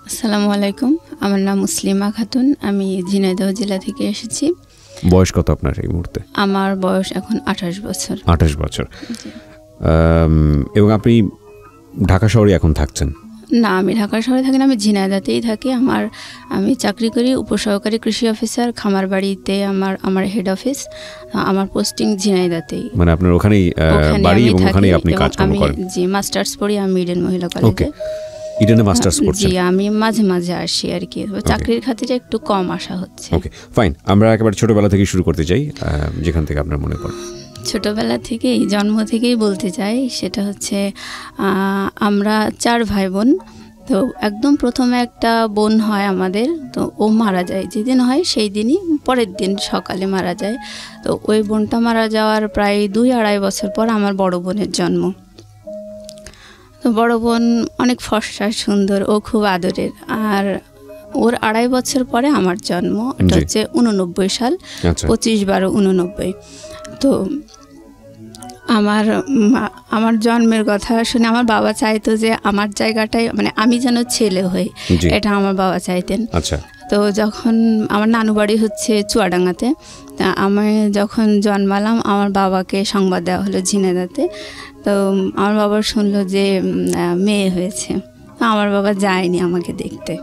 আসসালামু আলাইকুম, আমার নাম মুসলিমা খাতুন। আমি ঝিনাইদহ জেলা থেকে এসেছি। বয়স কত আপনার এই মুহূর্তে? আমার বয়স এখন 28 বছর। 28 বছর। এবং আপনি ঢাকা শহরে এখন থাকছেন? না, আমি ঢাকা শহরে থাকি না, আমি ঝিনাইদহতেই থাকি। আমি চাকরি করি উপসহকারী কৃষি অফিসার, খামারবাড়িতে আমার হেড অফিস। আমার পোস্টিং ঝিনাইদহতেই। মানে আপনার ওখানেই বাড়ি এবং ওখানেই আপনি কাজকর্ম করেন? জি, মাস্টার্স পড়ি আমি ইডেন মহিলা কলেজে। ইডেনে মাস্টার্স পড়ছেন? জি, আমি মাঝে মাঝে আসি আর কি, চাকরির খাতিরে একটু কম আসা হচ্ছে। ওকে, ফাইন। আমরা একেবারে ছোটবেলা থেকে শুরু করতে চাই, যেখান থেকে আপনার মনে পড়ে। ছোটোবেলা থেকেই, জন্ম থেকেই বলতে চাই, সেটা হচ্ছে আমরা 4 ভাই বোন। তো একদম প্রথমে একটা বোন হয় আমাদের, তো ও মারা যায়। যেদিন হয় সেই দিনই পরের দিন সকালে মারা যায়। তো ওই বোনটা মারা যাওয়ার প্রায় 2-2.5 বছর পর আমার বড় বোনের জন্ম। তো বড় বোন অনেক ফর্সা, সুন্দর, ও খুব আদরের। আর ওর 2.5 বছর পরে আমার জন্ম। এটা হচ্ছে 89 সাল, 25/12/89। তো আমার জন্মের কথা শুনে আমার বাবা চাইতো যে আমার জায়গাটাই, মানে আমি যেন ছেলে হই, এটা আমার বাবা চাইতেন। আচ্ছা। তো যখন আমার নানু বাড়ি হচ্ছে চুয়াডাঙ্গাতে, তা আমি যখন জন্মালাম আমার বাবাকে সংবাদ দেওয়া হলো ঝিনাইদহতে। তো আমার বাবা শুনলো যে মেয়ে হয়েছে। আমার বাবা যায়নি আমাকে দেখতে।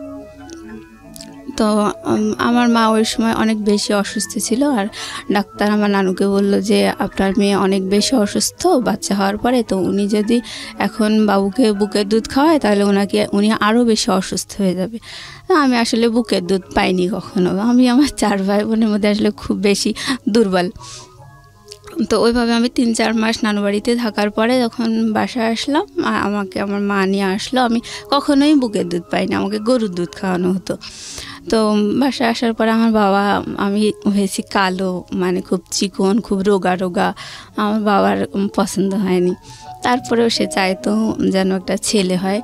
তো আমার মা ওই সময় অনেক বেশি অসুস্থ ছিল, আর ডাক্তার আমার নানুকে বললো যে আপনার মেয়ে অনেক বেশি অসুস্থ বাচ্চা হওয়ার পরে, তো উনি যদি এখন বাবুকে বুকের দুধ খাওয়ায় তাহলে উনি আরও বেশি অসুস্থ হয়ে যাবে। আমি আসলে বুকের দুধ পাইনি কখনো। আমি আমার 4 ভাই বোনের মধ্যে আসলে খুব বেশি দুর্বল। তো ওইভাবে আমি 3-4 মাস নানু বাড়িতে থাকার পরে যখন বাসায় আসলাম, আমাকে আমার মা নিয়ে আসলো। আমি কখনোই বুকের দুধ পাইনি, আমাকে গরুর দুধ খাওয়ানো হতো। তো বাসায় আসার পরে আমার বাবা, আমি হয়েছি কালো, মানে খুব চিকন, খুব রোগা রোগা। আমার বাবার পছন্দ হয়নি। তারপরেও সে চাইতো যেন একটা ছেলে হয়।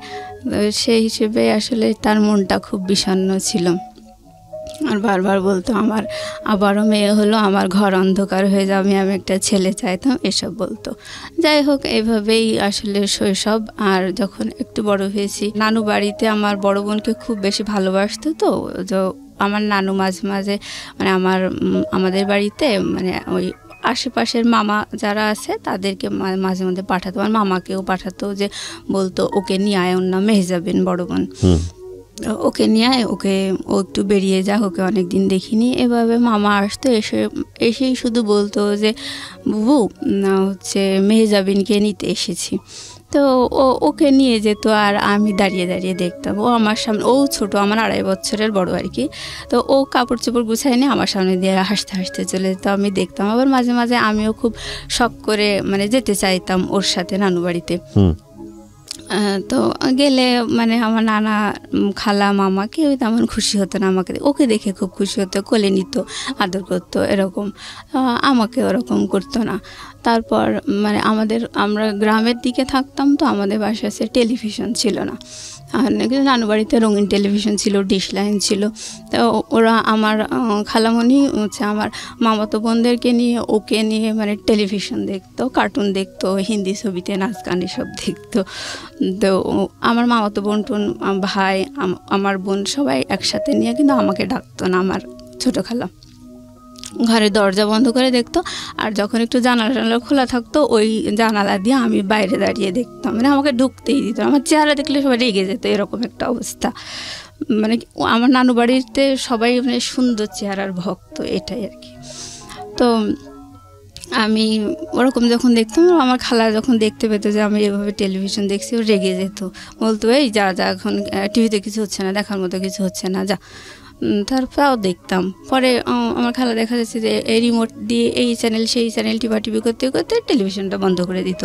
সেই হিসেবে আসলে তার মনটা খুব বিষণ্ণ ছিল। আর বারবার বলতো আমার আবারও মেয়ে হলো, আমার ঘর অন্ধকার হয়ে যাবে, আমি একটা ছেলে চাইতাম, এসব বলতো। যাই হোক, এইভাবেই আসলে শৈশব। আর যখন একটু বড় হয়েছি, নানু বাড়িতে আমার বড় বোনকে খুব বেশি ভালোবাসতো। তো আমার নানু মাঝে মাঝে, মানে আমাদের বাড়িতে, মানে ওই আশেপাশের মামা যারা আছে তাদেরকে মাঝে মাঝে পাঠাতো। আমার মামাকেও পাঠাতো, যে বলতো ওকে নিয়ে আয়, ওর নাম মেহজাবিন, বড় বোন, ওকে নিয়ে আয়, ও একটু বেরিয়ে যাক, ওকে অনেকদিন দেখিনি। এভাবে মামা আসতো, এসেই শুধু বলতো যে বুবু হচ্ছে মেহজাবিনকে নিতে এসেছি। তো ওকে নিয়ে যেত, আর আমি দাঁড়িয়ে দাঁড়িয়ে দেখতাম। ও আমার সামনে, ও ছোট, আমার 2.5 বছরের বড় আর কি। তো ও কাপড় চোপড় গুছায় নিয়ে আমার সামনে দিয়ে হাসতে হাসতে চলে যেত, আমি দেখতাম। আবার মাঝে মাঝে আমিও খুব শখ করে মানে যেতে চাইতাম ওর সাথে নানু বাড়িতে। তো গেলে মানে আমার নানা, খালা, মামা কেউই তেমন খুশি হতো না আমাকে। ওকে দেখে খুব খুশি হতো, কোলে নিত, আদর করতো, এরকম। আমাকে ওরকম করতো না। তারপর মানে আমরা গ্রামের দিকে থাকতাম, তো আমাদের বাসায় টেলিভিশন ছিল না। আর কিন্তু নানু বাড়িতে রঙিন টেলিভিশন ছিল, ডিশ লাইন ছিল। তো ওরা, আমার খালামণি হচ্ছে আমার মামাতো বোনদেরকে নিয়ে, ওকে নিয়ে মানে টেলিভিশন দেখতো, কার্টুন দেখতো, হিন্দি ছবিতে নাচ গান এসব দেখতো। তো আমার মামাতো বোন টোন, ভাই, আমার বোন সবাই একসাথে নিয়ে, কিন্তু আমাকে ডাকতো না আমার ছোটো খালা। ঘরের দরজা বন্ধ করে দেখতো, আর যখন একটু জানালা খোলা থাকতো ওই জানালা দিয়ে আমি বাইরে দাঁড়িয়ে দেখতাম। মানে আমাকে ঢুকতেই দিত। আমার চেহারা দেখলে সবাই রেগে যেত, এরকম একটা অবস্থা। মানে আমার নানু বাড়িতে সবাই মানে সুন্দর চেহারার ভক্ত, এটাই আর কি। তো আমি ওরকম যখন দেখতাম, আমার খালা যখন দেখতে পেতো যে আমি এভাবে টেলিভিশন দেখছি, ও রেগে যেত, বলতো এই যা এখন টিভিতে কিছু হচ্ছে না, দেখার মতো কিছু হচ্ছে না, যা। তারপরেও দেখতাম। পরে আমার খালা দেখা যাচ্ছে যে এই রিমোট দিয়ে এই চ্যানেল সেই চ্যানেল টিভি করতে করতে টেলিভিশনটা বন্ধ করে দিত,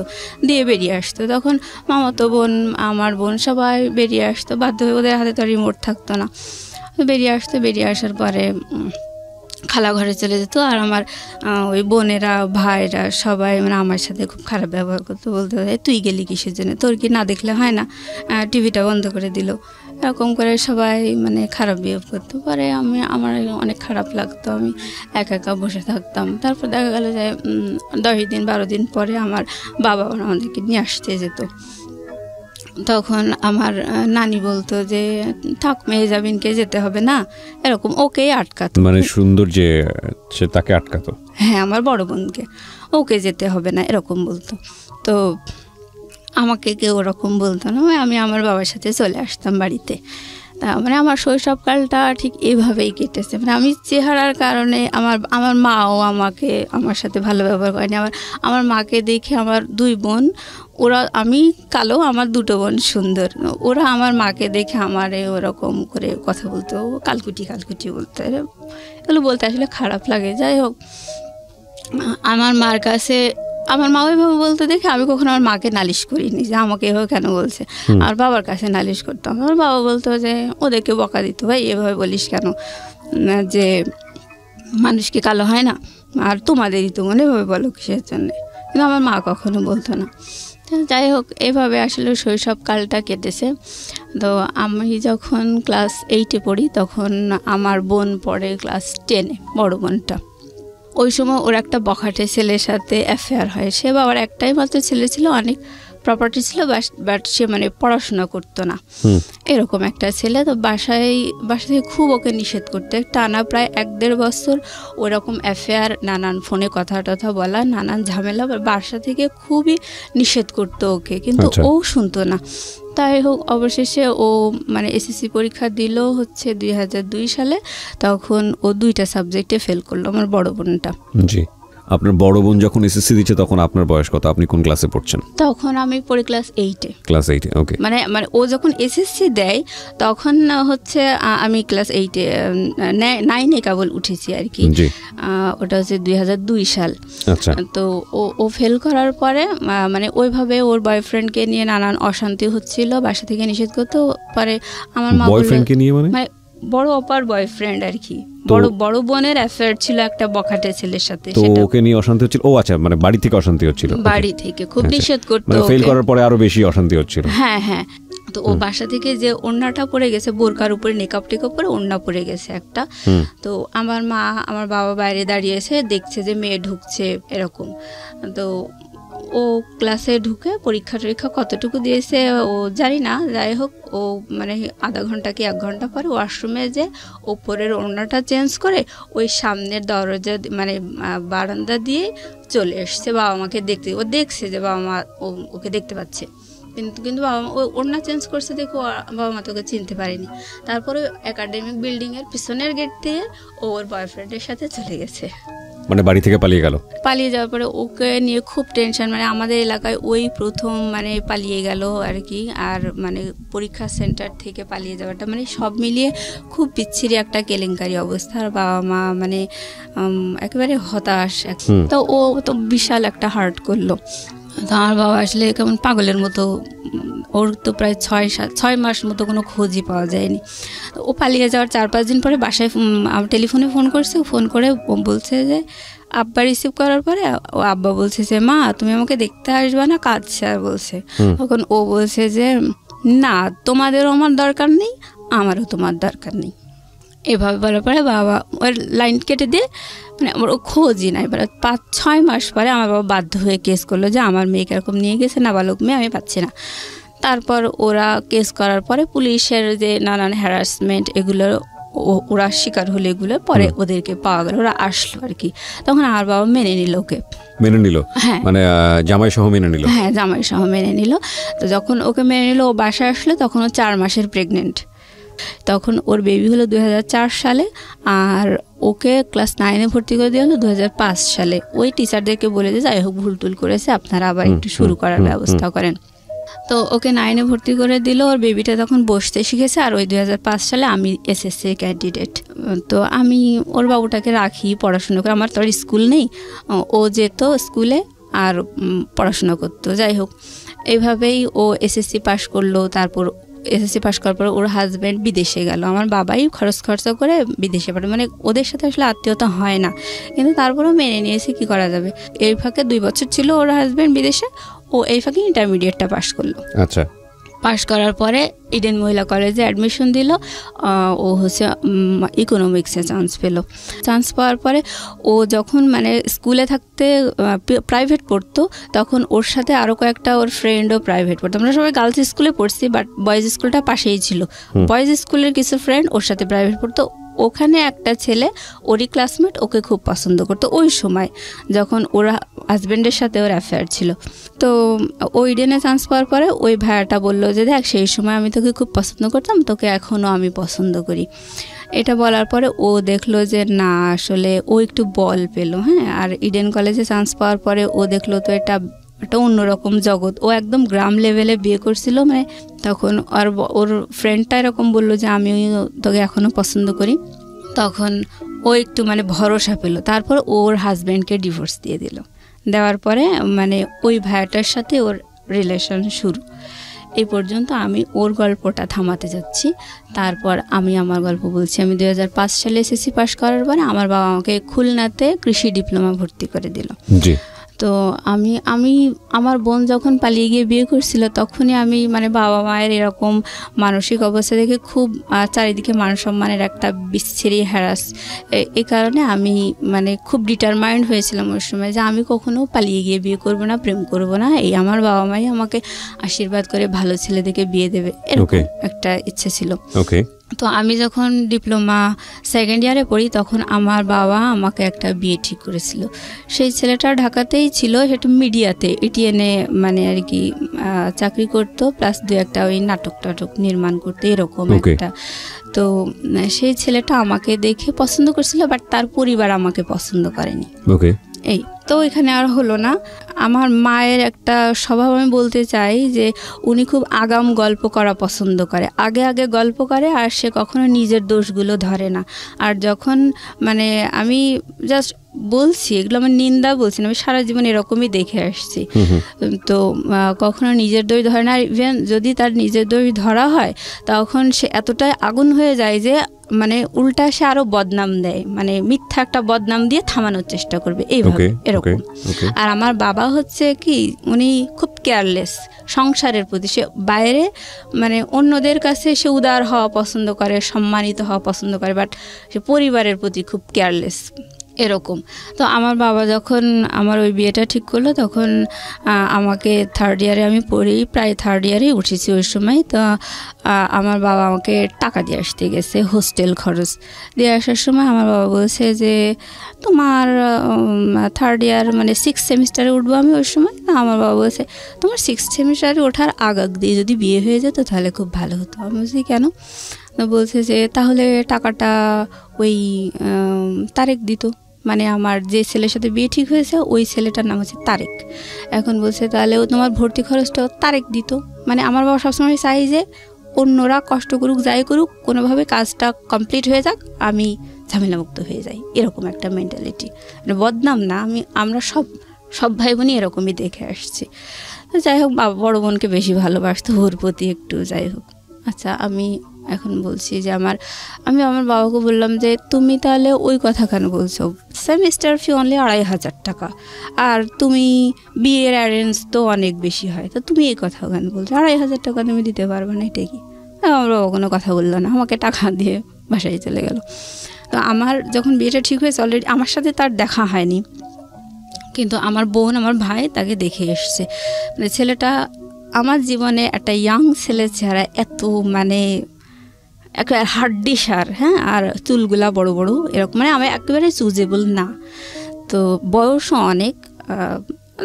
দিয়ে বেরিয়ে আসতো। তখন মামাতো বোন, আমার বোন সবাই বেরিয়ে আসতো, বাধ্য হয়ে, ওদের হাতে তো রিমোট থাকতো না। বেরিয়ে আসতো, বেরিয়ে আসার পরে খালা ঘরে চলে যেত। আর আমার ওই বোনেরা, ভাইরা সবাই মানে আমার সাথে খুব খারাপ ব্যবহার করতো, বলতে তুই গেলি কিসের জন্য, তোর কি না দেখলে হয় না, টিভিটা বন্ধ করে দিল, এরকম করে সবাই মানে খারাপ বিহেভ করতো। পরে আমার অনেক খারাপ লাগতো, আমি একা একা বসে থাকতাম। তারপর দেখা গেল যে 10 দিন 12 দিন পরে আমার বাবা আমাদেরকে নিয়ে আসতে যেত। তখন আমার নানি বলতো যে থাক মেহজাবিনকে যেতে হবে না, এরকম ওকেই আটকাতো। মানে সুন্দর যে সে তাকে আটকাতো? হ্যাঁ, আমার বড় বোনকে, ওকে যেতে হবে না এরকম বলতো। তো আমাকে কেউ ওরকম বলতো না, আমি আমার বাবার সাথে চলে আসতাম বাড়িতে। মানে আমার শৈশবকালটা ঠিক এইভাবেই কেটেছে। মানে আমি চেহারার কারণে আমার মাও আমার সাথে ভালো ব্যবহার করেনি। আমার মাকে দেখে আমার দুই বোন, আমি কালো, আমার দুটো বোন সুন্দর, ওরা আমার মাকে দেখে আমারে ওরকম করে কথা বলতো, কালকুটি কালকুটি বলতো। এগুলো বলতে আসলে খারাপ লাগে। যাই হোক, আমার মার কাছে আমার মা ওইভাবে বলতে দেখে আমি কখনো আমার মাকে নালিশ করিনি যে আমাকে এভাবে কেন বলছে। আমার বাবার কাছে নালিশ করতাম। আমার বাবা বলতো যে ওদেরকে বকা দিত, ভাই এভাবে বলিস কেন, যে মানুষ কি কালো হয় না, আর তোমাদেরই তো মনে এভাবে বলো কিসের জন্যে। কিন্তু আমার মা কখনো বলতো না। যাই হোক, এভাবে আসলে শৈশবকালটা কেটেছে। তো আমি যখন ক্লাস 8-এ পড়ি তখন আমার বোন পড়ে ক্লাস 10-এ, বড় বোনটা। ওই সময় ওর একটা বখাটে ছেলের সাথে অ্যাফেয়ার হয়। সে বাবার একটাই মাত্র ছেলে ছিল, অনেক প্রপার্টি ছিল, বাট সে মানে পড়াশোনা করতো না, এরকম একটা ছেলে। তো বাসা থেকে খুব ওকে নিষেধ করতে, টানা প্রায় 1-1.5 বছর ওরকম অ্যাফেয়ার, নানান ফোনে কথা টথা বলা, নানান ঝামেলা, বাসা থেকে খুবই নিষেধ করতো ওকে, কিন্তু ও শুনতো না। তাই হোক, অবশেষে ও মানে এসএসসি পরীক্ষা দিল হচ্ছে 2002 সালে। তখন ও 2টা সাবজেক্টে ফেল করলো, আমার বড় বোনটা। জি। আপনার বড় বোন যখন এসএসসি দিচ্ছে তখন আপনার বয়স কত? আপনি কোন ক্লাসে পড়ছেন? তখন আমি পড়ি ক্লাস 8-এ। ক্লাস 8-এ, ওকে। মানে ও যখন এসএসসি দেয় তখন হচ্ছে আমি ক্লাস 8-এ, 9-এ কেবল উঠেছি আর কি। ওটা হচ্ছে 2002 সাল। আচ্ছা। তো ও ফেল করার পরে মানে ওইভাবে ওর বয়ফ্রেন্ডকে নিয়ে নানান অশান্তি হচ্ছিল, বাসা থেকে নিষেধ করতে পারে। আমার মা বয়ফ্রেন্ডকে নিয়ে মানে বড় অপার বয়ফ্রেন্ড আর কি, বড় বোনের অ্যাফেয়ার ছিল একটা বখাটে ছেলের সাথে। তো ওকে নিয়ে অশান্তি হচ্ছিল? ও আচ্ছা, মানে বাড়ি থেকে অশান্তি হচ্ছিল? বাড়ি থেকে খুব নিষেধ করতো, মানে ফেল করার পরে আরো বেশি অশান্তি হচ্ছিল। হ্যাঁ হ্যাঁ। তো ও বাসা থেকে যে ওড়নাটা পরে গেছে, বোরকার উপরে নেকাপ টেকাপ পরে ওড়না পরে গেছে একটা। তো আমার মা আমার বাবা বাইরে দাঁড়িয়েছে, দেখছে যে মেয়ে ঢুকছে এরকম। তো ও ক্লাসে ঢুকে পরীক্ষা টরীক্ষা কতটুকু দিয়েছে ও জানি না। যাই হোক, ও মানে আধা ঘন্টা কি 1 ঘন্টা পরে ওয়াশরুমে যে ওপরের ওড়নাটা চেঞ্জ করে ওই সামনের দরজা মানে বারান্দা দিয়ে চলে এসছে বাবা মাকে দেখতে। ও দেখছে যে বাবা মা ওকে দেখতে পাচ্ছে, কিন্তু বাবা মা ওড়না চেঞ্জ করছে দেখো, বাবা মা তোকে চিনতে পারেনি। তারপরে একাডেমিক বিল্ডিংয়ের পিছনের গেট দিয়ে ওর বয়ফ্রেন্ডের সাথে চলে গেছে, মানে বাড়ি থেকে পালিয়ে গেল। পালিয়ে যাওয়ার পরে ওকে নিয়ে খুব টেনশন। মানে আমাদের এলাকায় ওই প্রথম মানে পালিয়ে গেল আর কি। আর মানে পরীক্ষা সেন্টার থেকে পালিয়ে যাওয়াটা মানে সব মিলিয়ে খুব বিচ্ছিরি একটা কেলেঙ্কারি অবস্থা। আর বাবা মা মানে একেবারে হতাশ। তো ও তো বিশাল একটা হার্ট করলো। তো আমার বাবা আসলে কেমন পাগলের মতো, ওর তো প্রায় 6 মাস মতো কোনো খোঁজই পাওয়া যায়নি। তো ও পালিয়ে যাওয়ার 4-5 দিন পরে বাসায় টেলিফোনে ফোন করছে। ফোন করে বলছে যে আব্বা রিসিভ করার পরে ও আব্বা বলছে যে মা তুমি আমাকে দেখতে আসবে না, কাঁদছে আর বলছে। তখন ও বলছে যে না, তোমাদেরও আমার দরকার নেই, আমারও তোমার দরকার নেই। এভাবে বলার পরে বাবা ওর লাইন কেটে দিয়ে মানে আমার ও খোঁজই নাই। এবার 5-6 মাস পরে আমার বাবা বাধ্য হয়ে কেস করলো যে আমার মেয়েকে এরকম নিয়ে গেছে, নাবালক মেয়ে, আমি পাচ্ছি না। তারপর ওরা কেস করার পরে পুলিশের যে নানান হ্যারাসমেন্ট এগুলো ওরা শিকার হলে এগুলো পরে ওদেরকে পাওয়া গেল, ওরা আসলো আর কি। তখন আমার বাবা মেনে নিল ওকে। মেনে নিল? হ্যাঁ, মানে জামাই সহ মেনে নিল? হ্যাঁ, জামাই সহ মেনে নিল। তো যখন ওকে মেনে নিল, ও বাসায় আসলো, তখন ও 4 মাসের প্রেগনেন্ট। তখন ওর বেবি হলো 2004 সালে, আর ওকে ক্লাস 9-এ ভর্তি করে দেওয়া হলো 2005 সালে। ওই টিচারদেরকে বলে যে যাই হোক ভুল টুল করেছে, আপনারা আবার একটু শুরু করার ব্যবস্থা করেন। তো ওকে 9-এ ভর্তি করে দিল। ওর বেবিটা তখন বসতে শিখেছে। আর ওই 2005 সালে আমি এসএসসি ক্যান্ডিডেট। তো আমি ওর বাবুটাকে রাখি, পড়াশুনো করে, আমার তো আর স্কুল নেই। ও যেত স্কুলে আর পড়াশোনা করতো। যাই হোক, এইভাবেই ও এসএসসি পাশ করলো। তারপর এসএসসি পাশ করার পর ওর হাজব্যান্ড বিদেশে গেল। আমার বাবাই খরচা করে বিদেশে পাঠায়। মানে ওদের সাথে আসলে আত্মীয়তা হয় না, কিন্তু তারপরেও মেনে নিয়েছে, কি করা যাবে। এই ফাঁকে 2 বছর ছিল ওর হাজব্যান্ড বিদেশে, ও এই ফাঁকে ইন্টারমিডিয়েটটা পাশ করলো। আচ্ছা। পাশ করার পরে ইডেন মহিলা কলেজে অ্যাডমিশন দিল। ও হচ্ছে ইকোনমিক্সে চান্স পেল। চান্স পাওয়ার পরে ও যখন মানে স্কুলে থাকতে প্রাইভেট পড়তো, তখন ওর সাথে আরও কয়েকটা ওর ফ্রেন্ডও প্রাইভেট পড়তো। আমরা সবাই গার্লস স্কুলে পড়ছি, বাট বয়েজ স্কুলটা পাশেই ছিল। বয়েজ স্কুলের কিছু ফ্রেন্ড ওর সাথে প্রাইভেট পড়তো। ওখানে একটা ছেলে ওরই ক্লাসমেট ওকে খুব পছন্দ করতো ওই সময়, যখন ওর হাজব্যান্ডের সাথে ওর অ্যাফেয়ার ছিল। তো ও ইডেনে চান্স পাওয়ার পরে ওই ভাইয়াটা বললো যে দেখ, সেই সময় আমি তোকে খুব পছন্দ করতাম, তোকে এখনও আমি পছন্দ করি। এটা বলার পরে ও দেখলো যে না, আসলে ও একটু বল পেলো। হ্যাঁ, আর ইডেন কলেজে চান্স পাওয়ার পরে ও দেখলো তো এটা একটা অন্যরকম জগৎ। ও একদম গ্রাম লেভেলে বিয়ে করছিল, মানে তখন আর ওর ফ্রেন্ডটা এরকম বললো যে আমি তোকে এখনও পছন্দ করি। তখন ও একটু মানে ভরসা পেল। তারপর ওর হাজব্যান্ডকে ডিভোর্স দিয়ে দিল। দেওয়ার পরে মানে ওই ভাইয়াটার সাথে ওর রিলেশন শুরু। এই পর্যন্ত আমি ওর গল্পটা থামাতে যাচ্ছি, তারপর আমি আমার গল্প বলছি। আমি 2005 সালে এসএসসি পাস করার পরে আমার বাবা আমাকে খুলনাতে কৃষি ডিপ্লোমা ভর্তি করে দিল। তো আমি আমার বোন যখন পালিয়ে গিয়ে বিয়ে করছিল, তখনই আমি মানে বাবা মায়ের এরকম মানসিক অবস্থা দেখে খুব চারিদিকে মান সম্মানের একটা বিচ্ছিরি হ্যারাস, এই কারণে আমি মানে খুব ডিটারমাইন্ড হয়েছিলাম ওই সময় যে আমি কখনো পালিয়ে গিয়ে বিয়ে করব না, প্রেম করব না। এই আমার বাবা মাই আমাকে আশীর্বাদ করে ভালো ছেলে দেখে বিয়ে দেবে, এরকম একটা ইচ্ছে ছিল। তো আমি যখন ডিপ্লোমা সেকেন্ড ইয়ারে পড়ি, তখন আমার বাবা আমাকে একটা বিয়ে ঠিক করেছিল। সেই ছেলেটা ঢাকাতেই ছিল, সেটা মিডিয়াতে এটিএনে মানে আর কি চাকরি করতো, প্লাস দু একটা ওই নাটক নির্মাণ করতো, এরকম একটা। তো সেই ছেলেটা আমাকে দেখে পছন্দ করছিল, বাট তার পরিবার আমাকে পছন্দ করেনি। এই তো এখানে আর হলো না। আমার মায়ের একটা স্বভাব আমি বলতে চাই যে উনি খুব আগাম গল্প করা পছন্দ করে, আগে আগে গল্প করে, আর সে কখনো নিজের দোষগুলো ধরে না। আর যখন মানে আমি জাস্ট বলছি, এগুলো আমার নিন্দা বলছি না, আমি সারা জীবন এরকমই দেখে আসছি। তো কখনো নিজের দোষ ধরে না। আর ইভেন যদি তার নিজের দোষ ধরা হয়, তখন সে এতটাই আগুন হয়ে যায় যে মানে উল্টা সে আরো বদনাম দেয়, মানে মিথ্যা একটা বদনাম দিয়ে থামানোর চেষ্টা করবে, এইভাবে এরকম। আর আমার বাবা হচ্ছে কি, উনি খুব কেয়ারলেস সংসারের প্রতি। সে বাইরে মানে অন্যদের কাছে সে উদার হওয়া পছন্দ করে, সম্মানিত হওয়া পছন্দ করে, বাট সে পরিবারের প্রতি খুব কেয়ারলেস, এরকম। তো আমার বাবা যখন আমার ওই বিয়েটা ঠিক করলো, তখন আমাকে থার্ড ইয়ারে আমি পড়ি, প্রায় থার্ড ইয়ারেই উঠেছি ওই সময়। তো আমার বাবা আমাকে টাকা দিয়ে আসতে গেছে, হোস্টেল খরচ দিয়ে আসার সময় আমার বাবা বলছে যে তোমার থার্ড ইয়ার মানে 6th সেমিস্টারে উঠবো আমি ওই সময়। আমার বাবা বলছে তোমার 6th সেমিস্টারে ওঠার আগ দিয়ে যদি বিয়ে হয়ে যেত তাহলে খুব ভালো হতো। আমি বলছি কেন? বলছে যে তাহলে টাকাটা ওই তারেক দিত, মানে আমার যে ছেলের সাথে বিয়ে ঠিক হয়েছে ওই ছেলেটার নাম হচ্ছে তারেক। এখন বলছে তাহলে ও তোমার ভর্তি খরচটাও তারেক দিত। মানে আমার বাবা সবসময় চাই যে অন্যরা কষ্ট করুক, যাই করুক, কোনোভাবে কাজটা কমপ্লিট হয়ে যাক, আমি ঝামেলামুক্ত হয়ে যাই, এরকম একটা মেন্টালিটি। মানে বদনাম না, আমরা সব ভাই বোনই এরকমই দেখে আসছি। যাই হোক, বড় বোনকে বেশি ভালোবাসতো, ওর প্রতি একটু যাই হোক। আচ্ছা, আমি এখন বলছি যে আমি আমার বাবাকে বললাম যে তুমি তাহলে ওই কথা কেন বলছো, সেমিস্টার ফি অনলি 2500 টাকা, আর তুমি বিয়ের অ্যারেঞ্জ তো অনেক বেশি হয়, তো তুমি এই কথা কেন বলছো? 2500 টাকা তুমি দিতে পারবে না, এটা কি? আমার বাবা কোনো কথা বললো না, আমাকে টাকা দিয়ে বাসায় চলে গেল। তো আমার যখন বিয়েটা ঠিক হয়েছে, অলরেডি আমার সাথে তার দেখা হয়নি, কিন্তু আমার বোন, আমার ভাই তাকে দেখে এসছে। মানে ছেলেটা আমার জীবনে একটা ইয়াং ছেলে চেহারা, এত মানে একটা হাড্ডি সার, হ্যাঁ, আর চুলগুলা বড় বড় এরকম, মানে আমি একেবারে চুজেবল না, তো বয়সও অনেক।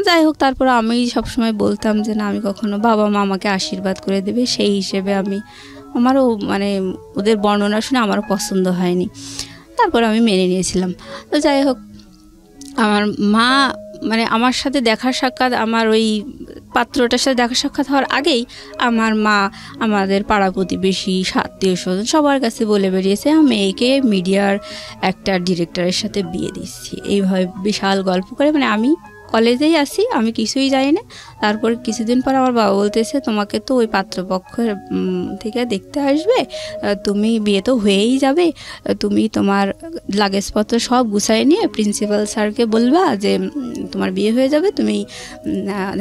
যাই হোক, তারপর আমি সবসময় বলতাম যে না, আমি কখনো বাবা মা আমাকে আশীর্বাদ করে দেবে, সেই হিসেবে আমারও মানে ওদের বর্ণনা শুনে আমারও পছন্দ হয়নি, তারপর আমি মেনে নিয়েছিলাম। তো যাই হোক, আমার মা মানে আমার সাথে দেখা সাক্ষাৎ, আমার ওই পাত্রটার সাথে দেখা সাক্ষাৎ হওয়ার আগেই আমার মা আমাদের পাড়া প্রতিবেশী, আত্মীয় স্বজন সবার কাছে বলে বেরিয়েছে আমি মেয়েকে মিডিয়ার একটা ডিরেক্টরের সাথে বিয়ে দিচ্ছি। এইভাবে বিশাল গল্প করে, মানে আমি কলেজেই আসি, আমি কিছুই জানি না। তারপর কিছুদিন পর আমার বাবা বলতেছে তোমাকে তো ওই পাত্রপক্ষের থেকে দেখতে আসবে, তুমি বিয়ে তো হয়েই যাবে, তুমি তোমার লাগেজপত্র সব গুছাই নিয়ে প্রিন্সিপাল স্যারকে বলবা যে তোমার বিয়ে হয়ে যাবে, তুমি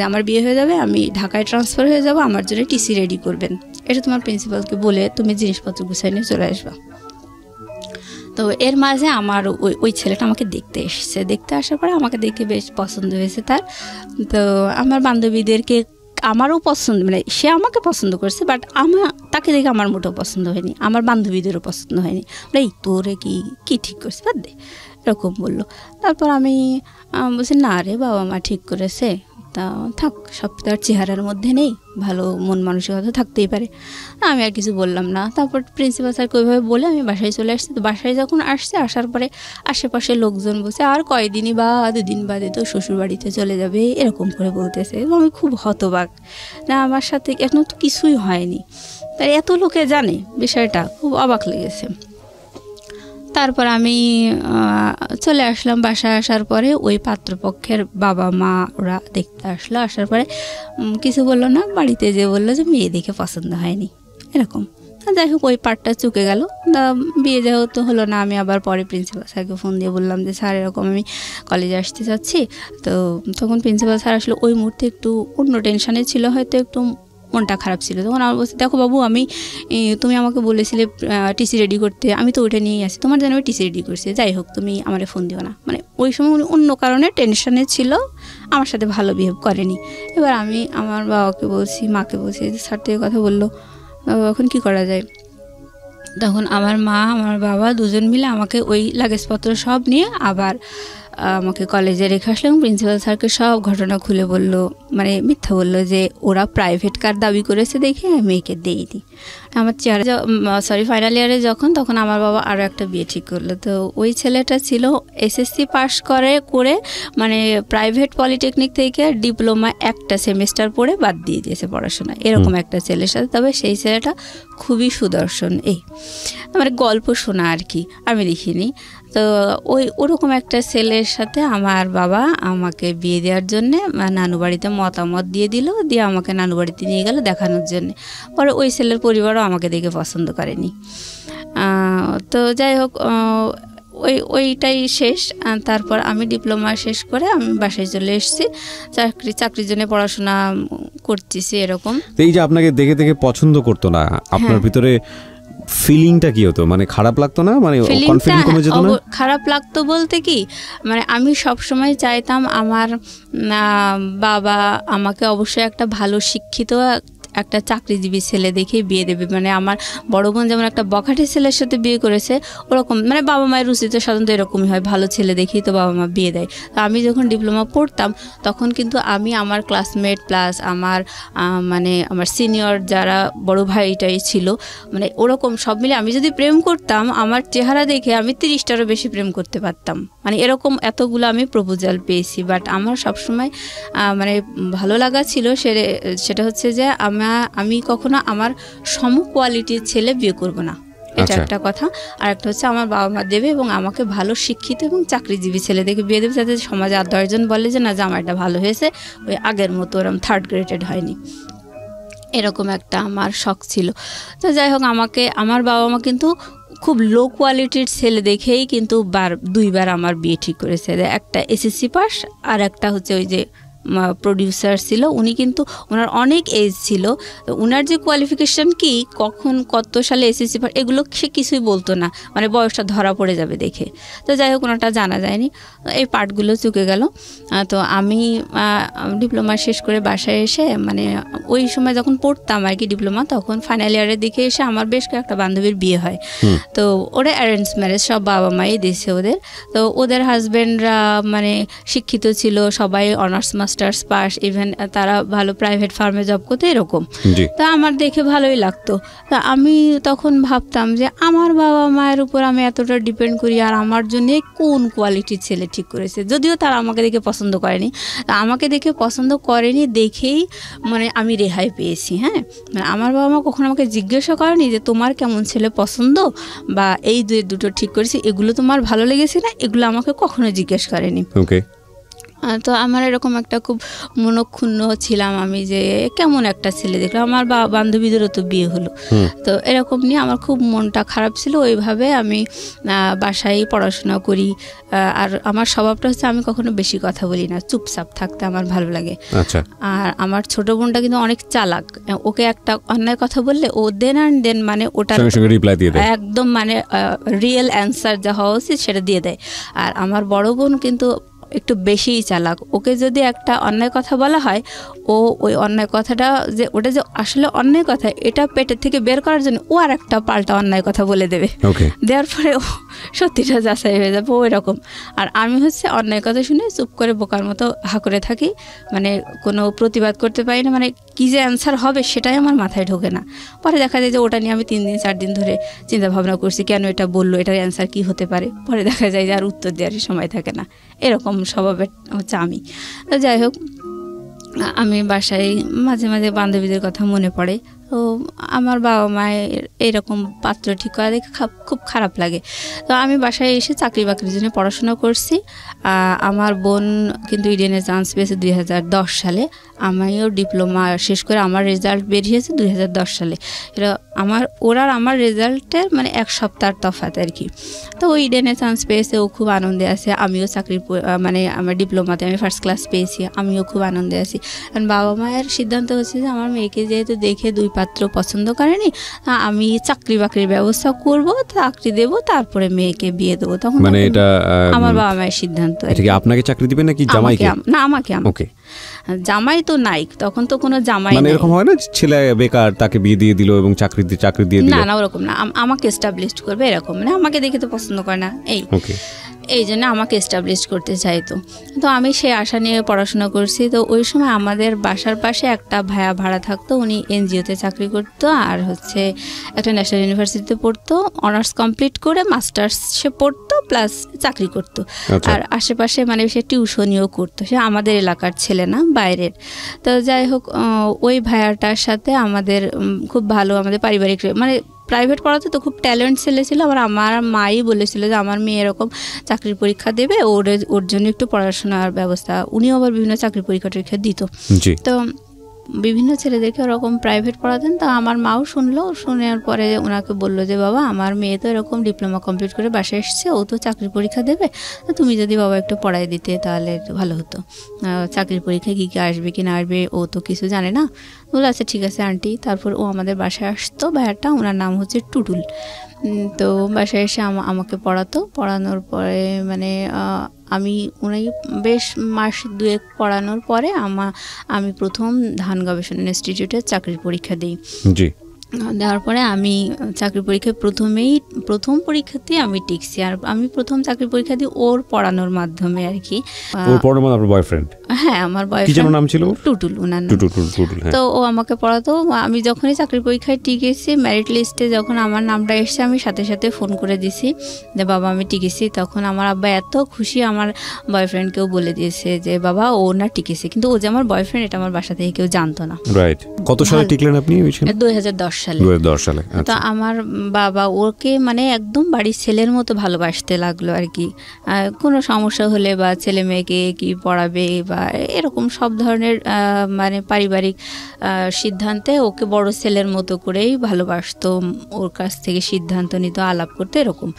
আমার বিয়ে হয়ে যাবে, আমি ঢাকায় ট্রান্সফার হয়ে যাব, আমার জন্য টিসি রেডি করবেন, এটা তোমার প্রিন্সিপালকে বলে তুমি জিনিসপত্র গুছাই নিয়ে চলে আসবা। তো এর মাঝে আমার ওই ছেলেটা আমাকে দেখতে এসেছে, দেখতে আসার পরে আমাকে দেখে বেশ পছন্দ হয়েছে তার। তো আমার বান্ধবীদেরকে আমারও পছন্দ, মানে সে আমাকে পছন্দ করছে, বাট তাকে দেখে আমার মোটেও পছন্দ হয়নি, আমার বান্ধবীদেরও পছন্দ হয়নি। এই তোরে কি ঠিক করছে, বাদ দে, এরকম বললো। তারপর আমি বলছি না রে, বাবা মা ঠিক করেছে, তা থাক, সব তার চেহারার মধ্যে নেই, ভালো মন মানসিকতা থাকতেই পারে। আমি আর কিছু বললাম না। তারপর প্রিন্সিপাল স্যারকে ওইভাবে বলে আমি বাসায় চলে আসছি। তো বাসায় যখন আসার পরে আশেপাশে লোকজন বলছে আর কয়দিনই বা 2 দিন বাদে তো শ্বশুরবাড়িতে চলে যাবে, এরকম করে বলতেছে। এবং আমি খুব হতবাক, না আমার সাথে এখন তো কিছুই হয়নি, তাই এত লোকে জানে বিষয়টা, খুব অবাক লেগেছে। তারপর আমি চলে আসলাম। বাসায় আসার পরে ওই পাত্রপক্ষের বাবা মা ওরা দেখতে আসলো, আসার পরে কিছু বললো না, বাড়িতে যে বললো যে মেয়ে দেখে পছন্দ হয়নি, এরকম। যাই হোক ওই পার্টটা চুকে গেল, বিয়ে যেহেতু হলো না। আমি আবার পরে প্রিন্সিপাল স্যারকে ফোন দিয়ে বললাম যে স্যার এরকম আমি কলেজে আসতে চাচ্ছি। তো তখন প্রিন্সিপাল স্যার আসলে ওই মুহূর্তে একটু অন্য টেনশানে ছিল, হয়তো একটু মনটা খারাপ ছিল। তখন আমার বলছে দেখো বাবু, তুমি আমাকে বলেছিলে টিসি রেডি করতে, আমি তো ওইটা নিয়েই আসি, তোমার জন্য আমি টিসি রেডি করছি, যাই হোক তুমি আমারে ফোন দিও না। মানে ওই সময় উনি অন্য কারণে টেনশনে ছিল, আমার সাথে ভালো বিহেভ করেনি। এবার আমি আমার বাবাকে বলছি, মাকে বলছি যে স্যার থেকে কথা বললো, এখন কি করা যায়। তখন আমার মা আমার বাবা দুজন মিলে আমাকে ওই লাগেজপত্র সব নিয়ে আবার আমাকে কলেজে রেখে আসলো। এবং প্রিন্সিপাল স্যারকে সব ঘটনা খুলে বললো, মানে মিথ্যা বললো যে ওরা প্রাইভেট কার দাবি করেছে দেখে মেয়েকে দেইনি। আমার ফাইনাল ইয়ারে তখন আমার বাবা আরও একটা বিয়ে ঠিক করলো। তো ওই ছেলেটা ছিল এসএসসি পাস করে মানে প্রাইভেট পলিটেকনিক থেকে ডিপ্লোমা একটা সেমিস্টার পড়ে বাদ দিয়ে দিয়েছে পড়াশোনা, এরকম একটা ছেলের সাথে। তবে সেই ছেলেটা খুবই সুদর্শন, মানে গল্প শোনা আর কি, আমি দেখিনি। তো ওরকম একটা ছেলের সাথে আমার বাবা আমাকে বিয়ে দেওয়ার জন্যে নানু বাড়িতে মতামত দিয়ে আমাকে নানু বাড়িতে নিয়ে গেল দেখানোর জন্যে। পরে ওই ছেলের পরিবারও আমাকে দেখে পছন্দ করেনি। তো যাই হোক ওইটাই শেষ। তারপর আমি ডিপ্লোমা শেষ করে আমি বাসায় চলে এসেছি, চাকরির জন্য পড়াশোনা করতেছি এরকম। এই যে আপনাকে দেখে দেখে পছন্দ করতো না, আপনার ভিতরে ফিলিংটা কি হতো, মানে খারাপ লাগতো না, মানে কনফিডেন্স কমে যেত না? খারাপ লাগতো বলতে কি, মানে আমি সব সময় চাইতাম আমার বাবা আমাকে অবশ্যই একটা ভালো শিক্ষিত একটা চাকরিজীবী ছেলে দেখেই বিয়ে দেবে। মানে আমার বড় বোন যেমন একটা বখাটে ছেলের সাথে বিয়ে করেছে, ওরকম মানে বাবা মায়ের রুচিতে সাধারণত এরকমই হয়, ভালো ছেলে দেখেই তো বাবা মা বিয়ে দেয়। তো আমি যখন ডিপ্লোমা পড়তাম তখন কিন্তু আমি আমার ক্লাসমেট প্লাস আমার মানে আমার সিনিয়র যারা বড় ভাইটাই ছিল, মানে ওরকম সব মিলে আমি যদি প্রেম করতাম, আমার চেহারা দেখে আমি 30টারও বেশি প্রেম করতে পারতাম। মানে এরকম এতগুলো আমি প্রপোজাল পেয়েছি। বাট আমার সবসময় মানে ভালো লাগা ছিল সেটা হচ্ছে যে আমি কখনো আমার সম কোয়ালিটির ছেলে বিয়ে করব না, এটা একটা কথা। আর একটা হচ্ছে আমার বাবা মা দেবে এবং আমাকে ভালো শিক্ষিত এবং চাকরিজীবী ছেলে দেখে বিয়ে দেবে, যাতে সমাজে আর 10 জন বলে যে না জামাইটা ভালো হয়েছে, ওই আগের মতো ওরকম 3rd গ্রেডেড হয়নি, এরকম একটা আমার শখ ছিল। তো যাই হোক আমার বাবা মা কিন্তু খুব লো কোয়ালিটির ছেলে দেখেই কিন্তু 2বার আমার বিয়ে ঠিক করেছে। একটা এসএসসি পাস আর একটা হচ্ছে ওই যে প্রডিউসার ছিল, উনি কিন্তু ওনার অনেক এজ ছিল, ওনার যে কোয়ালিফিকেশান কি কখন কত সালে এসএসসি পাস এগুলো সে কিছুই বলতো না, মানে বয়সটা ধরা পড়ে যাবে দেখে। তো যাই হোক ওনারটা জানা যায়নি, এই পার্টগুলো চুকে গেল। তো আমি ডিপ্লোমা শেষ করে বাসায় এসে, মানে ওই সময় যখন পড়তাম আর কি ডিপ্লোমা, তখন ফাইনাল ইয়ারের দিকে এসে আমার বেশ কয়েকটা বান্ধবীর বিয়ে হয়। তো ওরা অ্যারেঞ্জ ম্যারেজ, সব বাবা মাই দিয়েছে ওদের। তো ওদের হাজব্যান্ডরা মানে শিক্ষিত ছিল, সবাই অনার্স মাস্টার্স পাস, ইভেন তারা ভালো প্রাইভেট ফার্মে জব করতে, এরকম। তা আমার দেখে ভালোই লাগতো। তা আমি তখন ভাবতাম যে আমার বাবা মায়ের উপর আমি এতটা ডিপেন্ড করি, আর আমার জন্য কোন কোয়ালিটির ছেলে ঠিক করেছে। যদিও তারা আমাকে দেখে পছন্দ করেনি, তা আমাকে দেখে পছন্দ করেনি দেখেই মানে আমি রেহাই পেয়েছি। হ্যাঁ, মানে আমার বাবা মা কখনো আমাকে জিজ্ঞাসা করেনি যে তোমার কেমন ছেলে পছন্দ বা এই দুটো ঠিক করেছি, এগুলো তোমার ভালো লেগেছে না, এগুলো আমাকে কখনো জিজ্ঞেস করেনি। তো আমার এরকম একটা খুব মনক্ষুণ্ণ ছিলাম আমি, যে কেমন একটা ছেলে দেখলাম, আমার বান্ধবীদেরও তো বিয়ে হলো, তো এরকম নিয়ে আমার খুব মনটা খারাপ ছিল। ওইভাবে আমি বাসায় পড়াশোনা করি। আর আমার স্বভাবটা হচ্ছে আমি কখনো বেশি কথা বলি না, চুপচাপ থাকতে আমার ভালো লাগে। আচ্ছা। আর আমার ছোট বোনটা কিন্তু অনেক চালাক, ওকে একটা অন্যায় কথা বললে ও দেন অ্যান্ড দেন মানে ওটার রিপ্লাই দিয়ে দেয়, একদম মানে রিয়েল অ্যান্সার যা হওয়া উচিত সেটা দিয়ে দেয়। আর আমার বড় বোন কিন্তু একটু বেশিই চালাক, ওকে যদি একটা অন্যায় কথা বলা হয় ও ওই অন্যায় কথাটা যে ওটা যে আসলে অন্যায় কথা এটা পেটের থেকে বের করার জন্য ও আর একটা পাল্টা অন্যায় কথা বলে দেবে, দেওয়ার পরে ও সত্যিটা যাচাই হয়ে যাবে ওই রকম। আর আমি হচ্ছে অন্যায় কথা শুনে চুপ করে বোকার মতো হা করে থাকি, মানে কোনো প্রতিবাদ করতে পারি না, মানে কী যে অ্যান্সার হবে সেটাই আমার মাথায় ঢোকে না। পরে দেখা যায় যে ওটা নিয়ে আমি 3 দিন 4 দিন ধরে চিন্তা ভাবনা করছি কেন এটা বললো, এটার অ্যান্সার কী হতে পারে। পরে দেখা যায় যে আর উত্তর দেওয়ারই সময় থাকে না, এরকম স্বভাবের হচ্ছে আমি। তো যাই হোক, আমি বাসায় মাঝে মাঝে বান্ধবীদের কথা মনে পড়ে, তো আমার বাবা মায়ের এইরকম পাত্র ঠিক করা দেখে খুব খারাপ লাগে। তো আমি বাসায় এসে চাকরি বাকরির জন্য পড়াশোনা করছি। আমার বোন কিন্তু ইডেনে চান্স পেয়েছে 2010 সালে, আমিও ডিপ্লোমা শেষ করে আমার রেজাল্ট বেরিয়েছে 2010 সালে। এটা ওরা আমার রেজাল্টের মানে 1 সপ্তাহ তফাৎ আর কি। তো ও ইডেনে চান্স পেয়েছে, ও খুব আনন্দে আছে, আমিও চাকরির মানে আমার ডিপ্লোমাতে আমি ফার্স্ট ক্লাস পেয়েছি, আমিও খুব আনন্দে আছি। কারণ বাবা মায়ের সিদ্ধান্ত হচ্ছে যে আমার মেয়েকে যেহেতু দেখে 2 পাত্র পছন্দ করেনি, আমি চাকরি বাকরির ব্যবস্থা করব, চাকরি দেব, তারপরে মেয়েকে বিয়ে দেবো। তখন মানে এটা আমার বাবা মায়ের সিদ্ধান্ত। আপনাকে চাকরি দিবেন নাকি জামাইকে? না, আমাকে। ওকে, জামাই তো নাই তখন, তো কোনো জামাই মানে এরকম হয় না ছেলে বেকার তাকে বিয়ে দিয়ে দিল এবং চাকরি দিয়ে দিল? না, ওরকম না, আমাকে এস্টাবলিশড করবে এরকম, মানে আমাকে দেখে তো পছন্দ করে না, এই জন্য আমাকে এস্টাবলিশ করতে চাইতো। তো আমি সেই আশা নিয়ে পড়াশোনা করছি। তো ওই সময় আমাদের বাসার পাশে একটা ভাইয়া ভাড়া থাকতো, উনি এনজিওতে চাকরি করতো আর হচ্ছে একটা ন্যাশনাল ইউনিভার্সিটিতে পড়তো, অনার্স কমপ্লিট করে মাস্টার্স সে পড়তো প্লাস চাকরি করতো। আর আশেপাশে মানে সে টিউশনিও করতো, সে আমাদের এলাকার ছেলে না, বাইরের। তো যাই হোক, ওই ভাইয়াটার সাথে আমাদের খুব ভালো, আমাদের পারিবারিক মানে প্রাইভেট পড়াতে তো খুব ট্যালেন্ট ছেলে ছিল। আমার মাই বলেছিল যে আমার মেয়ে এরকম চাকরির পরীক্ষা দেবে, ওর জন্য একটু পড়াশোনার ব্যবস্থা, উনিও আবার বিভিন্ন চাকরির পরীক্ষা দিত। তো বিভিন্ন ছেলেদেরকে ওরকম প্রাইভেট পড়াতেন। তো আমার মাও শুনলো, শোনার পরে ওনাকে বললো যে বাবা আমার মেয়ে তো এরকম ডিপ্লোমা কমপ্লিট করে বাসায় এসছে, ও তো চাকরির পরীক্ষা দেবে, তুমি যদি বাবা একটু পড়াই দিতে তাহলে ভালো হতো। চাকরির পরীক্ষায় কী আসবে কি না আসবে ও তো কিছু জানে না। বলে আচ্ছা ঠিক আছে আন্টি। তারপর ও আমাদের বাসায় আসতো, ভাইয়াটা, ওনার নাম হচ্ছে টুটুল। তো বাসায় এসে আমাকে পড়ানোর পরে মানে আমি উনি বেশ মাস 2 পড়ানোর পরে আমি প্রথম ধান গবেষণা ইনস্টিটিউটে চাকরির পরীক্ষা দিই। দেওয়ার পরে আমি চাকরি পরীক্ষায় প্রথম পরীক্ষাতেই আমি টিকছি। আর আমি প্রথম চাকরি পরীক্ষা দিই ওর পড়ানোর মাধ্যমে আর কি। আপনার বয়ফ্রেন্ড? হ্যাঁ, আমার বয়ফ্রেন্ড। কি নাম ছিল? টুটুল, ওনার নাম। তো ও আমাকে পড়াতো। আমি যখনই চাকরি পরীক্ষায় টিকেছি, মেরিট লিস্টে যখন আমার নামটা এসেছে, আমি সাথে সাথে ফোন করে দিছি যে বাবা আমি টিকেছি। তখন আমার আব্বা এত খুশি, আমার বয়ফ্রেন্ডকেও বলে দিয়েছে যে বাবা ও না টিকেছে, কিন্তু ও যে আমার বয়ফ্রেন্ড এটা আমার বাসা থেকে কেউ জানতো না। রাইট। কত সালে টিকলেন আপনি? 2010 সালে। তো আমার বাবা ওকে মানে একদম বাড়ির ছেলের মতো ভালোবাসতে লাগলো আর কি। কোনো সমস্যা হলে বা ছেলে মেয়েকে কি পড়াবে বা এরকম সব ধরনের মানে পারিবারিক সিদ্ধান্তে ওকে বড় ছেলের মতো করেই ভালোবাসতো, ওর কাছ থেকে সিদ্ধান্ত নিত, আলাপ করতে এরকম।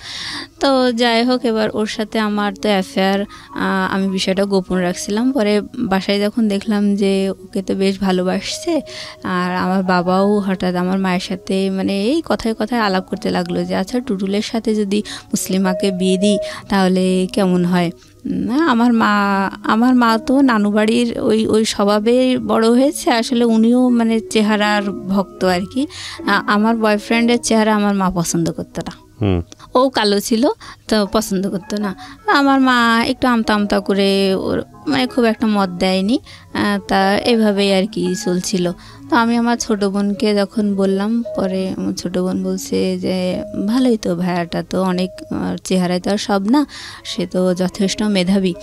তো যাই হোক, এবার ওর সাথে আমার তো অ্যাফেয়ার, আমি বিষয়টা গোপন রাখছিলাম। পরে বাসায় যখন দেখলাম যে ওকে তো বেশ ভালোবাসছে, আর আমার বাবাও হঠাৎ আমার মায়ের সাথে মানে এই কথায় কথায় আলাপ করতে লাগলো যে আচ্ছা টুটুলের সাথে যদি মুসলিমাকে বিয়ে দিই তাহলে কেমন হয়। আমার মা তো নানু বাড়ির ওই স্বভাবে বড় হয়েছে, আসলে উনিও মানে চেহারার ভক্ত আর কি। আমার বয়ফ্রেন্ডের চেহারা আমার মা পছন্দ করতো না, ও কালো ছিল তো পছন্দ করতো না। আমার মা একটু আমতা করে ওর মানে খুব একটা মত দেয়নি, তা এভাবেই আর কি চলছিল। তো আমি আমার ছোটো বোনকে যখন বললাম, পরে আমার ছোটো বোন বলছে যে ভালোই তো, ভাইয়াটা তো অনেক, চেহারায় তো আর সব না, সে তো যথেষ্ট মেধাবী,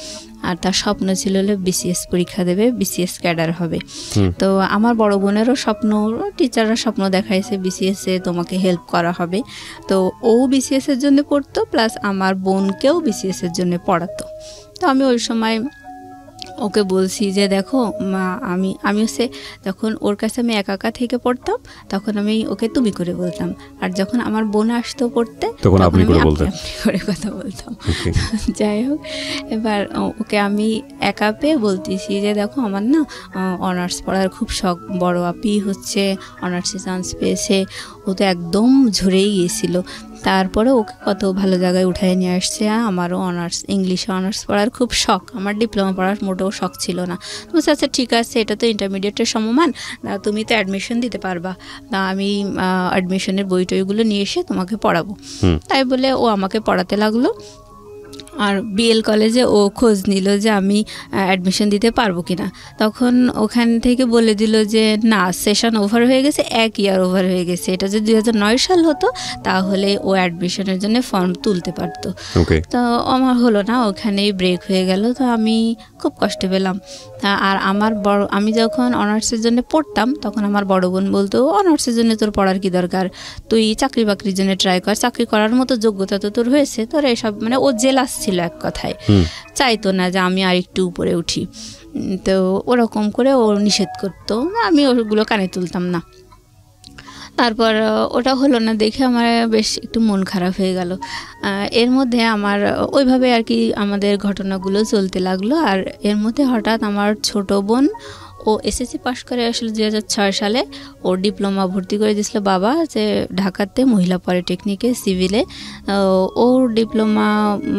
আর তার স্বপ্ন ছিল হলে বিসিএস পরীক্ষা দেবে, বিসিএস ক্যাডার হবে। তো আমার বড় বোনেরও স্বপ্ন, টিচাররা স্বপ্ন দেখাইছে বিসিএসে তোমাকে হেল্প করা হবে। তো ও বিসিএসের জন্য পড়তো, প্লাস আমার বোনকেও বিসিএসের জন্য পড়াতো। তো আমি ওই সময় ওকে বলছি যে দেখো মা, আমি হচ্ছে যখন ওর কাছে আমি একা একা থেকে পড়তাম তখন আমি ওকে তুমি করে বলতাম, আর যখন আমার বোন আসতো পড়তে তখন আপনি করে কথা বলতাম। যাই হোক, এবার ওকে আমি একা পেয়ে বলতেছি যে দেখো আমার না অনার্স পড়ার খুব শখ, বড় আপি হচ্ছে অনার্সে চান্স পেয়েছে, ও তো একদম ঝরেই গিয়েছিল, তারপরে ওকে কত ভালো জায়গায় উঠায় নিয়ে আসছে। আমারও ইংলিশে অনার্স পড়ার খুব শখ, আমার ডিপ্লোমা পড়ার মোটেও শখ ছিল না। তো আচ্ছা ঠিক আছে, এটা তো ইন্টারমিডিয়েটের সমমান, তুমি তো অ্যাডমিশন দিতে পারবা, তা আমি অ্যাডমিশনের বই টইগুলো নিয়ে এসে তোমাকে পড়াবো। তাই বলে ও আমাকে পড়াতে লাগলো। আর বিএল কলেজে ও খোঁজ নিল যে আমি অ্যাডমিশন দিতে পারবো কিনা। তখন ওখান থেকে বলে দিল যে না, সেশন ওভার হয়ে গেছে, 1 ইয়ার ওভার হয়ে গেছে। এটা যদি 2009 সাল হতো তাহলে ও অ্যাডমিশনের জন্য ফর্ম তুলতে পারতো। তো আমার হলো না, ওখানেই ব্রেক হয়ে গেল। তো আমি খুব কষ্ট পেলাম। আর আমি যখন অনার্সের জন্য পড়তাম তখন আমার বড় বোন বলতো অনার্সের জন্য তোর পড়ার কি দরকার, তুই চাকরি বাকরির জন্য ট্রাই কর, চাকরি করার মতো যোগ্যতা তো তোর হয়েছে, তোর এসব মানে ও জেলাস ছিল এক কথায়, চাইতো না যে আমি আর একটু উপরে উঠি। তো ওরকম করে ও নিষেধ করতো, আমি ওগুলো কানে তুলতাম না। তারপর ওটা হলো না দেখে আমার বেশ একটু মন খারাপ হয়ে গেল। এর মধ্যে আমার ওইভাবে আর কি আমাদের ঘটনাগুলো চলতে লাগলো। আর এর মধ্যে হঠাৎ আমার ছোট বোন, ও এসএসসি পাশ করে আসলে 2006 সালে ওর ডিপ্লোমা ভর্তি করে দিয়েছিল বাবা, যে ঢাকাতে মহিলা পলিটেকনিকে সিভিলে। ওর ডিপ্লোমা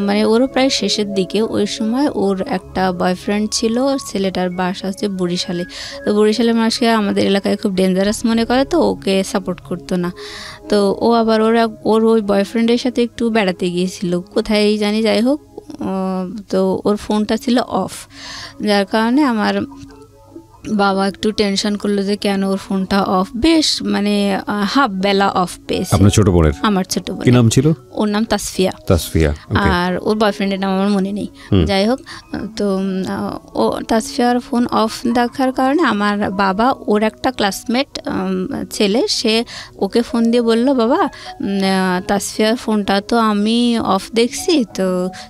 মানে ওরও প্রায় শেষের দিকে। ওই সময় ওর একটা বয়ফ্রেন্ড ছিল, ছেলেটার বাসা হচ্ছে বরিশালে। তো বরিশালের মানুষকে আমাদের এলাকায় খুব ডেঞ্জারাস মনে করে, তো ওকে সাপোর্ট করতো না। তো ও আবার ওর ওই বয়ফ্রেন্ডের সাথে একটু বেড়াতে গিয়েছিল কোথায় জানি, যাই হোক। তো ওর ফোনটা ছিল অফ, যার কারণে আমার বাবা একটু টেনশন করলো যে কেন ওর ফোনটা অফ, বেশ মানে হাফ বেলা অফ পেয়েছে। আপনার ছোট বোনের? আমার ছোট বোন। কি নাম ছিল? ওর নাম তাসফিয়া। আর ওর বয়ফ্রেন্ডের নাম আমার মনে নেই। যাই হোক, তো ও তাসফিয়ার ফোন অফ দেখার কারণে আমার বাবা ওর একটা ক্লাসমেট ছেলে, সে ওকে ফোন দিয়ে বললো বাবা তাসফিয়ার ফোনটা তো আমি অফ দেখছি, তো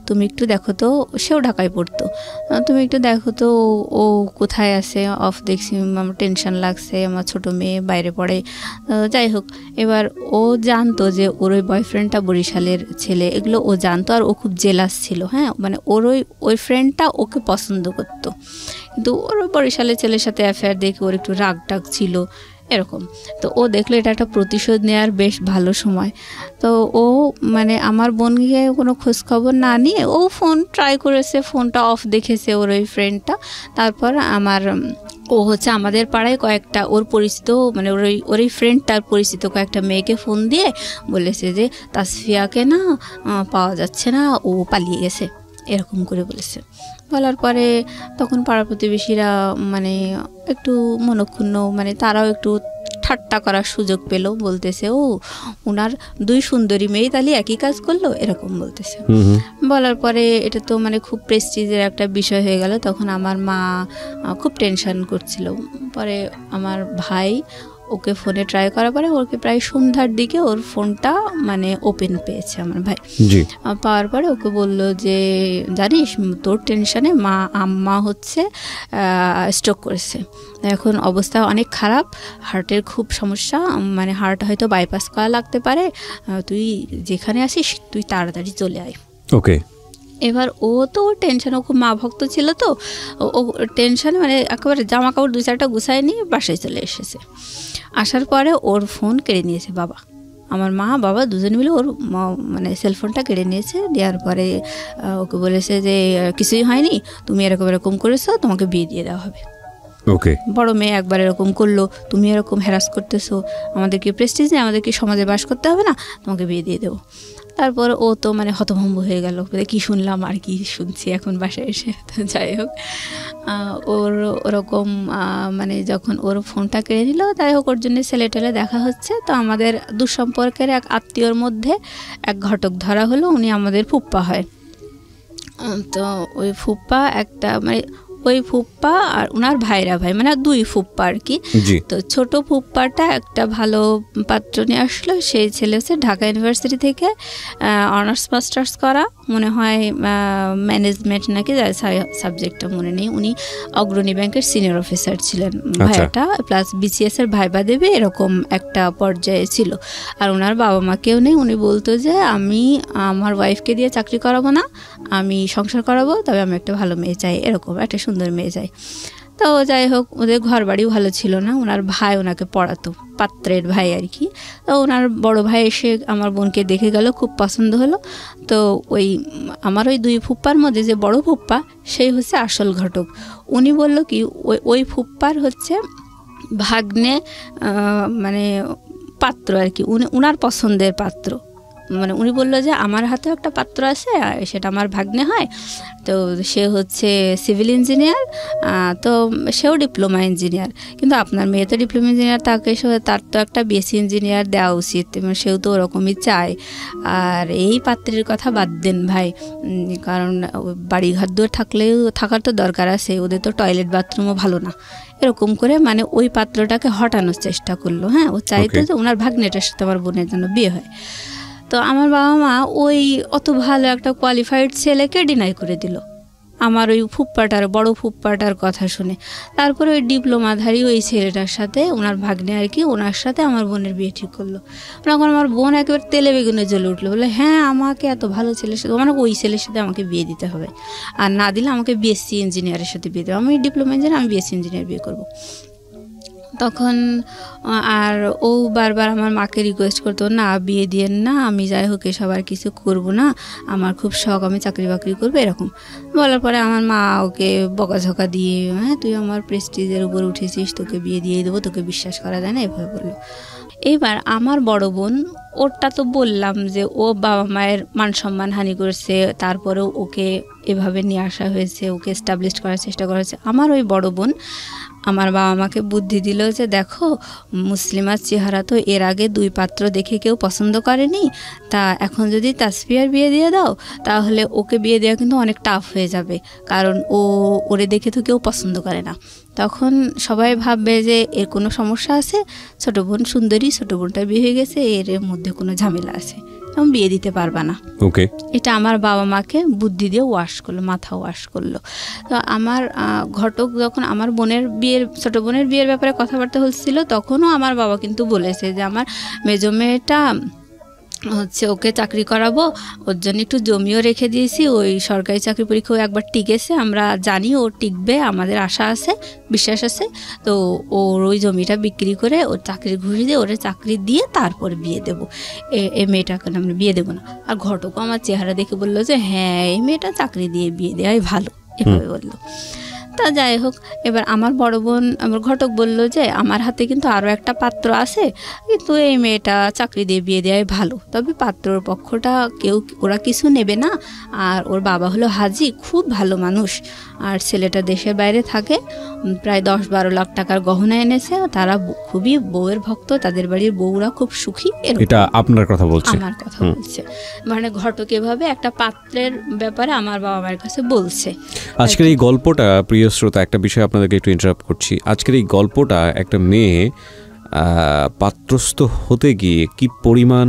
তুমি একটু দেখো তো, সেও ঢাকায় পড়তো, তুমি একটু দেখো তো ও কোথায় আছে, অফ দেখছি, আমার টেনশন লাগছে, আমার ছোট মেয়ে বাইরে পড়ে। যাই হোক, এবার ও জানতো যে ওর ওই বয়ফ্রেন্ডটা বরিশালের ছেলে, এগুলো ও জানতো। আর ও খুব জেলাস ছিল, হ্যাঁ, মানে ওর ওই ফ্রেন্ডটা ওকে পছন্দ করতো, কিন্তু ওর ওই বরিশালের ছেলের সাথে অ্যাফেয়ার দেখে ওর একটু রাগ টাগ ছিল এরকম। তো ও দেখলো এটা একটা প্রতিশোধ নেওয়ার বেশ ভালো সময়। তো ও মানে আমার বোনকে কোনো খোঁজখবর না নিয়ে ও ফোন ট্রাই করেছে, ফোনটা অফ দেখেছে ওর ওই ফ্রেন্ডটা। তারপর ও হচ্ছে আমাদের পাড়ায় কয়েকটা ওর পরিচিত, মানে ওর এই ফ্রেন্ড তার পরিচিত কয়েকটা মেয়েকে ফোন দিয়ে বলেছে যে তাসফিয়াকে না পাওয়া যাচ্ছে না, ও পালিয়ে গেছে, এরকম করে বলেছে। বলার পরে তখন পাড়া প্রতিবেশীরা মানে একটু মনক্ষুণ্ণ, মানে তারাও একটু ঠাট্টা করার সুযোগ পেল, বলতেছে ও ওনার 2 সুন্দরী মেয়ে তাহলে একই কাজ করলো, এরকম বলতেছে। বলার পরে এটা তো মানে খুব প্রেস্টিজের একটা বিষয় হয়ে গেল। তখন আমার মা খুব টেনশন করছিল। পরে আমার ভাই ওকে ফোনে ট্রাই করার পরে ওকে প্রায় সন্ধ্যার দিকে ওর ফোনটা মানে ওপেন পেয়েছে আমার ভাই। পাওয়ার পরে ওকে বলল যে জানিস তোর টেনশনে আম্মা হচ্ছে স্ট্রোক করেছে, এখন অবস্থা অনেক খারাপ, হার্টের খুব সমস্যা, মানে হার্ট হয়তো বাইপাস করা লাগতে পারে, তুই যেখানে আসিস তুই তাড়াতাড়ি চলে আয়। ওকে। এবার ও তো টেনশন, ও খুব মা ভক্ত ছিল, তো ও টেনশনে মানে একেবারে জামা কাপড় 2-4টা গুছায় নিয়ে বাসায় চলে এসেছে। আসার পরে ওর ফোন কেড়ে নিয়েছে বাবা, আমার মা বাবা দুজন মিলে ওর মানে সেলফোনটা কেড়ে নিয়েছে। দেওয়ার পরে ওকে বলেছে যে কিছুই হয়নি, তুমি এরকম করেছো, তোমাকে বিয়ে দিয়ে দেওয়া হবে। ওকে। বড় মেয়ে একবার এরকম করলো, তুমি এরকম হ্যারাস করতেছো, আমাদের কি প্রেস্টিজ নেই, আমাদের কি সমাজে বাস করতে হবে না, তোমাকে বিয়ে দিয়ে দেবো। তারপর ও তো মানে হতভম্ব হয়ে গেল, কি শুনলাম আর কি শুনছি এখন বাসায় এসে। তো যাই হোক, ওরকম মানে যখন ওর ফোনটা কেড়ে নিল, যাই হোক ওর জন্য ছেলে টেলে দেখা হচ্ছে। তো আমাদের দুঃসম্পর্কের এক আত্মীয়র মধ্যে এক ঘটক ধরা হলো, উনি আমাদের ফুপ্পা হয়। তো ওই ফুপ্পা একটা মানে ওই ফুপ্পা আর ওনার ভাইরা ভাই, মানে 2 ফুপ্পা আর কি। তো ছোট ফুপ্পাটা একটা ভালো পাত্র নিয়ে আসলো। সেই ছেলে হচ্ছে ঢাকা ইউনিভার্সিটি থেকে অনার্স মাস্টার্স করা, মনে হয় ম্যানেজমেন্ট নাকি সাবজেক্টটা মনে নেই। উনি অগ্রণী ব্যাংকের সিনিয়র অফিসার ছিলেন ভাইয়াটা, প্লাস বিসিএস এর ভাইবা দেবে এরকম একটা পর্যায়ে ছিল। আর ওনার বাবা মা কেউ নেই। উনি বলতো যে আমি আমার ওয়াইফকে দিয়ে চাকরি করাবো না, আমি সংসার করাবো, তবে আমি একটা ভালো মেয়ে চাই, এরকম একটা সুন্দর মেয়ে চাই। তো যাই হোক, ওদের ঘর বাড়িও ভালো ছিল না। ওনার ভাই ওনাকে পড়াতো, পাত্রের ভাই আর কি। তো ওনার বড় ভাই এসে আমার বোনকে দেখে গেল, খুব পছন্দ হলো। তো ওই আমার ওই 2 ফুপ্পার মধ্যে যে বড় ফুপ্পা, সেই হচ্ছে আসল ঘটক। উনি বলল কি ওই ফুপ্পার হচ্ছে ভাগ্নে, মানে পাত্র আর কি, উনার পছন্দের পাত্র। মানে উনি বললো যে আমার হাতেও একটা পাত্র আছে, সেটা আমার ভাগ্নে হয়। তো সে হচ্ছে সিভিল ইঞ্জিনিয়ার, তো সেও ডিপ্লোমা ইঞ্জিনিয়ার, কিন্তু আপনার মেয়ে তো ডিপ্লোমা ইঞ্জিনিয়ার, তার তো একটা বিএসসি ইঞ্জিনিয়ার দেওয়া উচিত, সেও তো ওরকমই চায়। আর এই পাত্রের কথা বাদ দেন ভাই, কারণ বাড়িঘর দূর থাকার তো দরকার আছে, ওদের তো টয়লেট বাথরুমও ভালো না, এরকম করে মানে ওই পাত্রটাকে হটানোর চেষ্টা করলো। হ্যাঁ, ও চাইতো যে ওনার ভাগ্নেটার সাথে আমার বোনের জন্য বিয়ে হয়। তো আমার বাবা মা ওই অত ভালো একটা কোয়ালিফাইড ছেলেকে ডিনাই করে দিল আমার ওই ফুপ্পাটার, বড় ফুপ্পাটার কথা শুনে। তারপরে ওই ডিপ্লোমাধারী ওই ছেলেটার সাথে, ওনার ভাগ্নে আর কি, ওনার সাথে আমার বোনের বিয়ে ঠিক করলো। তখন আমার বোন একেবারে তেলে বেগুনে জ্বলে উঠলো, বলে হ্যাঁ আমাকে এত ভালো ছেলের সাথে, মানে ওই ছেলের সাথে আমাকে বিয়ে দিতে হবে, আর না দিলে আমাকে বিএসসি ইঞ্জিনিয়ারের সাথে বিয়ে দেবে, আমি ডিপ্লোমা ইঞ্জিনিয়ার, আমি বিএসসি ইঞ্জিনিয়ার বিয়ে করবো। তখন আর ও বারবার আমার মাকে রিকোয়েস্ট করতো, না বিয়ে দিয়েন না, আমি যাই হোক এসব আর কিছু করবো না, আমার খুব শখ, আমি চাকরি বাকরি করবো, এরকম বলার পরে আমার মা ওকে বকাঝকা দিয়ে, হ্যাঁ তুই আমার প্রেস্টিজের উপর উঠেছিস, তোকে বিয়ে দিয়ে দেবো, তোকে বিশ্বাস করা যায় না, এভাবে বললো। এইবার আমার বড় বোন, ওরটা তো বললাম যে ও বাবা মায়ের মান সম্মান হানি করেছে, তারপরেও ওকে এভাবে নিয়ে আসা হয়েছে, ওকে এস্টাবলিশ করার চেষ্টা করা হয়েছে। আমার ওই বড় বোন আমার বাবা মাকে বুদ্ধি দিল যে দেখো, মুসলিমার চেহারা তো এর আগে 2 পাত্র দেখে কেউ পছন্দ করেনি, তা এখন যদি তাসফিয়ার বিয়ে দিয়ে দাও, তাহলে ওকে বিয়ে দেওয়া কিন্তু অনেক টাফ হয়ে যাবে, কারণ ওরে দেখে তো কেউ পছন্দ করে না। তখন সবাই ভাববে যে এর কোনো সমস্যা আছে, ছোটো বোন সুন্দরী, ছোটো বোনটার বিয়ে হয়ে গেছে, এর মধ্যে কোনো ঝামেলা আছে, তখন বিয়ে দিতে পারবা না। ওকে, এটা আমার বাবা মাকে বুদ্ধি দিয়ে ওয়াশ করলো, মাথা ওয়াশ করলো। তো আমার ঘটক যখন আমার বোনের বিয়ের, ছোটো বোনের বিয়ের ব্যাপারে কথাবার্তা হচ্ছিল, তখনও আমার বাবা কিন্তু বলেছে যে আমার মেজো মেয়েটা হচ্ছে ওকে চাকরি করাবো, ওর জন্য একটু জমিও রেখে দিয়েছি, ওই সরকারি চাকরি পরীক্ষাও একবার টিকেছে, আমরা জানি ও টিকবে, আমাদের আশা আছে, বিশ্বাস আছে। তো ওর ওই জমিটা বিক্রি করে ওর চাকরি ঘুষি দিয়ে ওরে চাকরি দিয়ে তারপর বিয়ে দেবো, এই মেয়েটাকে আমরা বিয়ে দেবো না। আর ঘটকও আমার চেহারা দেখে বললো যে হ্যাঁ এই মেয়েটা চাকরি দিয়ে বিয়ে দেওয়াই ভালো, এভাবে বললো। তা যাই হোক, এবার আমার বড় বোন, আমার ঘটক বলল যে আমার হাতে কিন্তু আরও একটা পাত্র আছে, কিন্তু এই মেয়েটা চাকরি দিয়ে বিয়ে দেওয়াই ভালো, তবে পাত্রর পক্ষটা ওরা কিছু নেবে না, আর ওর বাবা হলো হাজি, খুব ভালো মানুষ, আর ছেলেটা দেশের বাইরে থাকে, প্রায় 10-12 লাখ টাকার গহনা এনেছে, তারা খুবই বউয়ের ভক্ত, তাদের বাড়ির বউরা খুব সুখী। এটা আপনার কথা বলছে? আমার কথা বলছে, মানে ঘটক এভাবে একটা পাত্রের ব্যাপারে আমার বাবা মায়ের কাছে বলছে। আজকের এই গল্পটা, প্রিয় শ্রোতা, একটা বিষয় আপনাদেরকে একটু ইন্টারাপ্ট করছি, আজকের এই গল্পটা একটা মেয়ে পাত্রস্থ হতে গিয়ে কি পরিমাণ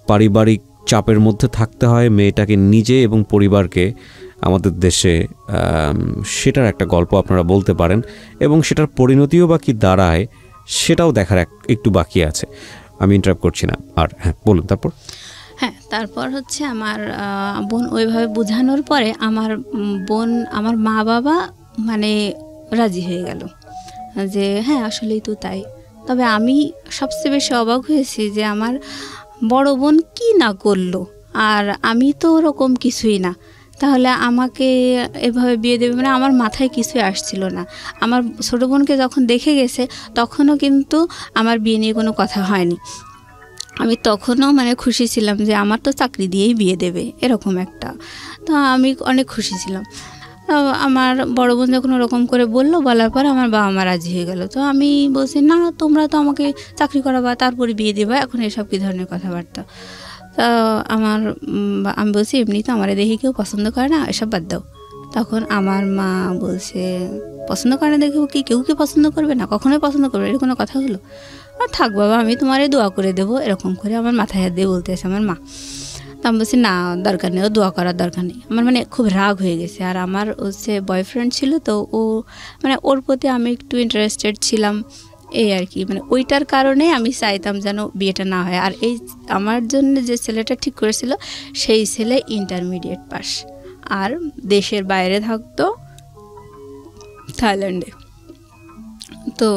পারিবারিক চাপের মধ্যে থাকতে হয় মেয়েটাকে নিজে এবং পরিবারকে আমাদের দেশে, সেটার একটা গল্প আপনারা বলতে পারেন, এবং সেটার পরিণতিও বা কি দাঁড়ায় সেটাও দেখার একটু বাকি আছে। আমি ইন্টারাপ্ট করছি না, আর হ্যাঁ বলুন তারপর। হ্যাঁ, তারপর হচ্ছে আমার বোন ওইভাবে বোঝানোর পরে আমার মা বাবা মানে রাজি হয়ে গেল যে হ্যাঁ আসলেই তো তাই। তবে আমি সবচেয়ে বেশি অবাক হয়েছি যে আমার বড় বোন কি না করলো, আর আমি তো ওরকম কিছুই না, তাহলে আমাকে এভাবে বিয়ে দেবে, মানে আমার মাথায় কিছুই আসছিল না। আমার ছোটো বোনকে যখন দেখে গেছে তখনও কিন্তু আমার বিয়ে নিয়ে কোনো কথা হয়নি, আমি তখনও মানে খুশি ছিলাম যে আমার তো চাকরি দিয়েই বিয়ে দেবে, এরকম একটা, তো আমি অনেক খুশি ছিলাম। আমার বড় বোন যখন ওরকম করে বলার পর আমার বাবা মা রাজি হয়ে গেল। তো আমি বলছি না, তোমরা তো আমাকে চাকরি করাবা তারপরে বিয়ে দেবা, এখন এসব কী ধরনের কথাবার্তা। তা আমি বলছি এমনি তো আমার দেখে কেউ পছন্দ করে না, এসব বাদ দাও। তখন আমার মা বলছে, পছন্দ করে না দেখে কি কেউ কি পছন্দ করবে না, কখনোই পছন্দ করবে, এর কোনো কথা হলো? আর থাক বাবা, আমি তোমারে দোয়া করে দেবো, এরকম করে আমার মাথায় হাত দিয়ে বলতেছে আমার মা। তো আমি বলছি না, দরকার নেই, ও দোয়া করার দরকার নেই। আমার মানে খুব রাগ হয়ে গেছে। আর আমার হচ্ছে বয়ফ্রেন্ড ছিল, তো ও মানে ওর প্রতি আমি একটু ইন্টারেস্টেড ছিলাম, এই আর কি। মানে ওইটার কারণে আমি চাইতাম যেন বিয়েটা না হয়। আর এই আমার জন্য যে ছেলেটা ঠিক করেছিল, সেই ছেলে ইন্টারমিডিয়েট পাস, আর দেশের বাইরে থাকতো, থাইল্যান্ডে। তো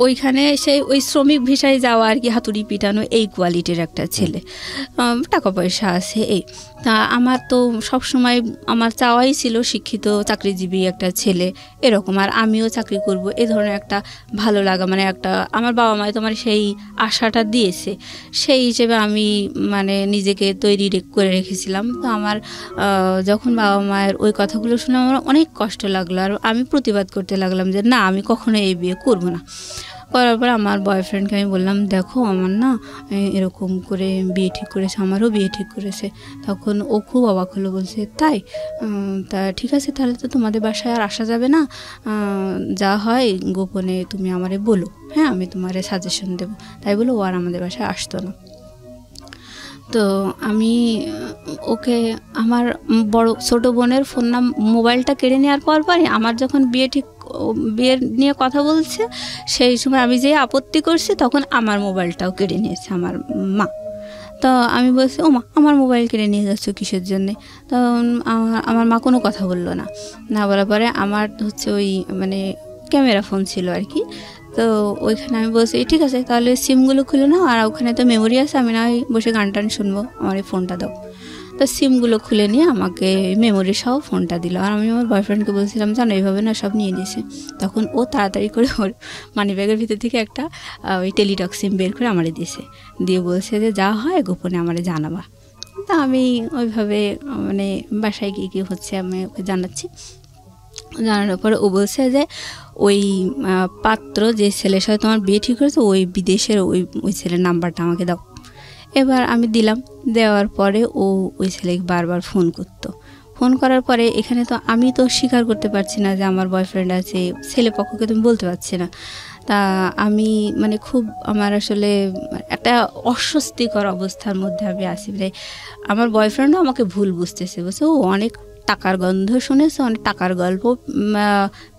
ওইখানে সেই ওই শ্রমিক ভিসায় যাওয়া আর কি, হাতুড়ি পিটানো, এই কোয়ালিটির একটা ছেলে, টাকা পয়সা আছে এই। তা আমার তো সবসময় আমার চাওয়াই ছিল শিক্ষিত চাকরিজীবী একটা ছেলে এরকম, আর আমিও চাকরি করব, এ ধরনের একটা ভালো লাগা, মানে একটা আমার বাবা মায় তোমার সেই আশাটা দিয়েছে, সেই হিসেবে আমি মানে নিজেকে তৈরি করে রেখেছিলাম। তো আমার যখন বাবা মায়ের ওই কথাগুলো শুনে আমার অনেক কষ্ট লাগলো, আর আমি প্রতিবাদ করতে লাগলাম যে না, আমি কখনো এই বিয়ে করবো না। করার পর আমার বয়ফ্রেন্ডকে আমি বললাম, দেখো আমার না এরকম করে বিয়ে ঠিক করেছে, আমারও বিয়ে ঠিক করেছে। তখন ও খুব অবাক হলো, বলছে তাই? তা ঠিক আছে, তাহলে তো তোমাদের বাসায় আর আসা যাবে না, যা হয় গোপনে তুমি আমারে বলো, হ্যাঁ আমি তোমারে সাজেশন দেবো। তাই বলো ও আর আমাদের বাসায় আসতো না। তো আমি ওকে আমার বড় ছোট বোনের ফোন মোবাইলটা কেড়ে নেওয়ার পরই আমার যখন বিয়ের নিয়ে কথা বলছে, সেই সময় আমি যে আপত্তি করছি, তখন আমার মোবাইলটাও কেড়ে নিয়েছে আমার মা। তো আমি বলছি, ও মা, আমার মোবাইল কেড়ে নিয়ে যাচ্ছ কিসের জন্যে? তো আমার মা কোনো কথা বললো না বলার পরে আমার হচ্ছে ওই মানে ক্যামেরা ফোন ছিল আর কি। তো ওইখানে আমি বলছি, ঠিক আছে তাহলে সিমগুলো খুলে নাও, আর ওখানে তো মেমোরি আছে, আমি না বসে গান টান শুনবো, আমার এই ফোনটা দাও। তো সিমগুলো খুলে নিয়ে আমাকে মেমোরি সহ ফোনটা দিল। আর আমি আমার বয়ফ্রেন্ডকে বলছিলাম, জানো এইভাবে না সব নিয়ে নিয়েছে। তখন ও তাড়াতাড়ি করে ওর মানি ব্যাগের ভিতর থেকে একটা ওই টেলিটক সিম বের করে আমারে দিয়েছে, দিয়ে বলছে যে যা হয় গোপনে আমারে জানাবা। তা আমি ওইভাবে মানে বাসায় গিয়ে কী হচ্ছে আমি ওকে জানাচ্ছি। জানানোর পরে ও বলছে যে ওই পাত্র যে ছেলের সাথে তোমার বিয়ে ঠিক করেছে, ওই বিদেশের ওই ছেলের নাম্বারটা আমাকে দাও। এবার আমি দিলাম, দেওয়ার পরে ও ওই ছেলেকে বারবার ফোন করতো। ফোন করার পরে এখানে তো আমি তো স্বীকার করতে পারছি না যে আমার বয়ফ্রেন্ড আছে, ছেলে পক্ষকে তুমি বলতে পারছি না। তা আমি মানে খুব আমার আসলে একটা অস্বস্তিকর অবস্থার মধ্যে আমি আছি। আমার বয়ফ্রেন্ডও আমাকে ভুল বুঝতেছে, বলছে ও অনেক টাকার গন্ধ শুনেছো, অনেক টাকার গল্প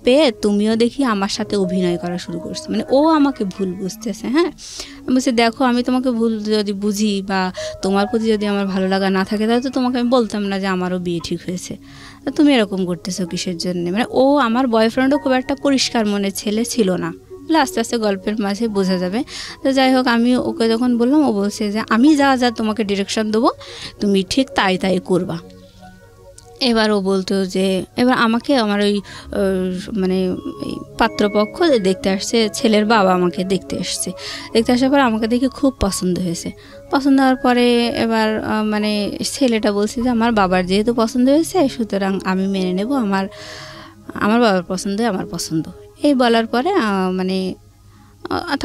পেয়ে তুমিও দেখি আমার সাথে অভিনয় করা শুরু করছো, মানে ও আমাকে ভুল বুঝতেছে। হ্যাঁ, বলছে দেখো আমি তোমাকে ভুল যদি বুঝি বা তোমার প্রতি যদি আমার ভালো লাগা না থাকে, তাহলে তো তোমাকে আমি বলতাম না যে আমারও বিয়ে ঠিক হয়েছে, তুমি এরকম করতেছো কিসের জন্য? মানে ও আমার বয়ফ্রেন্ডও খুব একটা পরিষ্কার মনের ছেলে ছিল না, আস্তে আস্তে গল্পের মাঝে বোঝা যাবে। তো যাই হোক, আমি ওকে যখন বললাম, ও বলছে যে আমি যা যা তোমাকে ডিরেকশন দেবো তুমি ঠিক তাই করবা। এবার ও বলতো যে এবার আমাকে আমার ওই মানে পাত্রপক্ষ দেখতে আসছে, ছেলের বাবা আমাকে দেখতে আসার পর আমাকে দেখে খুব পছন্দ হয়েছে। পছন্দ হওয়ার পরে এবার মানে ছেলেটা বলছে যে আমার বাবার যেহেতু পছন্দ হয়েছে, সুতরাং আমি মেনে নেব, আমার বাবার পছন্দ আমার পছন্দ। এই বলার পরে মানে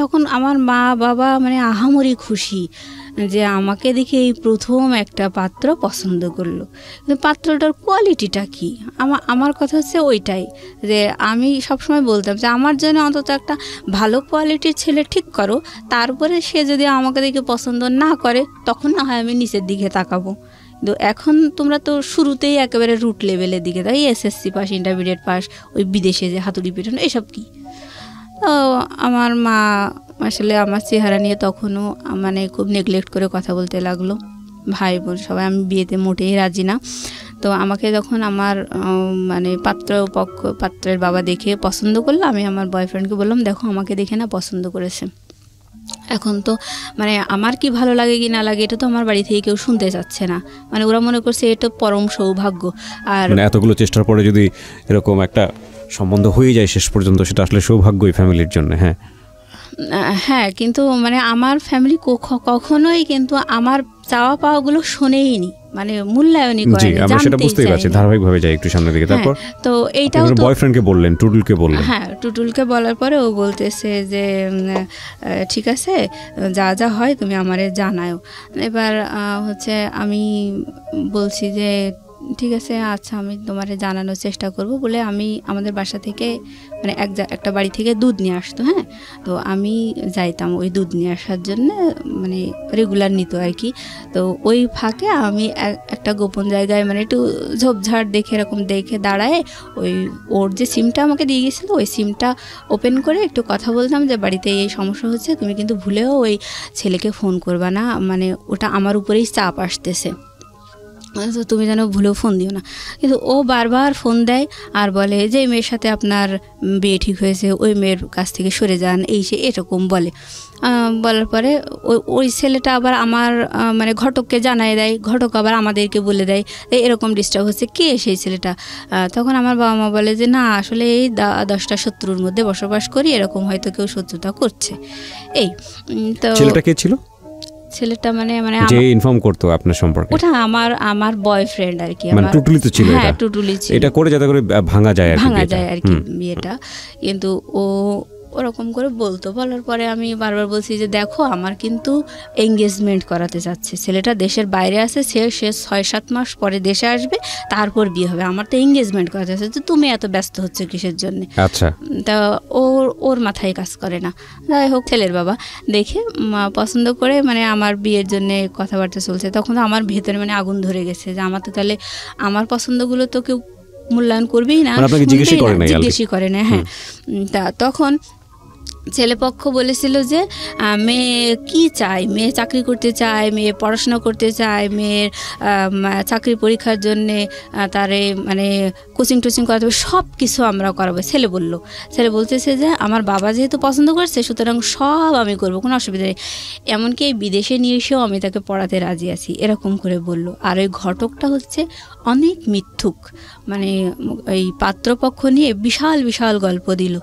তখন আমার মা বাবা মানে আহামরি খুশি যে আমাকে দেখে এই প্রথম একটা পাত্র পছন্দ করলো। কিন্তু পাত্রটার কোয়ালিটিটা কি, আমার কথা হচ্ছে ওইটাই, যে আমি সবসময় বলতাম যে আমার জন্য অন্তত একটা ভালো কোয়ালিটির ছেলে ঠিক করো, তারপরে সে যদি আমাকে দেখে পছন্দ না করে তখন না হয় আমি নিচের দিকে তাকাবো। কিন্তু এখন তোমরা তো শুরুতেই একেবারে রুট লেভেলের দিকে, তাই এসএসসি পাস, ইন্টারমিডিয়েট পাস, ওই বিদেশে যে হাতুড়ি পেটানো এসব কি। তো আমার মা আসলে আমার চেহারা নিয়ে তখনও মানে খুব নেগলেক্ট করে কথা বলতে লাগলো, ভাই বোন সবাই। আমি বিয়েতে মোটেই রাজি না। তো আমাকে যখন আমার মানে পাত্রের বাবা দেখে পছন্দ করলো, আমি আমার বয়ফ্রেন্ডকে বললাম, দেখো আমাকে দেখে না পছন্দ করেছে। এখন তো মানে আমার কি ভালো লাগে কি না লাগে এটা তো আমার বাড়ি থেকে কেউ শুনতে চাচ্ছে না, মানে ওরা মনে করছে এটা পরম সৌভাগ্য। আর মানে এতগুলো চেষ্টার পরে যদি এরকম একটা সম্বন্ধ হয়ে যায় শেষ পর্যন্ত, সেটা আসলে সৌভাগ্যই ফ্যামিলির জন্য। হ্যাঁ, কিন্তু মানে আমার ফ্যামিলি কখনোই কিন্তু আমার চাওয়া পাওয়াগুলো শোনেইনি, মানে মূল্যায়নই করেনি। আমরা সেটা বুঝতেই পারছি, ধারাবাহিকভাবে যাই একটু সামনের দিকে। তারপর তো এইটাও তো বয়ফ্রেন্ডকে বললেন, টুটুলকে বললেন। হ্যাঁ, টুটুলকে বলার পরে ও বলতেছে যে ঠিক আছে, যা যা হয় তুমি আমারে জানাও। এবার হচ্ছে আমি বলছি যে ঠিক আছে, আচ্ছা আমি তোমারে জানানোর চেষ্টা করব বলে আমি আমাদের বাসা থেকে মানে একটা বাড়ি থেকে দুধ নিয়ে আসতো। হ্যাঁ, তো আমি যাইতাম ওই দুধ নিয়ে আসার জন্য, মানে রেগুলার নিত আর কি। তো ওই ফাঁকে আমি একটা গোপন জায়গায় মানে একটু ঝোপঝাড় দেখে এরকম দেখে দাঁড়ায় ওর যে সিমটা আমাকে দিয়ে গেছিলো ওই সিমটা ওপেন করে একটু কথা বলতাম যে বাড়িতে এই সমস্যা হচ্ছে, তুমি কিন্তু ভুলেও ওই ছেলেকে ফোন করবা না, মানে ওটা আমার উপরেই চাপ আসতেছে, তো তুমি যেন ভুলেও ফোন দিও না। কিন্তু ও বারবার ফোন দেয় আর বলে যে মেয়ের সাথে আপনার বিয়ে ঠিক হয়েছে, ওই মেয়ের কাছ থেকে সরে যান, এই সে এরকম বলে। বলার পরে ওই ছেলেটা আবার আমার মানে ঘটককে জানায় দেয়, ঘটক আবার আমাদেরকে বলে দেয় এরকম ডিস্টার্ব হচ্ছে, কে সেই ছেলেটা? তখন আমার বাবা মা বলে যে না আসলে এই 10টা শত্রুর মধ্যে বসবাস করি, এরকম হয়তো কেউ শত্রুতা করছে। এই তো ছেলেটা কে ছিল? ছেলেটা মানে যে ইনফর্ম করতো আপনার সম্পর্কে? ওটা আমার বয়ফ্রেন্ড আর কি। মানে টুটুলি তো ছিল? হ্যাঁ টুটুলি ছিল। এটা করে যাতে করে ভাঙা যায় আর কি বিয়েটা। কিন্তু ও ওরকম করে বলতো, বলার পরে আমি বারবার বলছি যে দেখো আমার কিন্তু এঙ্গেজমেন্ট করাতে যাচ্ছে, ছেলেটা দেশের বাইরে আছে, সে 6-7 মাস পরে দেশে আসবে, তারপর বিয়ে হবে, আমার তো এঙ্গেজমেন্ট করাতে যাচ্ছে, তো তুমি এত ব্যস্ত হচ্ছে কিসের জন্য? আচ্ছা, তা ওর মাথায় কাজ করে না। যাই হোক, ছেলের বাবা দেখে পছন্দ করে মানে আমার বিয়ের জন্য কথাবার্তা চলছে। তখন আমার ভেতরে মানে আগুন ধরে গেছে যে আমার তো তাহলে আমার পছন্দগুলো তো কেউ মূল্যায়ন করবেই না, জিজ্ঞেসই করে না। হ্যাঁ, তা তখন ছেলেপক্ষ বলেছিল যে মেয়ে কি চায়, মেয়ে চাকরি করতে চায়, মেয়ে পড়াশোনা করতে চায়, মেয়ের চাকরি পরীক্ষার জন্যে তারে মানে কোচিং টোচিং করাতে হবে, সব কিছু আমরা করাবো। ছেলে বলতেছে যে আমার বাবা যেহেতু পছন্দ করছে সুতরাং সব আমি করবো, কোনো অসুবিধা নেই, এমনকি এই বিদেশে নিয়ে এসেও আমি তাকে পড়াতে রাজি আছি, এরকম করে বলল। আর ওই ঘটকটা হচ্ছে অনেক মিথ্যুক, মানে এই পাত্রপক্ষ নিয়ে বিশাল বিশাল গল্প দিল।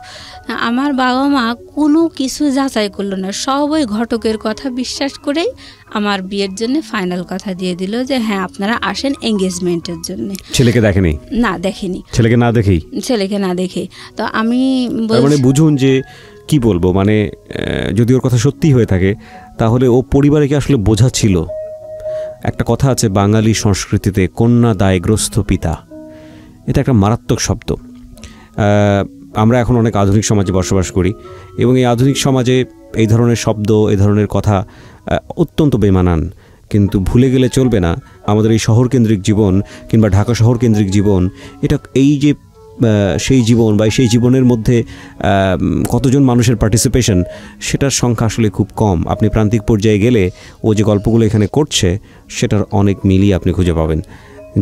আমার বাবা মা কোনো কিছু যাচাই করলো না, সব ওই ঘটকের কথা বিশ্বাস করেই আমার বিয়ের জন্য ফাইনাল কথা দিয়ে দিল যে হ্যাঁ আপনারা আসেন এঙ্গেজমেন্টের জন্য। ছেলেকে দেখেনি? না দেখেনি, ছেলেকে না দেখেই। তো আমি মানে বুঝুন যে কি বলবো, মানে যদি ওর কথা সত্যি হয়ে থাকে তাহলে ও পরিবারকে আসলে বোঝাচ্ছিল। একটা কথা আছে বাঙালি সংস্কৃতিতে, কন্যা দায়গ্রস্ত পিতা, এটা একটা মারাত্মক শব্দ। আমরা এখন অনেক আধুনিক সমাজে বসবাস করি এবং এই আধুনিক সমাজে এই ধরনের শব্দ, এই ধরনের কথা অত্যন্ত বেমানান। কিন্তু ভুলে গেলে চলবে না আমাদের এই শহরকেন্দ্রিক জীবন কিংবা ঢাকা শহরকেন্দ্রিক জীবন, এটা এই যে সেই জীবন বা সেই জীবনের মধ্যে কতজন মানুষের পার্টিসিপেশন, সেটার সংখ্যা আসলে খুব কম। আপনি প্রান্তিক পর্যায়ে গেলে ও যে গল্পগুলো এখানে করছে সেটার অনেক মিলই আপনি খুঁজে পাবেন।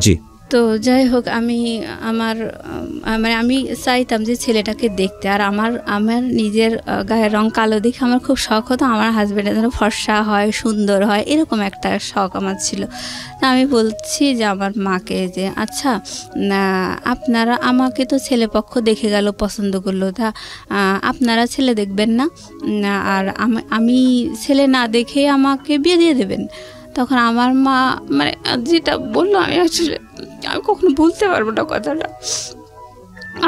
জি, তো যাই হোক, আমি চাইতাম যে ছেলেটাকে দেখতে, আর আমার নিজের গায়ের রং কালো দেখে আমার খুব শখ হতো আমার হাজব্যান্ডের যেন ফর্সা হয়, সুন্দর হয়, এরকম একটা শখ আমার ছিল। আমি বলছি যে আমার মাকে যে আচ্ছা আপনারা, আমাকে তো ছেলেপক্ষ দেখে গেল, পছন্দ করলো, তা আপনারা ছেলে দেখবেন না আর আমি ছেলে না দেখে আমাকে বিয়ে দিয়ে দেবেন? তখন আমার মা মানে যেটা বললো আমি কখনো বলতে পারবো না কথাটা।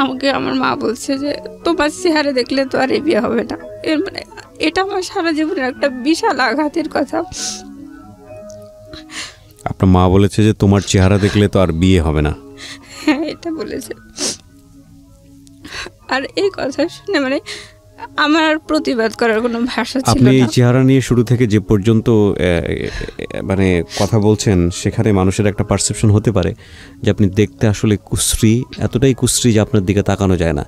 আমাকে আমার মা বলছে যে তোমার চেহারা দেখলে তো আর বিয়ে হবে না। মানে এটা আমার সারা জীবনের একটা বিশাল আঘাতের কথা। আপনার মা বলেছে যে তোমার চেহারা দেখলে তো আর বিয়ে হবে না? হ্যাঁ, এটা বলেছে। আর এই কথা শুনে মানে আমার প্রতিবাদ করার কোনো ভাষা ছিল না। আপনি এই চেহারা নিয়ে শুরু থেকে যে পর্যন্ত মানে কথা বলছেন, সেখানে মানুষের একটা পারসেপশন হতে পারে যে আপনি দেখতে আসলে কুশ্রী, এতটাই কুশ্রী যে আপনার দিকে তাকানো যায় না।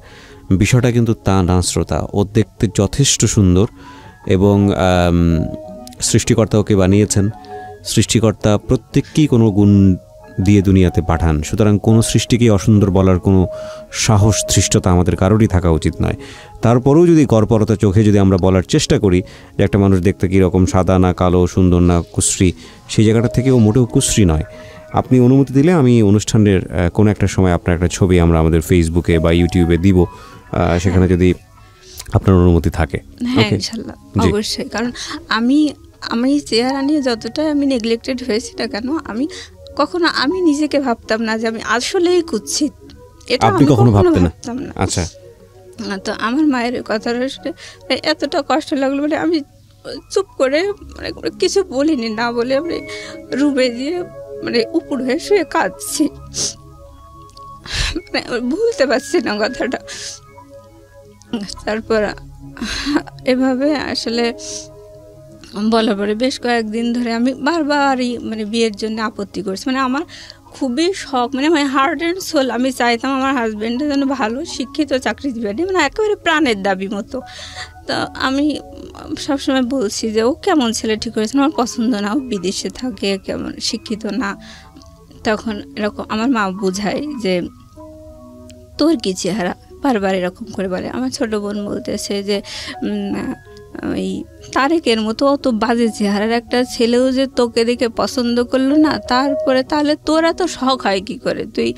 বিষয়টা কিন্তু তা না শ্রোতা, ও দেখতে যথেষ্ট সুন্দর এবং সৃষ্টিকর্তা ওকে বানিয়েছেন। সৃষ্টিকর্তা প্রত্যেককেই কোনো গুণ দিয়ে দুনিয়াতে পাঠান, সুতরাং কোনো সৃষ্টিকেই অসুন্দর বলার কোনো সাহস, ধৃষ্টতা আমাদের কারোরই থাকা উচিত নয়। তারপরেও যদি গড়পরতা চোখে যদি আমরা বলার চেষ্টা করি যে একটা মানুষ দেখতে কীরকম, সাদা না কালো, সুন্দর না কুশ্রী, সেই জায়গাটা থেকেও মোটেও কুশ্রী নয়। আপনি অনুমতি দিলে আমি অনুষ্ঠানের কোনো একটা সময় আপনার একটা ছবি আমরা আমাদের ফেসবুকে বা ইউটিউবে দিব, সেখানে যদি আপনার অনুমতি থাকে। হ্যাঁ ইনশাআল্লাহ, অবশ্যই। কারণ আমি চেহারা নিয়ে যতটাই আমি নেগলেক্টেড হয়েছি না কেন, আমি নিজেকে ভাবতাম না যে আমি আসলেই কুৎসিত। এটা আপনি কখনো ভাবতেন না? আচ্ছা। তো আমার মায়ের কথাটা শুনে এতটা কষ্ট লাগলো, মানে আমি চুপ করে মানে কিছু বলিনি, না বলে আমি রুমে গিয়ে মানে উপর হয়ে শুয়ে কাঁদছি, মানে ভুলতে পারছি না কথাটা। তারপর এভাবে আসলে বলার পরে বেশ কয়েকদিন ধরে আমি বারবারই মানে বিয়ের জন্য আপত্তি করছি। মানে আমার খুবই শখ, মানে আমার হার্ট অ্যান্ড সোল আমি চাইতাম আমার হাজব্যান্ডের জন্য ভালো শিক্ষিত চাকরিজীবী, মানে একেবারে প্রাণের দাবি মতো। তো আমি সবসময় বলছি যে ও কেমন ছেলে ঠিক করেছে, আমার পছন্দ না, ও বিদেশে থাকে, কেমন শিক্ষিত না। তখন এরকম আমার মা বোঝায় যে তোর কি চেহারা, বারবার এরকম করে বলে। আমার ছোট বোন বলতেছে যে ওই তারেকের মতো অত বাজে চেহারার একটা ছেলেও যে তোকে দেখে পছন্দ করলো না, তারপরে তাহলে তোরা তো শখ হয় কি করে, তুই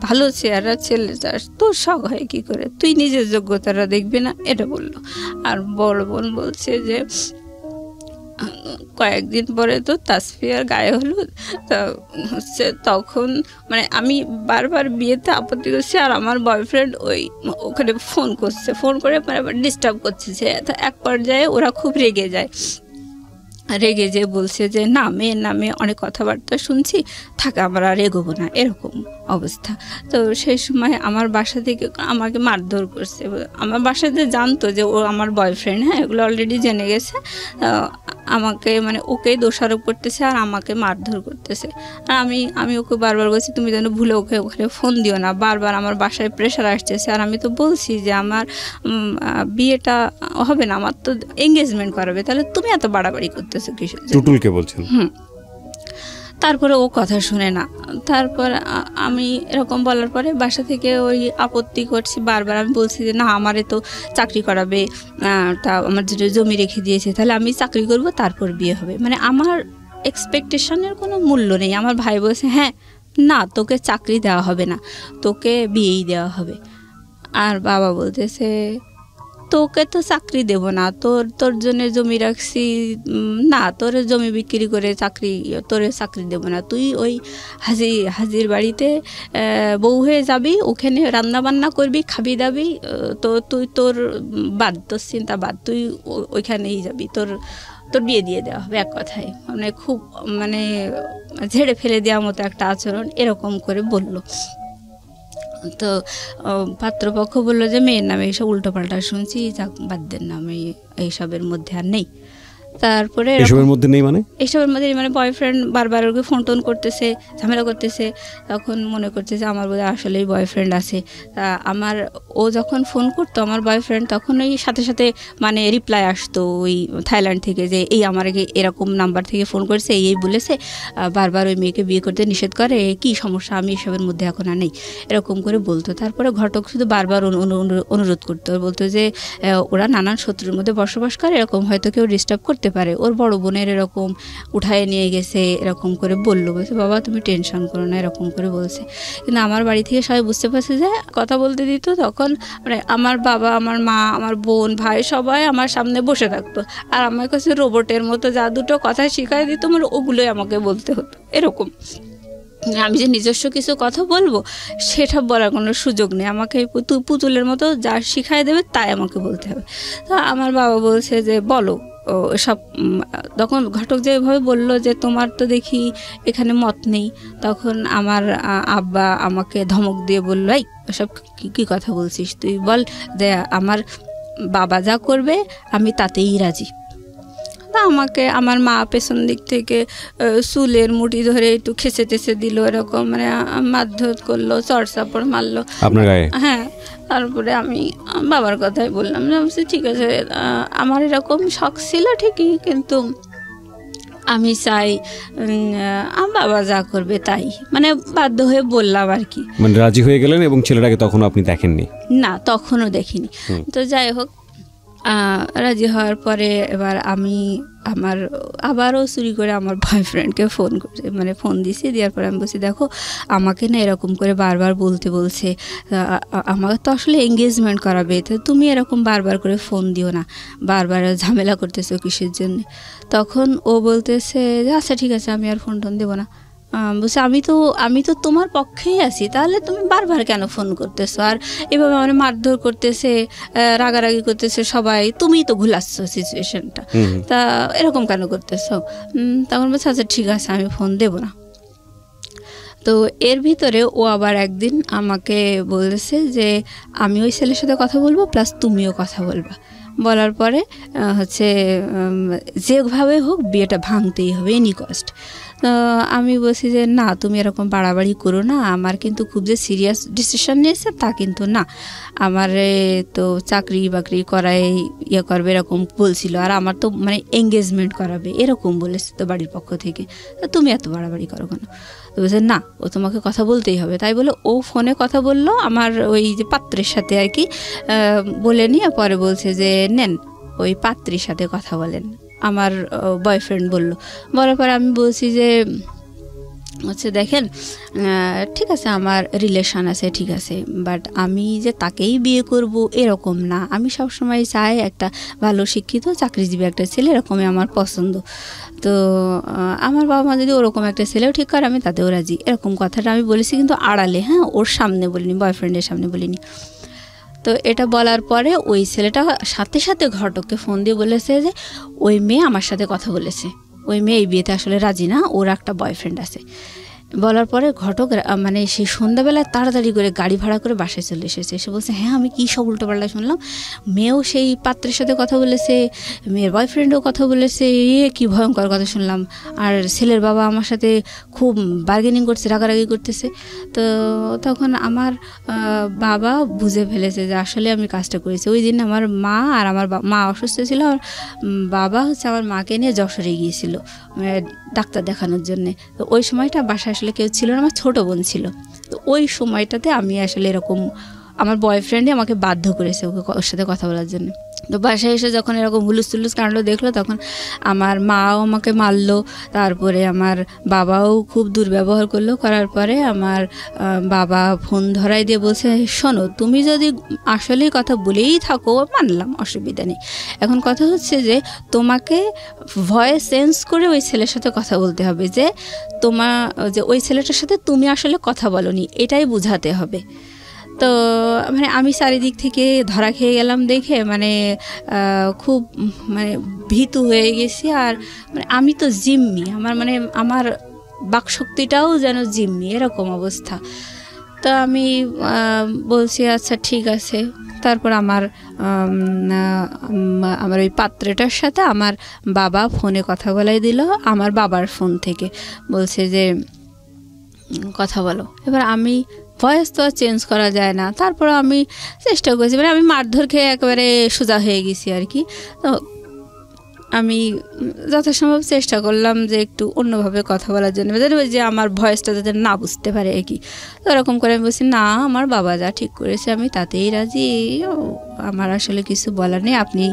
ভালো চেহারা ছেলে চাস, তোর শখ হয় কি করে, তুই নিজের যোগ্যতাটা দেখবি না, এটা বললো। আর বড় বোন বলছে যে কয়েকদিন পরে তো তাসফিয়ার গায়ে হলুদ, তা হচ্ছে তখন মানে আমি বারবার বিয়েতে আপত্তি করছি, আর আমার বয়ফ্রেন্ড ওখানে ফোন করছে, ফোন করে মানে ডিস্টার্ব করছে। এক পর্যায়ে ওরা খুব রেগে যায়, রেগে যেয়ে বলছে যে না, মেয়ের নামে অনেক কথাবার্তা শুনছি, থাকে আমরা আর এগোবো না, এরকম অবস্থা। তো সেই সময় আমার বাসা থেকে আমাকে মারধর করছে। আমার বাসাতে জানতো যে ও আমার বয়ফ্রেন্ড, হ্যাঁ, এগুলো অলরেডি জেনে গেছে। আমাকে মানে ওকেই দোষারোপ করতেছে আর আমাকে মারধর করতেছে। আর আমি ওকে বারবার বলছি তুমি যেন ভুলে ওকে ওখানে ফোন দিও না, বারবার আমার বাসায় প্রেশার আসতেছে। আর আমি তো বলছি যে আমার বিয়েটা হবে না, আমার তো এঙ্গেজমেন্ট করাবে, তাহলে তুমি এত বাড়াবাড়ি করতেছো কিসের? টুটুলকে বলছেন। তারপরে ও কথা শুনে না। তারপর আমি এরকম বলার পরে বাসা থেকে ওই আপত্তি করছি বারবার। আমি বলছি যে না, আমারে তো চাকরি করাবে, তা আমার যেটা জমি রেখে দিয়েছে, তাহলে আমি চাকরি করব, তারপর বিয়ে হবে। মানে আমার এক্সপেকটেশনের কোনো মূল্য নেই। আমার ভাই বলছে হ্যাঁ না, তোকে চাকরি দেওয়া হবে না, তোকে বিয়েই দেওয়া হবে। আর বাবা বলতেছে তোকে তো চাকরি দেব না, তোর জন্য জমি রাখছি, না তোর জমি বিক্রি করে তোর চাকরি দেব না, তুই ওই হাজির বাড়িতে বউ হয়ে যাবি, ওখানে রান্না বান্না করবি, খাবি দাবি, তো তুই তোর চিন্তা বাদ, তুই ওইখানেই যাবি, তোর বিয়ে দিয়ে দেওয়া হবে। এক কথায় মানে খুব মানে ঝেড়ে ফেলে দেওয়ার মতো একটা আচরণ এরকম করে বলল। তো পাত্রপক্ষ বললো যে মেয়ের নামে এইসব উল্টোপাল্টা শুনছি, যাক বাদ দেন না, আমি এইসবের মধ্যে আর নেই। তারপরে এসবের মধ্যে নেই মানে বয়ফ্রেন্ড বারবার ওকে ফোন টোন করতেছে, ঝামেলা করতেছে। তখন মনে করছে যে আমার বোধহয় আসলেই বয়ফ্রেন্ড আছে। তা ও যখন ফোন করতো আমার বয়ফ্রেন্ড, তখন ওই সাথে সাথে মানে রিপ্লাই আসতো ওই থাইল্যান্ড থেকে যে এই আমাকে এরকম নাম্বার থেকে ফোন করেছে, এই বলেছে, বারবার ওই মেয়েকে বিয়ে করতে নিষেধ করে, কি সমস্যা, আমি এসবের মধ্যে এখন আর নেই, এরকম করে বলতো। তারপরে ঘটক শুধু বারবার অনুরোধ করতো, বলতো যে ওরা নানান শত্রুর মধ্যে বসবাস করে, এরকম হয়তো কেউ ডিস্টার্ব করতে পারে, ওর বড় বোনের এরকম উঠায় নিয়ে গেছে, এরকম করে বললো। বলছে বাবা তুমি টেনশন করো না, এরকম করে বলছে। কিন্তু আমার বাড়ি থেকে সবাই বুঝতে পারছে যে কথা বলতে দিত, তখন মানে আমার বাবা, আমার মা, আমার বোন, ভাই সবাই আমার সামনে বসে থাকতো, আর আমার কাছে রোবটের মতো যা দুটো কথা শিখাই দিত, মানে ওগুলোই আমাকে বলতে হতো। এরকম আমি যে নিজস্ব কিছু কথা বলবো সেটা বলার কোনো সুযোগ নেই, আমাকে পুতুলের মতো যা শিখাই দেবে তাই আমাকে বলতে হবে। তো আমার বাবা বলছে যে বলো সব। তখন ঘটক যেভাবে বললো যে তোমার তো দেখি এখানে মত নেই, তখন আমার আব্বা আমাকে ধমক দিয়ে বললো এই সব কী কথা বলছিস, তুই বল যে আমার বাবা যা করবে আমি তাতেই রাজি। তা আমাকে আমার মা পেছন দিক থেকে চুলের মুঠি ধরে একটু খেসে টেসে দিল, এরকম মানে মারধর করলো, চড়চাপড় মারলো আপনার গায়ে। হ্যাঁ, তারপরে আমি বাবার কথাই বললাম, ঠিক আছে আমার এরকম শখ ছিল ঠিকই, কিন্তু আমি চাই বাবা যা করবে তাই, মানে বাধ্য হয়ে বললাম আর কি। মানে রাজি হয়ে গেলেন এবং ছেলেটাকে তখন আপনি দেখেননি? না, তখনও দেখিনি। তো যাই হোক, রাজি হওয়ার পরে এবার আমি আবারও চুরি করে আমার বয়ফ্রেন্ডকে ফোন দিছি। দেওয়ার পরে আমি বলছি দেখো আমাকে না এরকম করে বারবার বলছে আমাকে তো আসলে এঙ্গেজমেন্ট করাবে, তো তুমি এরকম বারবার করে ফোন দিও না, বারবার ঝামেলা করতেছো কিসের জন্য। তখন ও বলতেছে যে আচ্ছা ঠিক আছে আমি আর ফোন দেবো না। বলছে আমি তো তোমার পক্ষেই আছি, তাহলে তুমি বারবার কেন ফোন করতেছো, আর এভাবে আমার মারধর করতেছে, রাগারাগি করতেছে সবাই, তুমিই তো ঘুলাচ্ছ সিচুয়েশনটা, তা এরকম কেন করতেছো? তখন বলছে আচ্ছা ঠিক আছে আমি ফোন দেবো না। তো এর ভিতরে ও আবার একদিন আমাকে বলেছে যে আমি ওই ছেলের সাথে কথা বলবো, প্লাস তুমিও কথা বলবা। বলার পরে হচ্ছে যেভাবে হোক বিয়েটা ভাঙতেই হবে, এনি কস্ট। তো আমি বলছি যে না, তুমি এরকম বাড়াবাড়ি করো না, আমার কিন্তু খুব যে সিরিয়াস ডিসিশন নিয়েছে তা কিন্তু না, আমার তো চাকরি বাকরি করাই ইয়ে করবে এরকম বলছিল, আর আমার তো মানে এঙ্গেজমেন্ট করাবে এরকম বলেছে তো বাড়ির পক্ষ থেকে, তুমি এত বাড়াবাড়ি করো কেন? তো বলছে না, ও তোমাকে কথা বলতেই হবে। তাই বলে ও ফোনে কথা বললো আমার ওই যে পাত্রের সাথে আর কি, বলে নিয়ে পরে বলছে যে নেন ওই পাত্রীর সাথে কথা বলেন, আমার বয়ফ্রেন্ড বলল। বলার পরে আমি বলছি যে হচ্ছে দেখেন ঠিক আছে আমার রিলেশন আছে, ঠিক আছে, বাট আমি যে তাকেই বিয়ে করব এরকম না, আমি সবসময় চাই একটা ভালো শিক্ষিত চাকরিজীবী একটা ছেলে, এরকমই আমার পছন্দ। তো আমার বাবা মা যদি ওরকম একটা ছেলেও ঠিক করে আমি তাতেও রাজি, এরকম কথাটা আমি বলেছি, কিন্তু আড়ালে, হ্যাঁ, ওর সামনে বলিনি, বয়ফ্রেন্ডের সামনে বলিনি। তো এটা বলার পরে ওই ছেলেটা সাথে সাথে ঘটককে ফোন দিয়ে বলেছে যে ওই মেয়ে আমার সাথে কথা বলেছে, ওই মেয়ে এই বিয়েতে আসলে রাজি না, ওর একটা বয়ফ্রেন্ড আছে। বলার পরে ঘটক মানে সেই সন্ধ্যাবেলায় তাড়াতাড়ি করে গাড়ি ভাড়া করে বাসায় চলে এসেছে। এসে বলছে হ্যাঁ আমি কী সব উল্টোপাল্টা শুনলাম, মেয়েও সেই পাত্রের সাথে কথা বলেছে, মেয়ের বয়ফ্রেন্ডও কথা বলেছে, কি ভয়ঙ্কর কথা শুনলাম, আর ছেলের বাবা আমার সাথে খুব বার্গেনিং করছে, রাগারাগি করতেছে। তো তখন আমার বাবা বুঝে ফেলেছে যে আসলে আমি কাজটা করেছি। ওই দিন আমার মা আর আমার মা অসুস্থ ছিল, আর বাবা হচ্ছে আমার মাকে নিয়ে যশোরে গিয়েছিল ডাক্তার দেখানোর জন্যে। তো ওই সময়টা বাসায় আসলে কেউ ছিল না, আমার ছোটো বোন ছিল। তো ওই সময়টাতে আমি আসলে এরকম আমার বয়ফ্রেন্ডই আমাকে বাধ্য করেছে ওর সাথে কথা বলার জন্য। তো বাসায় এসে যখন এরকম হুলুস তুলুস কাণ্ড দেখলো, তখন আমার মাও আমাকে মারলো, তারপরে আমার বাবাও খুব দুর্ব্যবহার করলো। করার পরে আমার বাবা ফোন ধরাই দিয়ে বলছে শোনো, তুমি যদি আসলেই কথা বলেই থাকো মানলাম, অসুবিধা নেই, এখন কথা হচ্ছে যে তোমাকে ভয়েস চেঞ্জ করে ওই ছেলের সাথে কথা বলতে হবে, যে যে ওই ছেলেটার সাথে তুমি আসলে কথা বলোনি, এটাই বোঝাতে হবে। তো মানে আমি চারিদিক থেকে ধরা খেয়ে গেলাম দেখে মানে খুব মানে ভীতু হয়ে গেছি। আর মানে আমি তো জিম্মি, আমার বাকশক্তিটাও যেন জিম্মি, এরকম অবস্থা। তো আমি বলছি আচ্ছা ঠিক আছে। তারপর আমার ওই পাত্রটার সাথে আমার বাবা ফোনে কথা বলাই দিল, আমার বাবার ফোন থেকে বলছে যে কথা বলো। এবার আমি ভয়েস তো আর চেঞ্জ করা যায় না, তারপর আমি চেষ্টা করছি, মানে আমি মারধর খেয়ে একেবারে সোজা হয়ে গেছি আর কি। তো আমি যথাসম্ভব চেষ্টা করলাম যে একটু অন্যভাবে কথা বলার জন্য, যে আমার ভয়েসটা যাতে না বুঝতে পারে আর কি। তো এরকম করে আমি বলছি না, আমার বাবা যা ঠিক করেছে আমি তাতেই রাজি, আমার আসলে কিছু বলার নেই, আপনি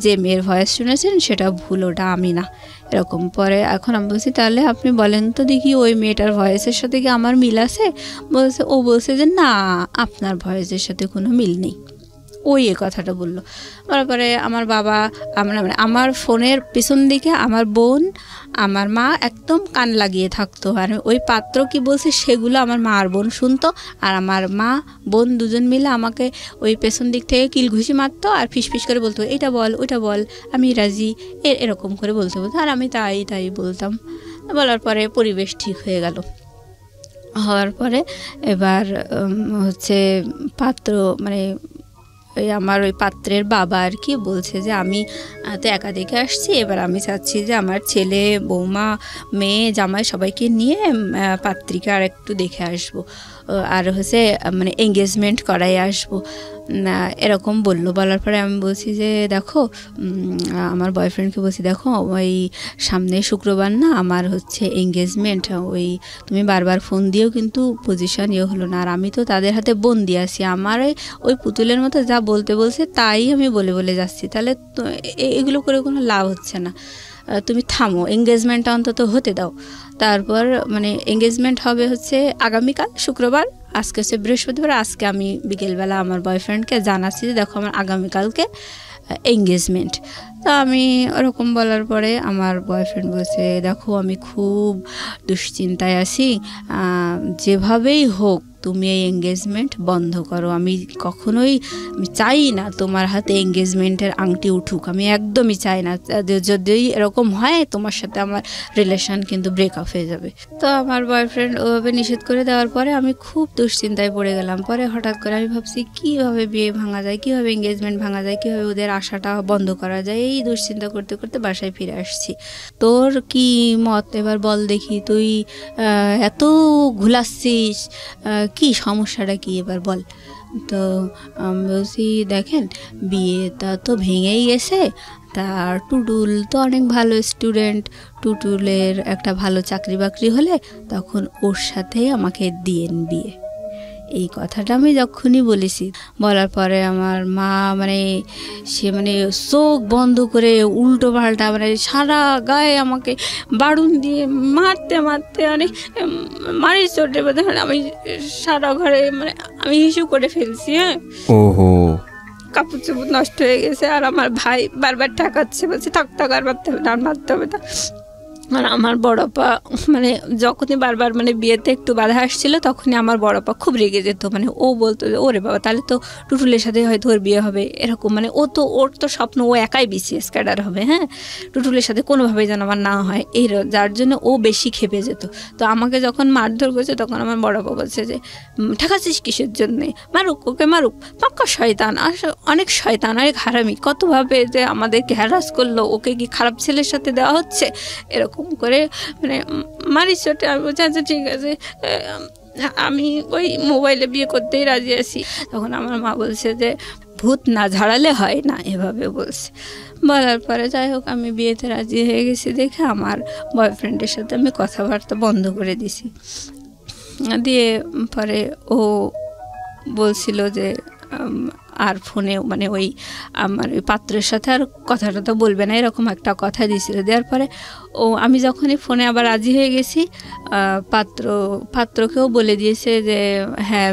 যে মেয়ের ভয়েস শুনেছেন সেটা ভুল, ওটা আমি না, এরকম। পরে এখন আমি বলছি তাহলে আপনি বলেন তো দেখি ওই মেয়েটার ভয়েসের সাথে কি আমার মিল আছে? ও বলছে যে না, আপনার ভয়েসের সাথে কোনো মিল নেই, ওই কথাটা বললো। তারপরে আমার বাবা আমার ফোনের পিছন দিকে আমার বোন আমার মা একদম কান লাগিয়ে থাকতো, আর ওই পাত্র কি বলছে সেগুলো আমার মা আর বোন শুনতো, আর আমার মা বোন দুজন মিলে আমাকে ওই পেছন দিক থেকে কিল ঘুষি মারতো আর ফিসফিস করে বলতো এটা বল ওইটা বল, আমি রাজি, এরকম করে বলতে আর আমি তাই বলতাম। বলার পরে পরিবেশ ঠিক হয়ে গেল। হওয়ার পরে এবার হচ্ছে পাত্র মানে আমার ওই পাত্রের বাবা আর কি বলছে যে আমি তো একা দেখে আসছি, এবার আমি চাচ্ছি যে আমার ছেলে বৌমা মেয়ে জামাই সবাইকে নিয়ে পাত্রিকা আর একটু দেখে আসবো, আর হচ্ছে মানে এঙ্গেজমেন্ট করাই আসবো, এরকম বললো। বলার পরে আমি বলছি যে দেখো, আমার বয়ফ্রেন্ডকে বলছি দেখো ওই সামনে শুক্রবার না আমার হচ্ছে এঙ্গেজমেন্ট, ওই তুমি বারবার ফোন দিয়েও কিন্তু পজিশন হলো না, আর আমি তো তাদের হাতে বন্দি আছি, আমার ওই পুতুলের মতো যা বলতে বলছে তাই আমি বলে যাচ্ছি, তাহলে এগুলো করে কোনো লাভ হচ্ছে না, তুমি থামো, এঙ্গেজমেন্টটা অন্তত হতে দাও। তারপর মানে এঙ্গেজমেন্ট হবে হচ্ছে আগামীকাল শুক্রবার, আজকে হচ্ছে বৃহস্পতিবার, আজকে আমি বিকেলবেলা আমার বয়ফ্রেন্ডকে জানাচ্ছি যে দেখো আমার আগামীকালকে এঙ্গেজমেন্ট। তো আমি ওরকম বলার পরে আমার বয়ফ্রেন্ড বলছে দেখো আমি খুব দুশ্চিন্তায় আছি, যেভাবেই হোক তুমি এই এঙ্গেজমেন্ট বন্ধ করো, আমি কখনোই চাই না তোমার হাতে এঙ্গেজমেন্টের আংটি উঠুক, আমি একদমই চাই না, যদি এরকম হয় তোমার সাথে আমার রিলেশন কিন্তু ব্রেকআপ হয়ে যাবে। তো আমার বয়ফ্রেন্ড ওভাবে নিষেধ করে দেওয়ার পরে আমি খুব দুশ্চিন্তায় পড়ে গেলাম। পরে হঠাৎ করে আমি ভাবছি কীভাবে বিয়ে ভাঙা যায়, কীভাবে এঙ্গেজমেন্ট ভাঙা যায়, কীভাবে ওদের আশাটা বন্ধ করা যায়। এই দুশ্চিন্তা করতে করতে বাসায় ফিরে আসছি। তোর কি মত এবার বল দেখি, তুই এত ঘুলাচ্ছিস, কি সমস্যাটা কি এবার বল। তো আমি বলছি দেখেন বিয়েটা তো ভেঙেই গেছে, তার টুটুল তো অনেক ভালো স্টুডেন্ট, টুটুলের একটা ভালো চাকরি বাকরি হলে তখন ওর সাথেই আমাকে দিয়েন বিয়ে। এই কথাটা আমি যখনই বলেছি, বলার পরে আমার মা সে চোখ বন্ধ করে উল্টো পাল্টা সারা গায়ে আমাকে বাড়ুন দিয়ে মারতে মারতে মারি চোটে আমি সারা ঘরে আমি হিসু করে ফেলছি। হ্যাঁ, কাপড় চোপড় নষ্ট হয়ে গেছে। আর আমার ভাই বারবার ঠেকাচ্ছে, বলছে থাক আর মারতে হবে না, মারতে হবে না। আর আমার বড়পা যখনই বারবার বিয়েতে একটু বাধা আসছিল তখনই আমার বড়পা খুব রেগে যেত। ও বলতো যে ওরে বাবা তাহলে তো টুটুলের সাথে হয়তো ওর বিয়ে হবে, এরকম ওর তো স্বপ্ন ও একাই বিসিএস ক্যাডার হবে। হ্যাঁ, টুটুলের সাথে কোনোভাবেই যেন আমার না হয়, এই যার জন্য ও বেশি খেপে যেত। তো আমাকে যখন মারধর করছে তখন আমার বড়পা বলছে যে ঠেকাচ্ছিস কিসের জন্যে, মারুক ওকে মারুক, পাক্কা শয়তান, আর অনেক শয়তান, অনেক হারামি, কতভাবে যে আমাদেরকে হ্যারাস করলো, ওকে কি খারাপ ছেলের সাথে দেওয়া হচ্ছে, এরকম করে মারি চোটে। আমি বলছি আচ্ছা ঠিক আছে, আমি ওই মোবাইলে বিয়ে করতেই রাজি আছি। তখন আমার মা বলছে যে ভূত না ঝাড়ালে হয় না, এভাবে বলছে। বলার পরে যাই হোক আমি বিয়েতে রাজি হয়ে গেছি দেখে আমার বয়ফ্রেন্ডের সাথে আমি কথাবার্তা বন্ধ করে দিছি। দিয়ে পরে ও বলছিল যে আর ফোনে ওই আমার ওই পাত্রের সাথে আর কথাটা তো বলবে না, এরকম একটা কথা দিয়েছিল। দেওয়ার পরে আমি যখনই ফোনে আবার রাজি হয়ে গেছি, পাত্রকেও বলে দিয়েছে যে হ্যাঁ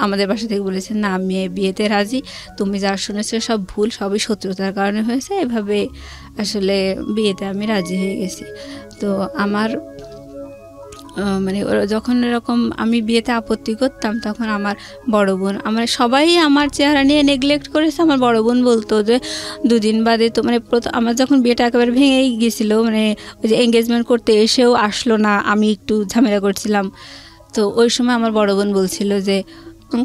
আমাদের বাসা থেকে বলেছে না আমি বিয়েতে রাজি, তুমি যা শুনেছো সব ভুল, সবই শত্রুতার কারণে হয়েছে, এভাবে আসলে বিয়েতে আমি রাজি হয়ে গেছি। তো আমার যখন এরকম আমি বিয়েতে আপত্তি করতাম তখন আমার বড় বোন, সবাই আমার চেহারা নিয়ে নেগলেক্ট করেছে। আমার বড় বোন বলতো যে দুদিন বাদে তো আমার যখন বিয়েটা একেবারে ভেঙেই গেছিলো, ওই যে এঙ্গেজমেন্ট করতে এসেও আসলো না, আমি একটু ঝামেলা করছিলাম। তো ওই সময় আমার বড় বোন বলছিল যে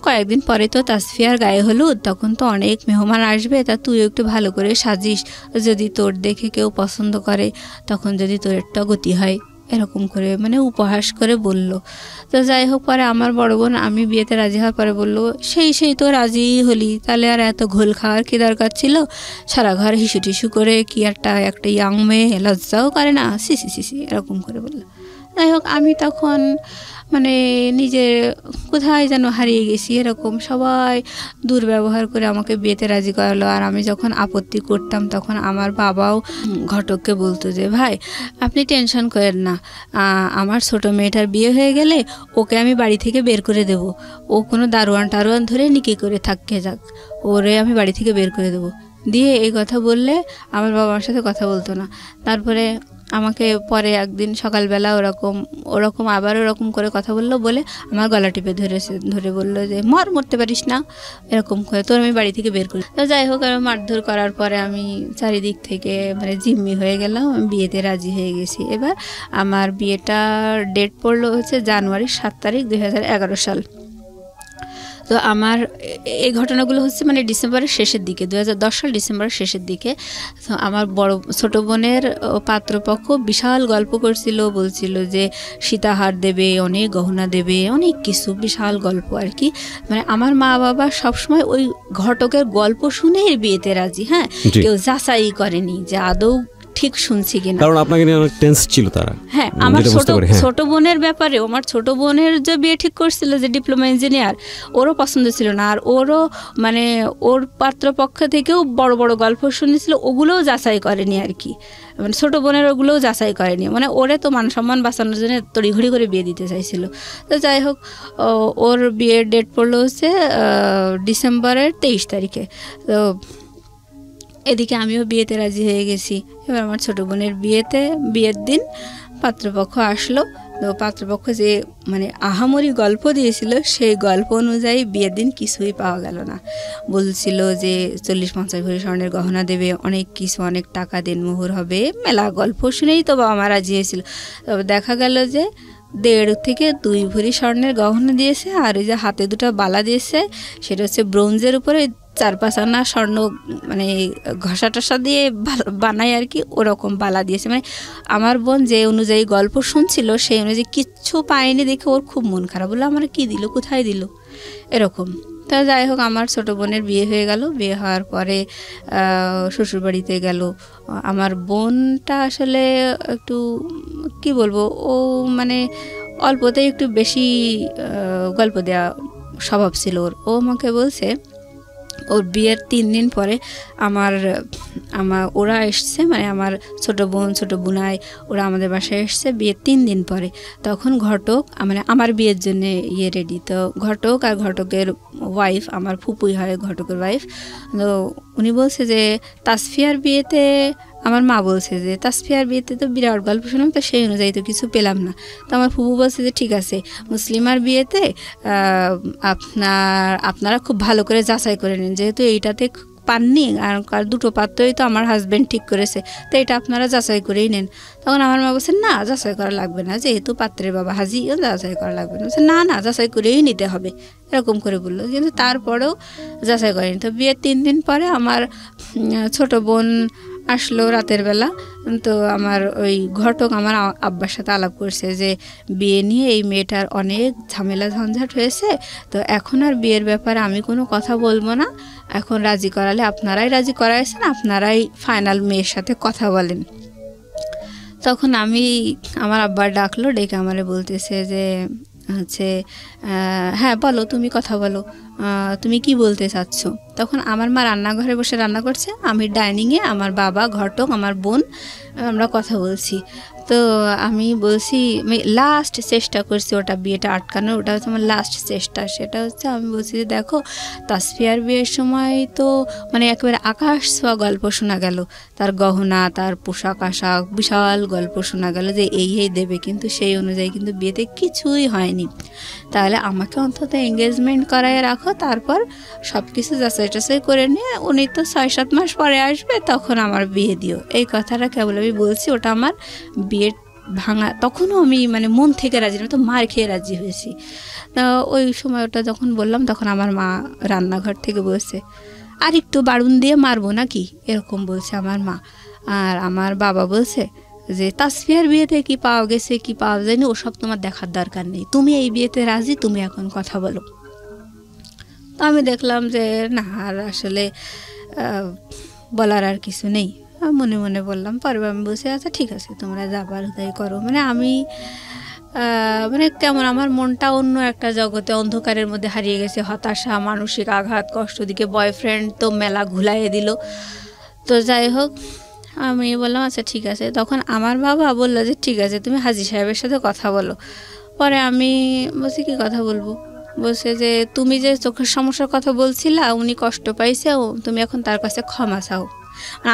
কয়েকদিন পরে তো তাসফিয়ার গায়ে হলুদ, তখন তো অনেক মেহমান আসবে, তা তুই একটু ভালো করে সাজিস, যদি তোর দেখে কেউ পছন্দ করে তখন যদি তোর একটা গতি হয়, এরকম করে উপহাস করে বলল। তো যাই হোক পরে আমার বড় বোন আমি বিয়েতে রাজি হওয়ার পরে বললো সেই তো রাজি হলি, তাহলে আর এত ঘোল খাওয়ার কি দরকার ছিল, সারা ঘর হিসু টিসু করে কি একটা ইয়াং মেয়ে লজ্জাও করে না, সি এরকম করে বললো। যাই হোক আমি তখন নিজে কোথায় যেন হারিয়ে গেছি, এরকম সবাই দুর্ব্যবহার করে আমাকে বিয়েতে রাজি করালো। আর আমি যখন আপত্তি করতাম তখন আমার বাবাও ঘটককে বলতো যে ভাই আপনি টেনশন করেন না, আমার ছোট মেয়েটার বিয়ে হয়ে গেলে ওকে আমি বাড়ি থেকে বের করে দেব, ও কোনো দারোয়ান টারোয়ান ধরে নিকি করে থাকতে যাক, ওরে আমি বাড়ি থেকে বের করে দেবো। দিয়ে এই কথা বললে আমার বাবার সাথে কথা বলতো না। তারপরে আমাকে পরে একদিন সকালবেলা ওরকম আবার ওরকম করে কথা বললো, বলে আমার গলা টিপে ধরে বললো যে মরতে পারিস না, এরকম করে তোর আমি বাড়ি থেকে বের করি। তো যাই হোক মারধর করার পরে আমি চারিদিক থেকে জিম্মি হয়ে গেলাম, আমি বিয়েতে রাজি হয়ে গেছি। এবার আমার বিয়েটার ডেট পড়লো হচ্ছে জানুয়ারি 7 তারিখ 2011 সাল। তো আমার এই ঘটনাগুলো হচ্ছে ডিসেম্বরের শেষের দিকে, 2010 সাল ডিসেম্বরের শেষের দিকে। তো আমার ছোট বোনের পাত্রপক্ষ বিশাল গল্প করছিল, বলছিল যে সীতাহার দেবে, অনেক গহনা দেবে, অনেক কিছু, বিশাল গল্প আর কি। আমার মা বাবা সবসময় ওই ঘটকের গল্প শুনে বিয়েতে রাজি। হ্যাঁ, কেউ যাচাই করেনি যে আদৌ ঠিক শুনছি কিনা, কারণ আপনাকে নিয়ে অনেক টেন্স ছিল তারা। হ্যাঁ, আমার ছোট বোনের ব্যাপারে, আমার ছোট বোনের যে বিয়ে ঠিক করছিল যে ডিপ্লোমা ইঞ্জিনিয়ার, ওরও পছন্দ ছিল না। আর ওরও ওর পাত্রপক্ষ থেকেও বড় বড় গল্প শুনেছিল, ওগুলোও যাচাই করেনি আর কি। ছোট বোনের ওগুলোও যাচাই করেনি, ওরে তো মান সম্মান বাঁচানোর জন্য তড়িঘড়ি করে বিয়ে দিতে চাইছিল। তো যাই হোক ওর বিয়ের ডেট পড়লো হচ্ছে ডিসেম্বরের 23 তারিখে। তো এদিকে আমিও বিয়েতে রাজি হয়ে গেছি। এবার আমার ছোটো বোনের বিয়ের দিন পাত্রপক্ষ আসলো, তো পাত্রপক্ষ যে মানে আহামরি গল্প দিয়েছিল সেই গল্প অনুযায়ী বিয়ের দিন কিছুই পাওয়া গেল না। বলছিল যে 40-50 ভরি স্বর্ণের গহনা দেবে, অনেক কিছু, অনেক টাকা দেনমোহর হবে, মেলা গল্প শুনেই তো বাবা মা রাজি হয়েছিল। তবে দেখা গেল যে 1.5 থেকে 2 ভরি স্বর্ণের গহনা দিয়েছে, আর ওই যে হাতে 2টা বালা দিয়েছে সেটা হচ্ছে ব্রোঞ্জের উপরে 4-5 আনা স্বর্ণ মানে ঘষা টসা দিয়ে বানায় আর কি, ওরকম বালা দিয়েছে। মানে আমার বোন যে অনুযায়ী গল্প শুনছিল সেই অনুযায়ী কিচ্ছু পায়নি দেখে ওর খুব মন খারাপ, বললো আমার কি দিল, কোথায় দিল, এরকম। তা যাই হোক, আমার ছোট বোনের বিয়ে হয়ে গেল। বিয়ে হওয়ার পরে শ্বশুরবাড়িতে গেল। আমার বোনটা আসলে একটু কি বলবো, ও মানে অল্পতেই একটু বেশি গল্প দেওয়া স্বভাব ছিল ওর। ও আমাকে বলছে ওর বিয়ের 3 দিন পরে আমার ওরা এসছে, মানে আমার ছোট বোন ছোট বোনাই ওরা আমাদের বাসায় এসছে বিয়ের 3 দিন পরে। তখন ঘটক মানে আমার বিয়ের জন্য রেডি। তো ঘটক আর ঘটকের ওয়াইফ, আমার ফুপুই হয় ঘটকের ওয়াইফ, তো উনি বলছে যে তাসফিয়ার বিয়েতে, আমার মা বলছে যে তাসফিয়ার বিয়েতে তো বিরাট গল্প শুনলাম, তো সেই অনুযায়ী তো কিছু পেলাম না। তো আমার ফুপু বলছে যে ঠিক আছে, মুসলিমার বিয়েতে আপনারা খুব ভালো করে যাচাই করে নিন, যেহেতু এইটাতে পাননি, আর 2টো পাত্রই তো আমার হাজব্যান্ড ঠিক করেছে, তো এটা আপনারা যাচাই করেই নেন। তখন আমার মা বলছে না, যাচাই করা লাগবে না, যেহেতু পাত্রের বাবা হাজি, যাচাই করা লাগবে না। বলছে না না, যাচাই করেই নিতে হবে, এরকম করে বললো। কিন্তু তারপরেও যাচাই করেনি। তো বিয়ের 3 দিন পরে আমার ছোট বোন আসলো রাতের বেলা। তো আমার ওই ঘটক আমার আব্বার সাথে আলাপ করছে যে বিয়ে নিয়ে এই মেয়েটার অনেক ঝামেলা ঝঞ্ঝাট হয়েছে, তো এখন আর বিয়ের ব্যাপারে আমি কোনো কথা বলবো না, এখন রাজি করালে আপনারাই রাজি করাইছেন, আপনারাই ফাইনাল মেয়ের সাথে কথা বলেন। তখন আমার আব্বার ডাকলো, ডেকে আমারে বলতেছে যে হচ্ছে হ্যাঁ বলো, তুমি কথা বলো, তুমি কি বলতে চাচ্ছ। তখন আমার মা রান্নাঘরে বসে রান্না করছে, আমি ডাইনিংয়ে, আমার বাবা, ঘটক, আমার বোন, আমরা কথা বলছি। তো আমি বলছি, আমি লাস্ট চেষ্টা করছি ওটা বিয়েটা আটকানোর, ওটা হচ্ছে আমার লাস্ট চেষ্টা। সেটা হচ্ছে আমি বলছি যে দেখো, তাসফিয়ার বিয়ের সময় তো মানে একেবারে আকাশ ছোঁয়া গল্প শোনা গেল, তার গহনা, তার পোশাক আশাক, বিশাল গল্প শোনা গেল যে এই দেবে, কিন্তু সেই অনুযায়ী কিন্তু বিয়েতে কিছুই হয়নি। তাহলে আমাকে অন্তত এঙ্গেজমেন্ট করায় রাখো, তারপর সব কিছু যাচাই টাচাই করে নিয়ে উনি তো 6-7 মাস পরে আসবে, তখন আমার বিয়ে দিও। এই কথাটা কেবল আমি বলছি, ওটা আমার বিয়ের ভাঙা। তখনও আমি মানে মন থেকে রাজি না, তো মার খেয়ে রাজি হয়েছি। তা ওই সময় ওটা যখন বললাম, তখন আমার মা রান্নাঘর থেকে বলছে আর একটু বাড়ুন দিয়ে মারবো নাকি, এরকম বলছে আমার মা। আর আমার বাবা বলছে যে তাসফিয়ার বিয়েতে কি পাওয়া গেছে কি পাওয়া যায়নি ওসব তোমার দেখার দরকার নেই, তুমি এই বিয়েতে রাজি, তুমি এখন কথা বলো। তো আমি দেখলাম যে না, আর আসলে বলার আর কিছু নেই, মনে মনে বললাম। পরে আমি বলছি আচ্ছা ঠিক আছে, তোমরা যাবার তাই করো। মানে আমি মানে কেমন আমার মনটা অন্য একটা জগতে, অন্ধকারের মধ্যে হারিয়ে গেছে, হতাশা, মানসিক আঘাত, কষ্ট, দিকে বয়ফ্রেন্ড তো মেলা ঘুলাইয়ে দিল। তো যাই হোক, আমি বললাম আচ্ছা ঠিক আছে। তখন আমার বাবা বললো যে ঠিক আছে, তুমি হাজি সাহেবের সাথে কথা বলো। পরে আমি বলছি কি কথা বলবো, বলছে যে তুমি যে চোখের সমস্যার কথা বলছিলা, উনি কষ্ট পাইছে, তুমি এখন তার কাছে ক্ষমা চাও।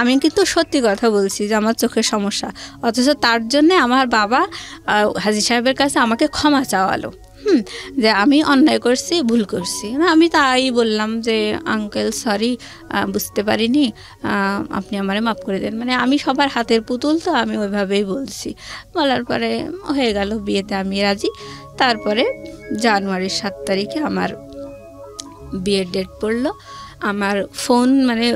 আমি কিন্তু সত্যি কথা বলছি যে আমার চোখের সমস্যা, অথচ তার জন্যে আমার বাবা হাজি সাহেবের কাছে আমাকে ক্ষমা চাওয়ালো, যে আমি অন্যায় করছি, ভুল করছি। আমি তাই বললাম যে আঙ্কেল সরি, বুঝতে পারিনি, আপনি আমারে মাফ করে দেন। মানে আমি সবার হাতের পুতুল, তো আমি ওইভাবেই বলছি। বলার পরে হয়ে গেল, বিয়েতে আমি রাজি। তারপরে জানুয়ারির 7 তারিখে আমার বিয়ের ডেট পড়লো। আমার ফোন মানে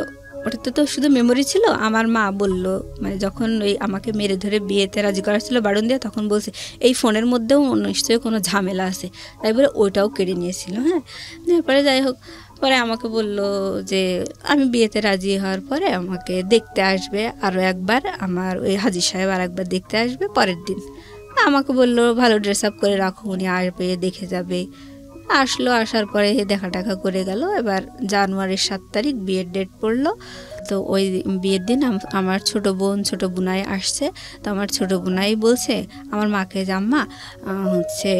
ওটাতে তো শুধু মেমোরি ছিল। আমার মা বলল, মানে যখন ওই আমাকে মেরে ধরে বিয়েতে রাজি করা ছিল বারণ দিয়ে, তখন বলছে এই ফোনের মধ্যেও নিশ্চয়ই কোনো ঝামেলা আছে, তাই বলে ওইটাও কেড়ে নিয়েছিল। হ্যাঁ, তারপরে যাই হোক, পরে আমাকে বলল যে আমি বিয়েতে রাজি হওয়ার পরে আমাকে দেখতে আসবে আরও একবার, আমার ওই হাজি সাহেব আর একবার দেখতে আসবে পরের দিন। আমাকে বলল ভালো ড্রেস আপ করে রাখো, উনি আসবে, দেখে যাবে। আসলো, আসার পরে দেখা টাকা করে গেল। এবার জানুয়ারির 7 তারিখ বিয়ের ডেট পড়লো। তো ওই বিয়ের দিন আমার ছোট বোন ছোট বোনাই আসছে। তো আমার ছোট বোনাই বলছে আমার মাকে যে আম্মা হচ্ছে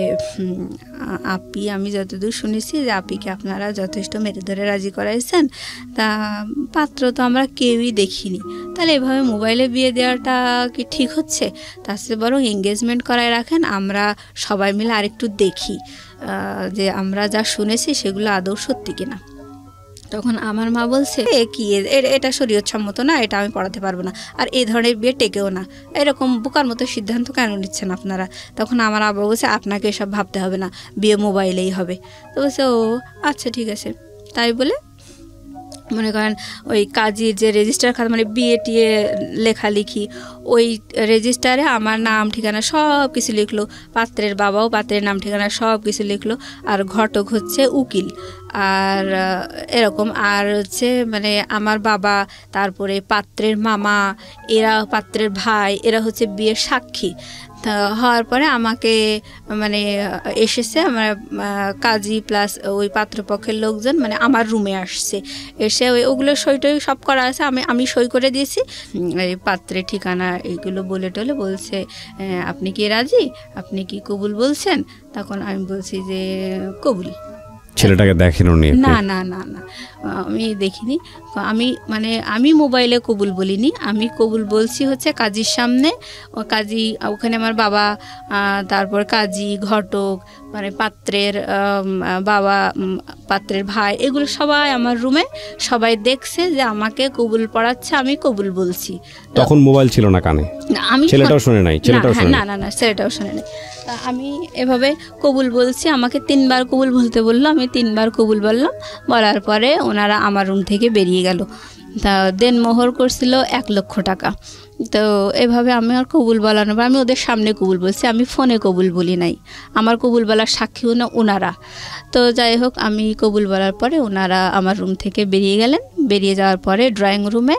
আপি, আমি যতদূর শুনেছি যে আপিকে আপনারা যথেষ্ট মেরে ধরে রাজি করাইছেন, তা পাত্র তো আমরা কেউই দেখিনি, তাহলে এভাবে মোবাইলে বিয়ে দেওয়াটা কি ঠিক হচ্ছে? তার চেয়ে বরং এঙ্গেজমেন্ট করায় রাখেন, আমরা সবাই মিলে আরেকটু দেখি যে আমরা যা শুনেছি সেগুলো আদৌ সত্যি কিনা। তখন আমার মা বলছে কি এটা শরীয়তসম্মত না, এটা আমি পড়াতে পারবো না, আর এই ধরনের বিয়ে টেকেও না, এরকম বোকার মতো সিদ্ধান্ত কেন নিচ্ছেন আপনারা? তখন আমার আব্বা বলছে আপনাকে এসব ভাবতে হবে না, বিয়ে মোবাইলেই হবে। তো বলছে ও আচ্ছা ঠিক আছে। তাই বলে মনে করেন ওই কাজীর যে রেজিস্টার খাতা, মানে বিয়ে টিয়ে লেখালেখি, ওই রেজিস্টারে আমার নাম ঠিকানা সব কিছু লিখলো, পাত্রের বাবাও পাত্রের নাম ঠিকানা সব কিছু লিখলো, আর ঘটক হচ্ছে উকিল, আর এরকম, আর হচ্ছে মানে আমার বাবা, তারপরে পাত্রের মামা, এরা পাত্রের ভাই, এরা হচ্ছে বিয়ের সাক্ষী। হওয়ার পরে আমাকে মানে এসেছে আমার কাজী প্লাস ওই পাত্রপক্ষের লোকজন মানে আমার রুমে আসছে, এসে ওগুলো সই টই সব করা আছে, আমি সই করে দিয়েছি, এই পাত্রের ঠিকানা এইগুলো বলে টলে বলছে আপনি কি রাজি, আপনি কি কবুল বলছেন? তখন আমি বলছি যে কবুল। ছেলেটাকে দেখেননি? না না না না, আমি দেখিনি। আমি মোবাইলে কবুল বলিনি, আমি কবুল বলছি হচ্ছে কাজীর সামনে। কাজী ওখানে আমার বাবা, তারপর কাজী, ঘটক, মানে পাত্রের বাবা, পাত্রের ভাই, এগুলো সবাই আমার রুমে, সবাই দেখছে যে আমাকে কবুল পড়াচ্ছে, আমি কবুল বলছি। তখন মোবাইল ছিল না কানে? আমি ছেলেটাও শুনে নাই? না না না, ছেলেটাও শুনে নাই। আমি এভাবে কবুল বলছি, আমাকে 3 বার কবুল বলতে বললো, আমি 3 বার কবুল বললাম। বলার পরে ওনারা আমার রুম থেকে বেরিয়ে গেল। তা দেনমোহর করছিল 1 লক্ষ টাকা। তো এভাবে আমি আর কবুল বলানোর পর আমি ওদের সামনে কবুল বলছি, আমি ফোনে কবুল বলি নাই, আমার কবুল বলার সাক্ষী ওনারা। তো যাই হোক, আমি কবুল বলার পরে ওনারা আমার রুম থেকে বেরিয়ে গেলেন। বেরিয়ে যাওয়ার পরে ড্রয়িং রুমে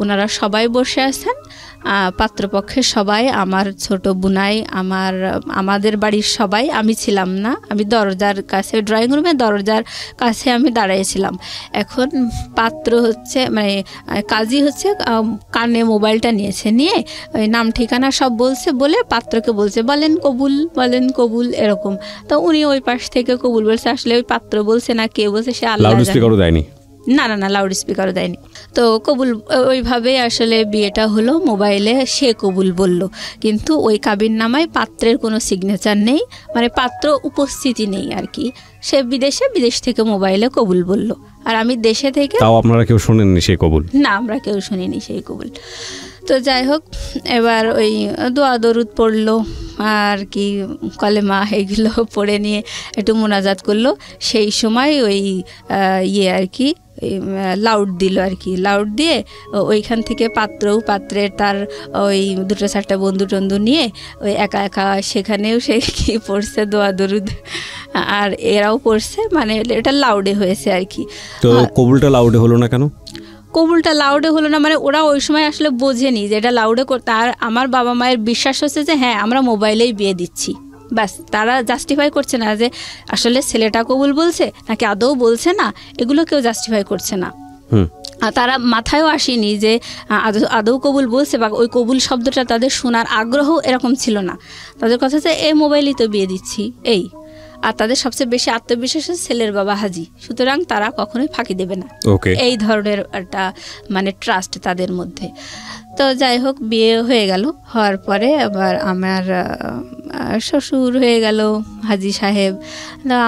ওনারা সবাই বসে আছেন, পাত্রপক্ষের সবাই, আমার ছোট বোনাই, আমাদের বাড়ির সবাই। আমি ছিলাম না, আমি দরজার কাছে, ড্রয়িং রুমে দরজার কাছে আমি দাঁড়াইছিলাম। এখন পাত্র হচ্ছে মানে কাজী হচ্ছে কানে মোবাইলটা নিয়েছে, নিয়ে ওই নাম ঠিকানা সব বলছে, বলে পাত্রকে বলছে বলেন কবুল, বলেন কবুল, এরকম। তো উনি ওই পাশ থেকে কবুল বলছে, আসলে ওই পাত্র বলছে না কে বলছে সে আল্লাহ জানে। না না না, লাউড স্পিকারও দেয়নি। তো কবুল ওইভাবে আসলে বিয়েটা হলো মোবাইলে, সে কবুল বলল, কিন্তু ওই কাবিন নামায় পাত্রের কোনো সিগনেচার নেই, মানে পাত্র উপস্থিতি নেই আর কি। সে বিদেশ থেকে মোবাইলে কবুল বলল, আর আমি দেশে থেকে। তাও আপনারা কেউ শুনেননি সেই কবুল? না, আমরা কেউ শুনিনি সেই কবুল। তো যাই হোক, এবার ওই দোয়া দরুদ পড়লো আর কি, কলেমা এগুলো পড়ে নিয়ে একটু মোনাজাত করলো। সেই সময় ওই আর কি লাউড দিল আর কি, লাউড দিয়ে ওইখান থেকে পাত্রের তার ওই 2-4টা বন্ধু টন্ধু নিয়ে ওই একা একা সেখানেও সে কি পড়ছে দোয়া দরুদ, আর এরাও পড়ছে, মানে এটা লাউডে হয়েছে আর কি। তো কবুলটা লাউডে হলো না কেন? কবুলটা লাউডে হলো না মানে ওরা ওই সময় আসলে বোঝেনি যে এটা লাউডে করতে। আর আমার বাবা মায়ের বিশ্বাস হচ্ছে যে হ্যাঁ আমরা মোবাইলেই বিয়ে দিচ্ছি, ব্যাস। তারা জাস্টিফাই করছে না যে আসলে ছেলেটা কবুল বলছে নাকি আদৌ বলছে না, এগুলো কেউ জাস্টিফাই করছে না। আর তারা মাথায়ও আসেনি যে আদৌ কবুল বলছে, বা ওই কবুল শব্দটা তাদের শোনার আগ্রহ এরকম ছিল না। তাদের কথা হচ্ছে এই মোবাইলেই তো বিয়ে দিচ্ছি, এই। আর তাদের সবচেয়ে বেশি আত্মবিশ্বাস ছেলের বাবা হাজি, সুতরাং তারা কখনোই ফাঁকি দেবে না, এই ধরনের একটা মানে ট্রাস্ট তাদের মধ্যে। তো যাই হোক, বিয়ে হয়ে গেল। হওয়ার পরে আবার আমার শ্বশুর হয়ে গেল হাজি সাহেব।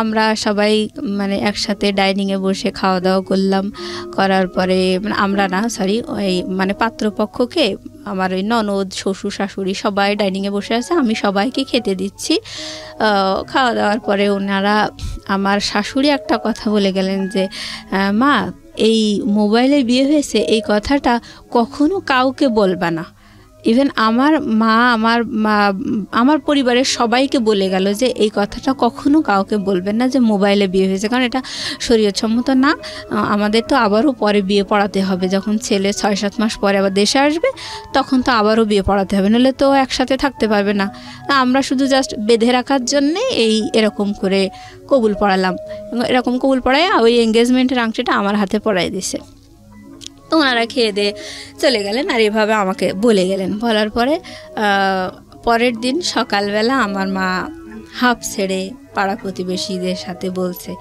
আমরা সবাই মানে একসাথে ডাইনিংয়ে বসে খাওয়া দাওয়া করলাম। করার পরে মানে আমরা না, সরি, ওই মানে পাত্রপক্ষকে আমার ওই ননদ, শ্বশুর, শাশুড়ি সবাই ডাইনিংয়ে বসে আছে, আমি সবাইকে খেতে দিচ্ছি। খাওয়া দাওয়ার পরে ওনারা, আমার শাশুড়ি একটা কথা বলে গেলেন যে মা, এই মোবাইলে বিয়ে হয়েছে এই কথাটা কখনো কাউকে বলবা না। ইভেন আমার মা, আমার পরিবারের সবাইকে বলে গেল যে এই কথাটা কখনো কাউকে বলবেন না যে মোবাইলে বিয়ে হয়েছে, কারণ এটা শরীয়তসম্মত না। আমাদের তো আবারও পরে বিয়ে পড়াতে হবে, যখন ছেলে 6-7 মাস পরে আবার দেশে আসবে তখন তো আবারও বিয়ে পড়াতে হবে, নাহলে তো একসাথে থাকতে পারবে না। আমরা শুধু জাস্ট বেঁধে রাখার জন্যে এরকম করে কবুল পড়ালাম। এরকম কবুল পড়ায় ওই এঙ্গেজমেন্টের আংটিটা আমার হাতে পড়াই দিছে। তো ওনারা খেয়ে দিয়ে চলে গেলেন আর এভাবে আমাকে বলে গেলেন। বলার পরে পরের দিন সকালবেলা আমার মা হাঁপ ছেড়ে পাড়া প্রতিবেশীদের সাথে বলছে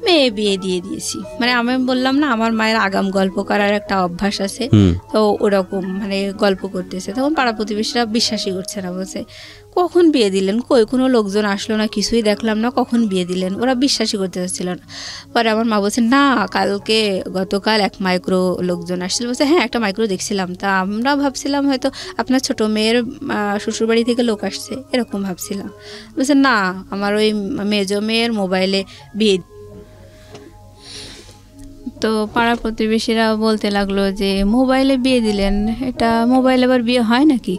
মেয়ে বিয়ে দিয়ে দিয়েছি। মানে আমি বললাম না আমার মায়ের আগাম গল্প করার একটা অভ্যাস আছে, তো ওরকম মানে গল্প করতেছে। তখন পাড়া প্রতিবেশীরা বিশ্বাসই করছে না, বলছে কখন বিয়ে দিলেন, কই কোনো লোকজন আসলো না, কিছুই দেখলাম না, কখন বিয়ে দিলেন, ওরা বিশ্বাসই করতে চাচ্ছিল না। পরে আমার মা বলছে না গতকাল 1 মাইক্রো লোকজন আসছিল। বলছে হ্যাঁ একটা মাইক্রো দেখছিলাম, তা আমরা ভাবছিলাম হয়তো আপনার ছোট মেয়ের শ্বশুরবাড়ি থেকে লোক আসছে এরকম ভাবছিলাম। বলছে না আমার ওই মেজো মেয়ের মোবাইলে বিয়ে। তো পাড়া প্রতিবেশীরা বলতে লাগলো যে মোবাইলে বিয়ে দিলেন, এটা মোবাইলে আবার বিয়ে হয় নাকি?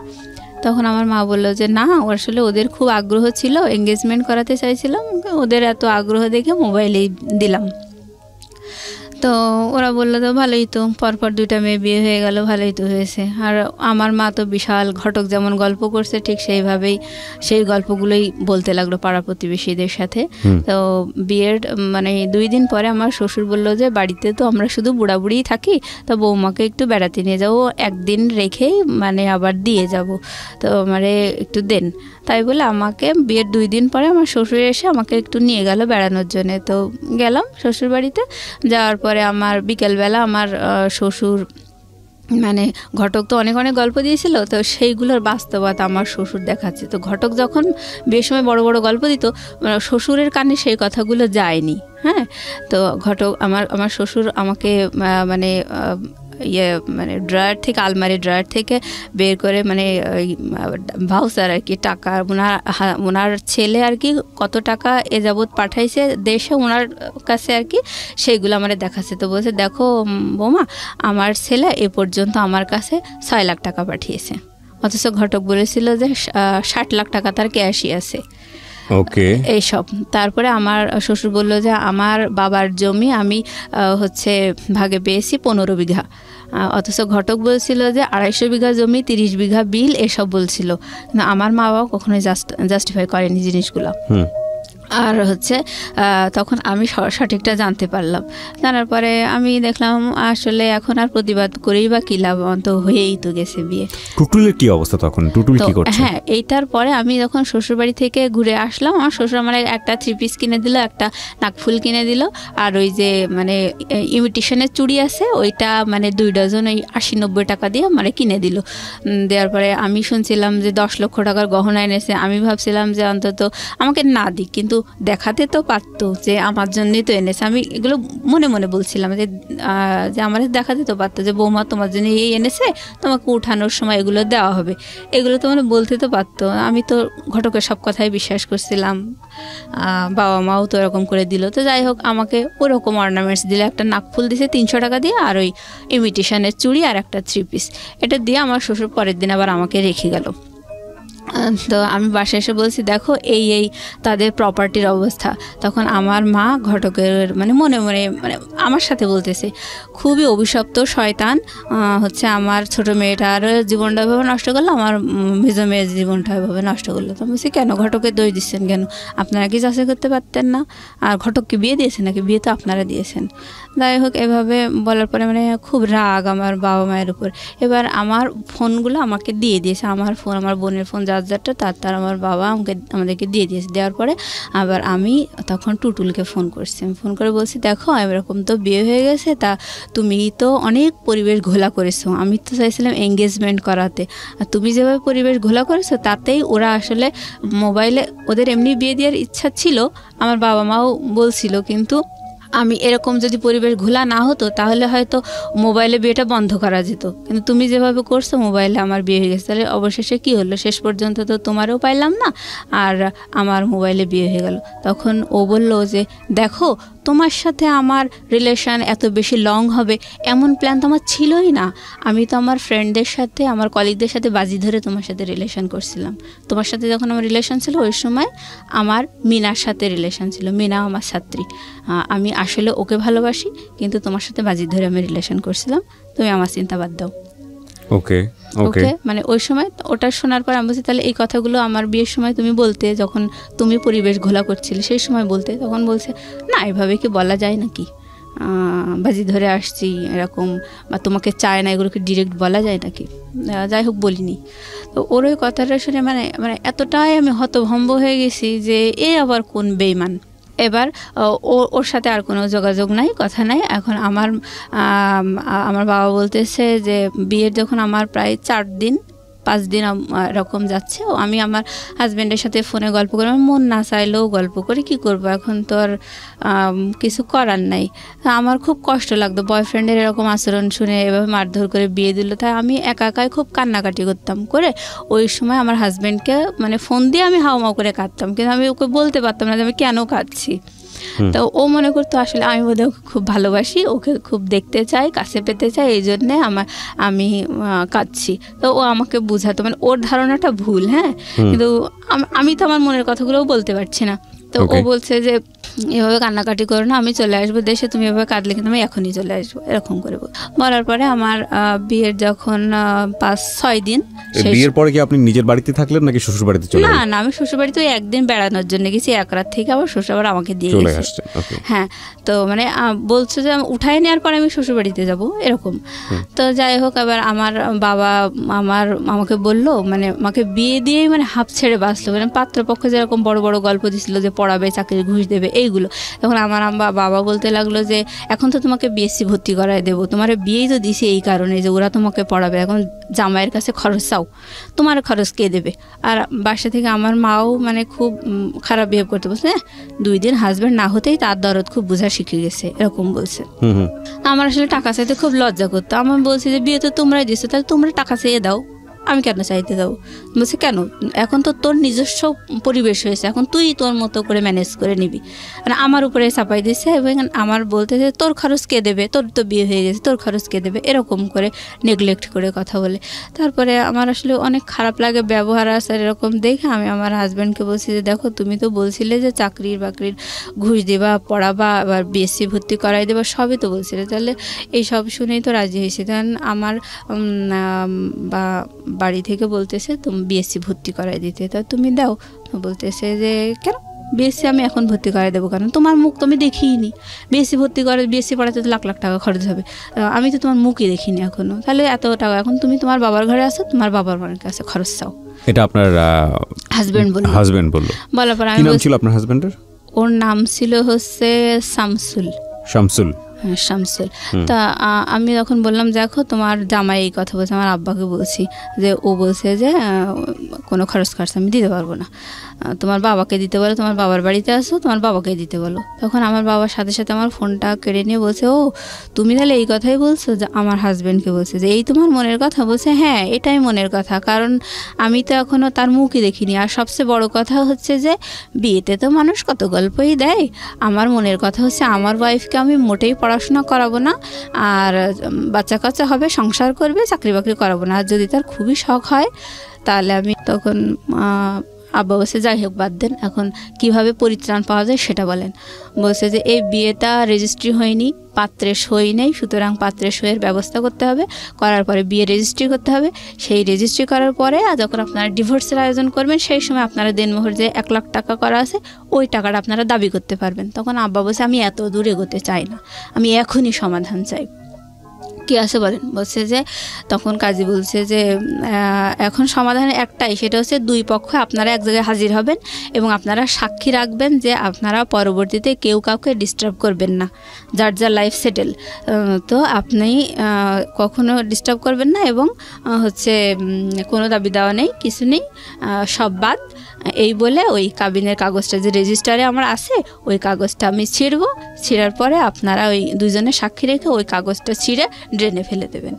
তখন আমার মা বললো যে না আসলে ওদের খুব আগ্রহ ছিল, এঙ্গেজমেন্ট করাতে চাইছিলাম, ওদের এত আগ্রহ দেখে মোবাইলেই দিলাম। তো ওরা বললো তো ভালোই, তো পরপর 2টা মেয়ে বিয়ে হয়ে গেল, ভালোই তো হয়েছে। আর আমার মা তো বিশাল ঘটক যেমন গল্প করছে ঠিক সেইভাবেই সেই গল্পগুলোই বলতে লাগলো পাড়া প্রতিবেশীদের সাথে। তো বিয়ের মানে 2 দিন পরে আমার শ্বশুর বললো যে বাড়িতে তো আমরা শুধু বুড়াবুড়িই থাকি, তো বৌমাকে একটু বেড়াতে নিয়ে যাবো, 1 দিন রেখেই মানে আবার দিয়ে যাব, তো মানে একটু দেন। তাই বলে আমাকে বিয়ের 2 দিন পরে আমার শ্বশুর এসে আমাকে একটু নিয়ে গেল বেড়ানোর জন্যে। তো গেলাম শ্বশুর বাড়িতে। যাওয়ার পরে আমার বিকেলবেলা আমার শ্বশুর মানে ঘটক তো অনেক অনেক গল্প দিয়েছিল, তো সেইগুলোর বাস্তবতা আমার শ্বশুর দেখাচ্ছে। তো ঘটক যখন বেশ সময় বড় বড় গল্প দিত, শ্বশুরের কানে সেই কথাগুলো যায়নি। হ্যাঁ, তো ঘটক আমার শ্বশুর আমাকে মানে মানে ড্রয়ার থেকে আলমারি ড্রয়ার থেকে বের করে মানে ভাউচার আর কি টাকা ওনার ছেলে আর কি কত টাকা এ যাবৎ পাঠাইছে দেশে ওনার কাছে আর কি, সেইগুলো আমার দেখাচ্ছে। তো বলছে দেখো বৌমা আমার ছেলে এ পর্যন্ত আমার কাছে 6 লাখ টাকা পাঠিয়েছে, অথচ ঘটক বলেছিল যে 60 লাখ টাকা তার ক্যাশই আছে। ওকে, এইসব। তারপরে আমার শ্বশুর বলল যে আমার বাবার জমি আমি হচ্ছে ভাগে পেয়েছি 15 বিঘা, অথচ ঘটক বলছিল যে 250 বিঘা জমি 30 বিঘা বিল এসব বলছিল, কিন্তু আমার মা বাবা কখনোই জাস্টিফাই করেনি জিনিসগুলো। আর হচ্ছে তখন আমি সঠিকটা জানতে পারলাম। জানার পরে আমি দেখলাম আসলে এখন আর প্রতিবাদ করেই বা কি লাভ, তো হয়েই তো গেছে বিয়ে। টুটুলের কি অবস্থা তখন? টুটুল কি করছে? হ্যাঁ, এইটার পরে আমি যখন শ্বশুরবাড়ি থেকে ঘুরে আসলাম, আমার শ্বশুর আমার একটা 3 পিস কিনে দিল, একটা নাকফুল কিনে দিল, আর ওই যে মানে ইমিটেশনের চুড়ি আছে ওইটা মানে 2 ডজন ওই 80-90 টাকা দিয়ে মানে কিনে দিল। দেওয়ার পরে আমি শুনছিলাম যে 10 লক্ষ টাকার গহনা এনেছে। আমি ভাবছিলাম যে অন্তত আমাকে না দিক, কিন্তু দেখাতে তো পারতো যে আমার জন্যই তো এনেছে। আমি এগুলো মনে মনে বলছিলাম যে আমাদের দেখাতে তো পারতো যে বৌমা তোমার জন্য এই এনেছে, তোমাকে উঠানোর সময় এগুলো দেওয়া হবে, এগুলো তো মানে বলতে তো পারতো। আমি তো ঘটকের সব কথাই বিশ্বাস করছিলাম, বাবা মাও তো এরকম করে দিল। তো যাই হোক আমাকে ওরকম অর্নামেন্টস দিলে, একটা নাকফুল দিছে 300 টাকা দিয়ে, আর ওই ইমিটেশনের চুড়ি আর একটা 3 পিস, এটা দিয়ে আমার শ্বশুর পরের দিন আবার আমাকে রেখে গেল। তো আমি বাসায় এসে বলছি দেখো এই তাদের প্রপার্টির অবস্থা। তখন আমার মা ঘটকের মানে মনে মনে মানে আমার সাথে বলতেছে খুবই অভিশপ্ত শয়তান হচ্ছে আমার ছোট মেয়েটার জীবনটা এভাবে নষ্ট করলো, আমার মেজো মেয়ের জীবনটা এভাবে নষ্ট করলো। তো আমি বলছি কেন ঘটকের দোষ দিচ্ছেন কেন? আপনারা কি যাচাই করতে পারতেন না? আর ঘটককে বিয়ে দিয়েছেন নাকি? বিয়ে তো আপনারা দিয়েছেন। যাই হোক এভাবে বলার পরে মানে খুব রাগ আমার বাবা মায়ের উপর। এবার আমার ফোনগুলো আমাকে দিয়ে দিয়েছে, আমার ফোন, আমার বোনের ফোন, যারটা তার আমার বাবা আমাদেরকে দিয়ে দিয়েছে। দেওয়ার পরে আবার আমি তখন টুটুলকে ফোন করছি, ফোন করে বলছি দেখো এরকম তো বিয়ে হয়ে গেছে, তা তুমি তো অনেক পরিবেশ ঘোলা করেছো, আমি তো চাইছিলাম এঙ্গেজমেন্ট করাতে, আর তুমি যেভাবে পরিবেশ ঘোলা করেছো তাতেই ওরা আসলে মোবাইলে ওদের এমনি বিয়ে দেওয়ার ইচ্ছা ছিল, আমার বাবা মাও বলছিল, কিন্তু আমি এরকম যদি পরিবেশ ঘোলা না হতো তাহলে হয়তো মোবাইলে বিয়েটা বন্ধ করা যেত, কিন্তু তুমি যেভাবে করছো মোবাইলে আমার বিয়ে হয়ে গেছে। তাহলে অবশেষে কী হলো, শেষ পর্যন্ত তো তোমারও পাইলাম না আর আমার মোবাইলে বিয়ে হয়ে গেল। তখন ও বলল যে দেখো তোমার সাথে আমার রিলেশন এত বেশি লং হবে এমন প্ল্যান তো আমার ছিলই না, আমি তো আমার ফ্রেন্ডদের সাথে আমার কলিগদের সাথে বাজি ধরে তোমার সাথে রিলেশন করছিলাম। তোমার সাথে যখন আমার রিলেশন ছিল ওই সময় আমার মিনার সাথে রিলেশন ছিল, মিনা আমার ছাত্রী, আমি আসলে ওকে ভালোবাসি, কিন্তু তোমার সাথে বাজি ধরে আমি রিলেশন করছিলাম, তুমি আমার চিন্তা বাদ দাও। ওকে ওকে মানে ওই সময় ওটা শোনার পর আমি বলছি তাহলে এই কথাগুলো আমার বিয়ের সময় তুমি বলতে, যখন তুমি পরিবেশ ঘোলা করছিলে সেই সময় বলতে। তখন বলছে না এভাবে কি বলা যায় নাকি, বাজি ধরে আসছি এরকম, বা তোমাকে চায় না, এগুলোকে ডিরেক্ট বলা যায় নাকি? যাই হোক, বলিনি। তো ওর ওই কথাটা শুনে মানে মানে এতটাই আমি হতভম্ব হয়ে গেছি যে এ আবার কোন বেইমান। এবার ওর সাথে আর কোনো যোগাযোগ নাই, কথা নাই। এখন আমার বাবা বলতেছে যে বিয়ের যখন আমার প্রায় 4-5 দিন এরকম যাচ্ছে, আমি আমার হাজব্যান্ডের সাথে ফোনে গল্প করি, আমার মন না চাইলেও গল্প করি, কি করব, এখন তো আর কিছু করার নাই। আমার খুব কষ্ট লাগতো বয়ফ্রেন্ডের এরকম আচরণ শুনে, এভাবে মারধর করে বিয়ে দিল। তাই আমি একা একাই খুব কান্নাকাটি করতাম করে ওই সময় আমার হাজব্যান্ডকে মানে ফোন দিয়ে আমি হাওমাও করে কাঁদতাম, কিন্তু আমি ওকে বলতে পারতাম না যে আমি কেন কাঁদছি। তো ও মনে করতো আসলে আমি বোধহয় ওকে খুব ভালোবাসি, ওকে খুব দেখতে চাই, কাছে পেতে চাই, এই জন্যে আমি কাঁদছি। তো ও আমাকে বুঝাতো, মানে ওর ধারণাটা ভুল। হ্যাঁ, কিন্তু আমি তো আমার মনের কথাগুলোও বলতে পারছি না। তো ও বলছে যে এভাবে কান্নাকাটি করো না, আমি চলে আসবো দেশে, তুমি এভাবে কাঁদলে কিন্তু আমি এখনই চলে আসবো, এরকম করে বলার পরে আমার বিয়ের যখন 5-6 দিন। বিয়ের পরে কি আপনি নিজের বাড়িতে থাকলেন নাকি শ্বশুর বাড়িতে চলে গেলেন? না, আমি শ্বশুর বাড়িতে একদিন বেড়ানোর জন্য গেছি, এক রাত থেকে আবার শ্বশুর আবার আমাকে দিয়ে গেছে। হ্যাঁ, তো মানে বলছে যে উঠাই নেওয়ার পরে আমি শ্বশুর বাড়িতে যাবো, এরকম। তো যাই হোক, এবার আমার বাবা আমাকে বললো, মানে আমাকে বিয়ে দিয়েই মানে হাফ ছেড়ে বাঁচলো। মানে পাত্রপক্ষ যেরকম বড় বড় গল্প দিছিল যে পড়াবে, চাকরি ঘুষ দেবে, এইগুলো। তখন আমার বাবা বলতে লাগলো যে এখন তো তোমাকে বিএসসি ভর্তি করায় দেবো, তোমার বিয়েই তো দিছে এই কারণে যে ওরা তোমাকে পড়াবে, এখন জামাইয়ের কাছে খরচ চাও, তোমার খরচ কে দেবে? আর বাসা থেকে আমার মাও মানে খুব খারাপ বিহেভ করতে বলছে, 2 দিন হাজব্যান্ড না হতেই তার দরদ খুব বোঝা শিখে গেছে, এরকম বলছে। আমার আসলে টাকা চাইতে খুব লজ্জা করতো। আমার বলছি যে বিয়ে তো তোমরাই দিছো, তাহলে তোমরা টাকা চেয়ে দাও, আমি কেন চাইতে যাবো? বলছে কেন, এখন তো তোর নিজস্ব পরিবেশ হয়েছে, এখন তুই তোর মতো করে ম্যানেজ করে নিবি। মানে আমার উপরে চাপাই দিচ্ছে এবং আমার বলতে যে তোর খরচ কে দেবে, তোর তো বিয়ে হয়ে গেছে, তোর খরচ কে দেবে, এরকম করে নেগলেক্ট করে কথা বলে। তারপরে আমার আসলে অনেক খারাপ লাগে ব্যবহার আসার এরকম দেখে। আমি আমার হাজব্যান্ডকে বলছি যে দেখো, তুমি তো বলছিলে যে চাকরির বাকরির ঘুষ দেবা, পড়াবা, আবার বিএসসি ভর্তি করাই দেবা, সবই তো বলছিলে, তাহলে এই সব শুনেই তো রাজি হয়েছি। কারণ আমার বাড়ি থেকে বলতেছে তুমি বিএসসি ভর্তি করাই দিতে, তা তুমি দাও। বলতেছে যে কেন বিএসসি আমি এখন ভর্তি করাই দেবো, কারণ তোমার মুখ তো আমি দেখিনি, বিএসসি ভর্তি করে বিএসসি পড়াতে তো লাখ লাখ টাকা খরচ হবে, আমি তো তোমার মুখই দেখিনি এখনো, তাহলে এত টাকা এখন তুমি তোমার বাবার ঘরে আসো, তোমার বাবার মায়ের কাছে খরচ চাও। এটা আপনার হাজবেন্ড বললো? বলার পর আমি, কি নাম ছিল আপনার হাজবেন্ডের? ওর নাম ছিল হচ্ছে শামসুল। হ্যাঁ, শামসুল। তা আমি তখন বললাম দেখো তোমার জামাই এই কথা বলছে, আমার আব্বাকে বলছি যে ও বলছে যে কোনো খরচ আমি দিতে পারবো না, তোমার বাবাকে দিতে বলো, তোমার বাবার বাড়িতে আসো, তোমার বাবাকে দিতে বলো। তখন আমার বাবার সাথে সাথে আমার ফোনটা কেড়ে নিয়ে বলছে, ও তুমি তাহলে এই কথাই বলছো? যে আমার হাজব্যান্ডকে বলছে যে এই তোমার মনের কথা? বলছে হ্যাঁ, এটাই মনের কথা, কারণ আমি তো এখনও তার মুখই দেখিনি। আর সবচেয়ে বড় কথা হচ্ছে যে বিয়েতে তো মানুষ কত গল্পই দেয়, আমার মনের কথা হচ্ছে আমার ওয়াইফকে আমি মোটেই পড়াশোনা করাবো না, আর বাচ্চা কাচ্চা হবে, সংসার করবে, চাকরি বাকরি করাবো না। আর যদি তার খুবই শখ হয় তাহলে আমি, তখন আব্বা বলছে যাই হোক বাদ দেন, এখন কিভাবে পরিত্রাণ পাওয়া যায় সেটা বলেন। বলছে যে এই বিয়েটা রেজিস্ট্রি হয়নি, পাত্রের সই নেই, সুতরাং পাত্রের সইয়ের ব্যবস্থা করতে হবে, করার পরে বিয়ে রেজিস্ট্রি করতে হবে, সেই রেজিস্ট্রি করার পরে যখন আপনারা ডিভোর্সের আয়োজন করবেন সেই সময় আপনারা দেনমোহর যে 1 লাখ টাকা করা আছে ওই টাকাটা আপনারা দাবি করতে পারবেন। তখন আব্বা বলছে আমি এত দূর এগোতে চাই না, আমি এখনই সমাধান চাই। কি আছে বলেন? বলছে যে তখন কাজী বলছে যে এখন সমাধান একটাই, সেটা হচ্ছে 2 পক্ষ আপনারা এক জায়গায় হাজির হবেন এবং আপনারা সাক্ষী রাখবেন যে আপনারা পরবর্তীতে কেউ কাউকে ডিস্টার্ব করবেন না, যার যা লাইফ সেটেল, তো আপনি কখনো ডিস্টার্ব করবেন না এবং হচ্ছে কোনো দাবি দেওয়া নেই, কিছু নেই, সব বাদ। এই বলে ওই কাবিনের কাগজটা যে রেজিস্টারে আমার আছে ওই কাগজটা আমি ছিঁড়ার পরে আপনারা ওই 2 জনের সাক্ষী রেখে ওই কাগজটা ছিঁড়ে ড্রেনে ফেলে দেবেন।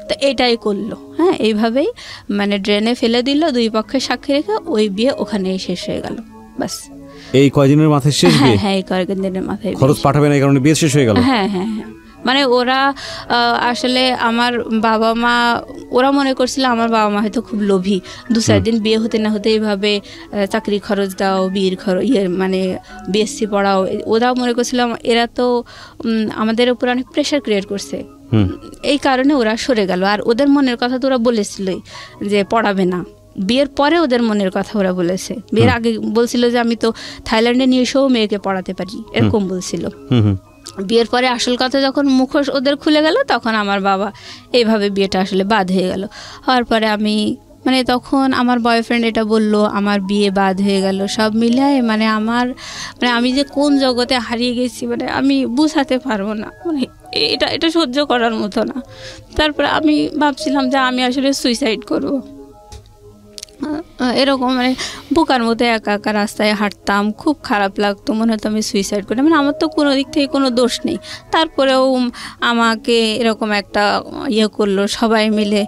তো এটাই করলো। হ্যাঁ, এইভাবেই মানে ড্রেনে ফেলে দিল 2 পক্ষের সাক্ষী রেখে, ওই বিয়ে ওখানেই শেষ হয়ে গেল। বাস এই কয়দিনের মাথায় শেষ বিয়ে? হ্যাঁ, এই কয়েকদিনের মাথায় খরচ পাঠাবে না এই কারণে বিয়ে শেষ হয়ে গেল। হ্যাঁ হ্যাঁ হ্যাঁ, মানে ওরা আসলে আমার বাবা মা, ওরা মনে করছিল আমার বাবা মা হয়তো খুব লোভী, 2-4 দিন বিয়ে হতে না হতে এইভাবে চাকরি খরচ দাও, বিয়ের খরচ, মানে বিএসসি পড়াও, ওরা মনে করছিল এরা তো আমাদের উপর অনেক প্রেশার ক্রিয়েট করছে, এই কারণে ওরা সরে গেল। আর ওদের মনের কথা তো ওরা বলেছিলই যে পড়াবে না, বিয়ের পরে ওদের মনের কথা ওরা বলেছে। বিয়ের আগে বলছিল যে আমি তো থাইল্যান্ডে নিয়ে এসেও মেয়েকে পড়াতে পারি, এরকম বলছিল। বিয়ের পরে আসল কথা যখন মুখোশ ওদের খুলে গেল, তখন আমার বাবা এইভাবে বিয়েটা আসলে বাদ হয়ে গেল। হওয়ার পরে আমি মানে তখন আমার বয়ফ্রেন্ড এটা বলল, আমার বিয়ে বাদ হয়ে গেল, সব মিলায় মানে আমার মানে আমি যে কোন জগতে হারিয়ে গেছি মানে আমি বুঝাতে পারবো না, মানে এটা সহ্য করার মতো না। তারপরে আমি ভাবছিলাম যে আমি আসলে সুইসাইড করবো, এরকম মানে বোকার মতো একা একা রাস্তায় হাঁটতাম, খুব খারাপ লাগতো, মনে হতো আমি সুইসাইড করি। মানে আমার তো কোনো দিক থেকে কোনো দোষ নেই, তারপরেও আমাকে এরকম একটা ইয়ে করলো সবাই মিলে,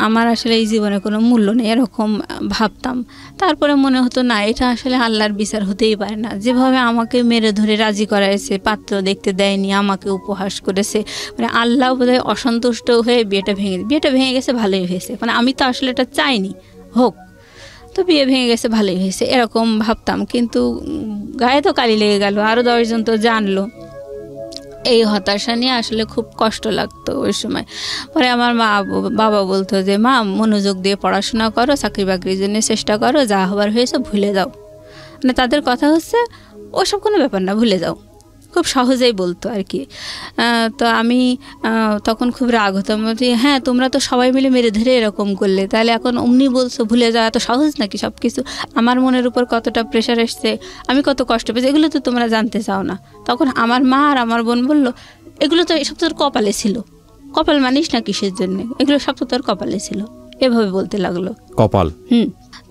আমার আসলে এই জীবনে কোনো মূল্য নেই এরকম ভাবতাম। তারপরে মনে হতো না, এটা আসলে আল্লাহর বিচার হতেই পারে না, যেভাবে আমাকে মেরে ধরে রাজি করাইছে, পাত্র দেখতে দেয়নি, আমাকে উপহাস করেছে, মানে আল্লাহ বোধহয় অসন্তুষ্ট হয়ে বিয়েটা ভেঙে গেছে, ভালোই হয়েছে, মানে আমি তো আসলে এটা চাইনি হোক, তো বিয়ে ভেঙে গেছে ভালোই হয়েছে এরকম ভাবতাম। কিন্তু গায়ে তো কালি লেগে গেল, আরও 10 জন তো জানলো, এই হতাশা নিয়ে আসলে খুব কষ্ট লাগতো ওই সময়। পরে আমার বাবা বলতো যে মা মনোযোগ দিয়ে পড়াশোনা করো, চাকরি বাকরির জন্য চেষ্টা করো, যা হবার হয়েছে ভুলে যাও, মানে তাদের কথা হচ্ছে ওসব কোনো ব্যাপার না, ভুলে যাও, খুব সহজেই বলতো আর কি। তো আমি তখন খুব রাগ হতাম, হ্যাঁ তোমরা তো সবাই মিলে মেরে ধরে এরকম করলে, তাহলে এখন অমনি বলছো ভুলে যাওয়া এত সহজ নাকি সব কিছু? আমার মনের উপর কতটা প্রেশার এসছে, আমি কত কষ্ট পেয়েছি, এগুলো তো তোমরা জানতে চাও না। তখন আমার মা আর আমার বোন বলল, এগুলো তো এসব তোর কপালে ছিল, কপাল মানিস না কিসের জন্যে, এগুলো সব তো তোর কপালে ছিল, এভাবে বলতে লাগলো। কপাল।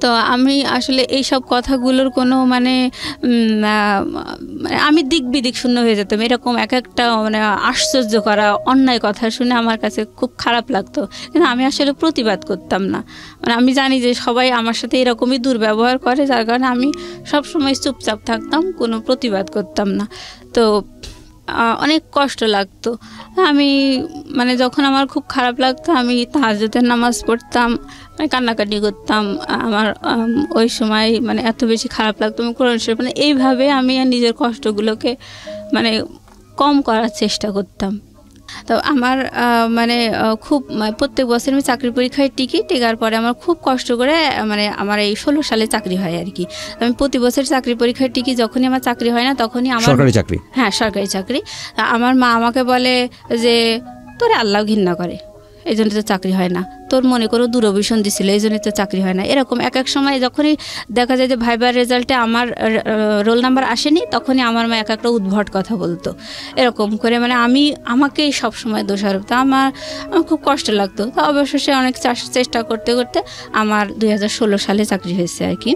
তো আমি আসলে এই সব কথাগুলোর কোনো মানে আমি দিক বিদিক শূন্য হয়ে যেতাম, এরকম এক একটা মানে আশ্চর্য করা অন্যায় কথা শুনে আমার কাছে খুব খারাপ লাগতো, কিন্তু আমি আসলে প্রতিবাদ করতাম না। মানে আমি জানি যে সবাই আমার সাথে এরকমই দুর্ব্যবহার করে, যার কারণে আমি সবসময় চুপচাপ থাকতাম, কোনো প্রতিবাদ করতাম না। তো অনেক কষ্ট লাগতো। আমি মানে যখন আমার খুব খারাপ লাগতো, আমি তাহাজ্জুদের নামাজ পড়তাম, মানে কান্নাকাটি করতাম। আমার ওই সময় মানে এত বেশি খারাপ লাগতো, আমি কোরআন শরীফ মানে এইভাবে আমি নিজের কষ্টগুলোকে মানে কম করার চেষ্টা করতাম। তো আমার মানে খুব প্রত্যেক বছর আমি চাকরি পরীক্ষায় টিকার পরে আমার খুব কষ্ট করে মানে আমার এই 16 সালে চাকরি হয় আর কি। আমি প্রতি বছর চাকরি পরীক্ষায় টিকি, যখনই আমার চাকরি হয় না তখনই আমার সরকারি চাকরি, হ্যাঁ সরকারি চাকরি, আমার মা আমাকে বলে যে তোরে আল্লাহ ঘৃণা করে, এই জন্য তো চাকরি হয় না, তোর মনে কোনো দূরভিসন দিছিল এই জন্যই তো চাকরি হয় না। এরকম এক এক সময় যখনই দেখা যায় যে ভাইবার রেজাল্টে আমার রোল নাম্বার আসেনি, তখনই আমার মা এক একটা উদ্ভট কথা বলতো, এরকম করে মানে আমাকেই সবসময় দোষারোপ। তো আমার খুব কষ্ট লাগতো। তো অবশেষে অনেক চেষ্টা করতে করতে আমার 2016 সালে চাকরি হয়েছে আর কি।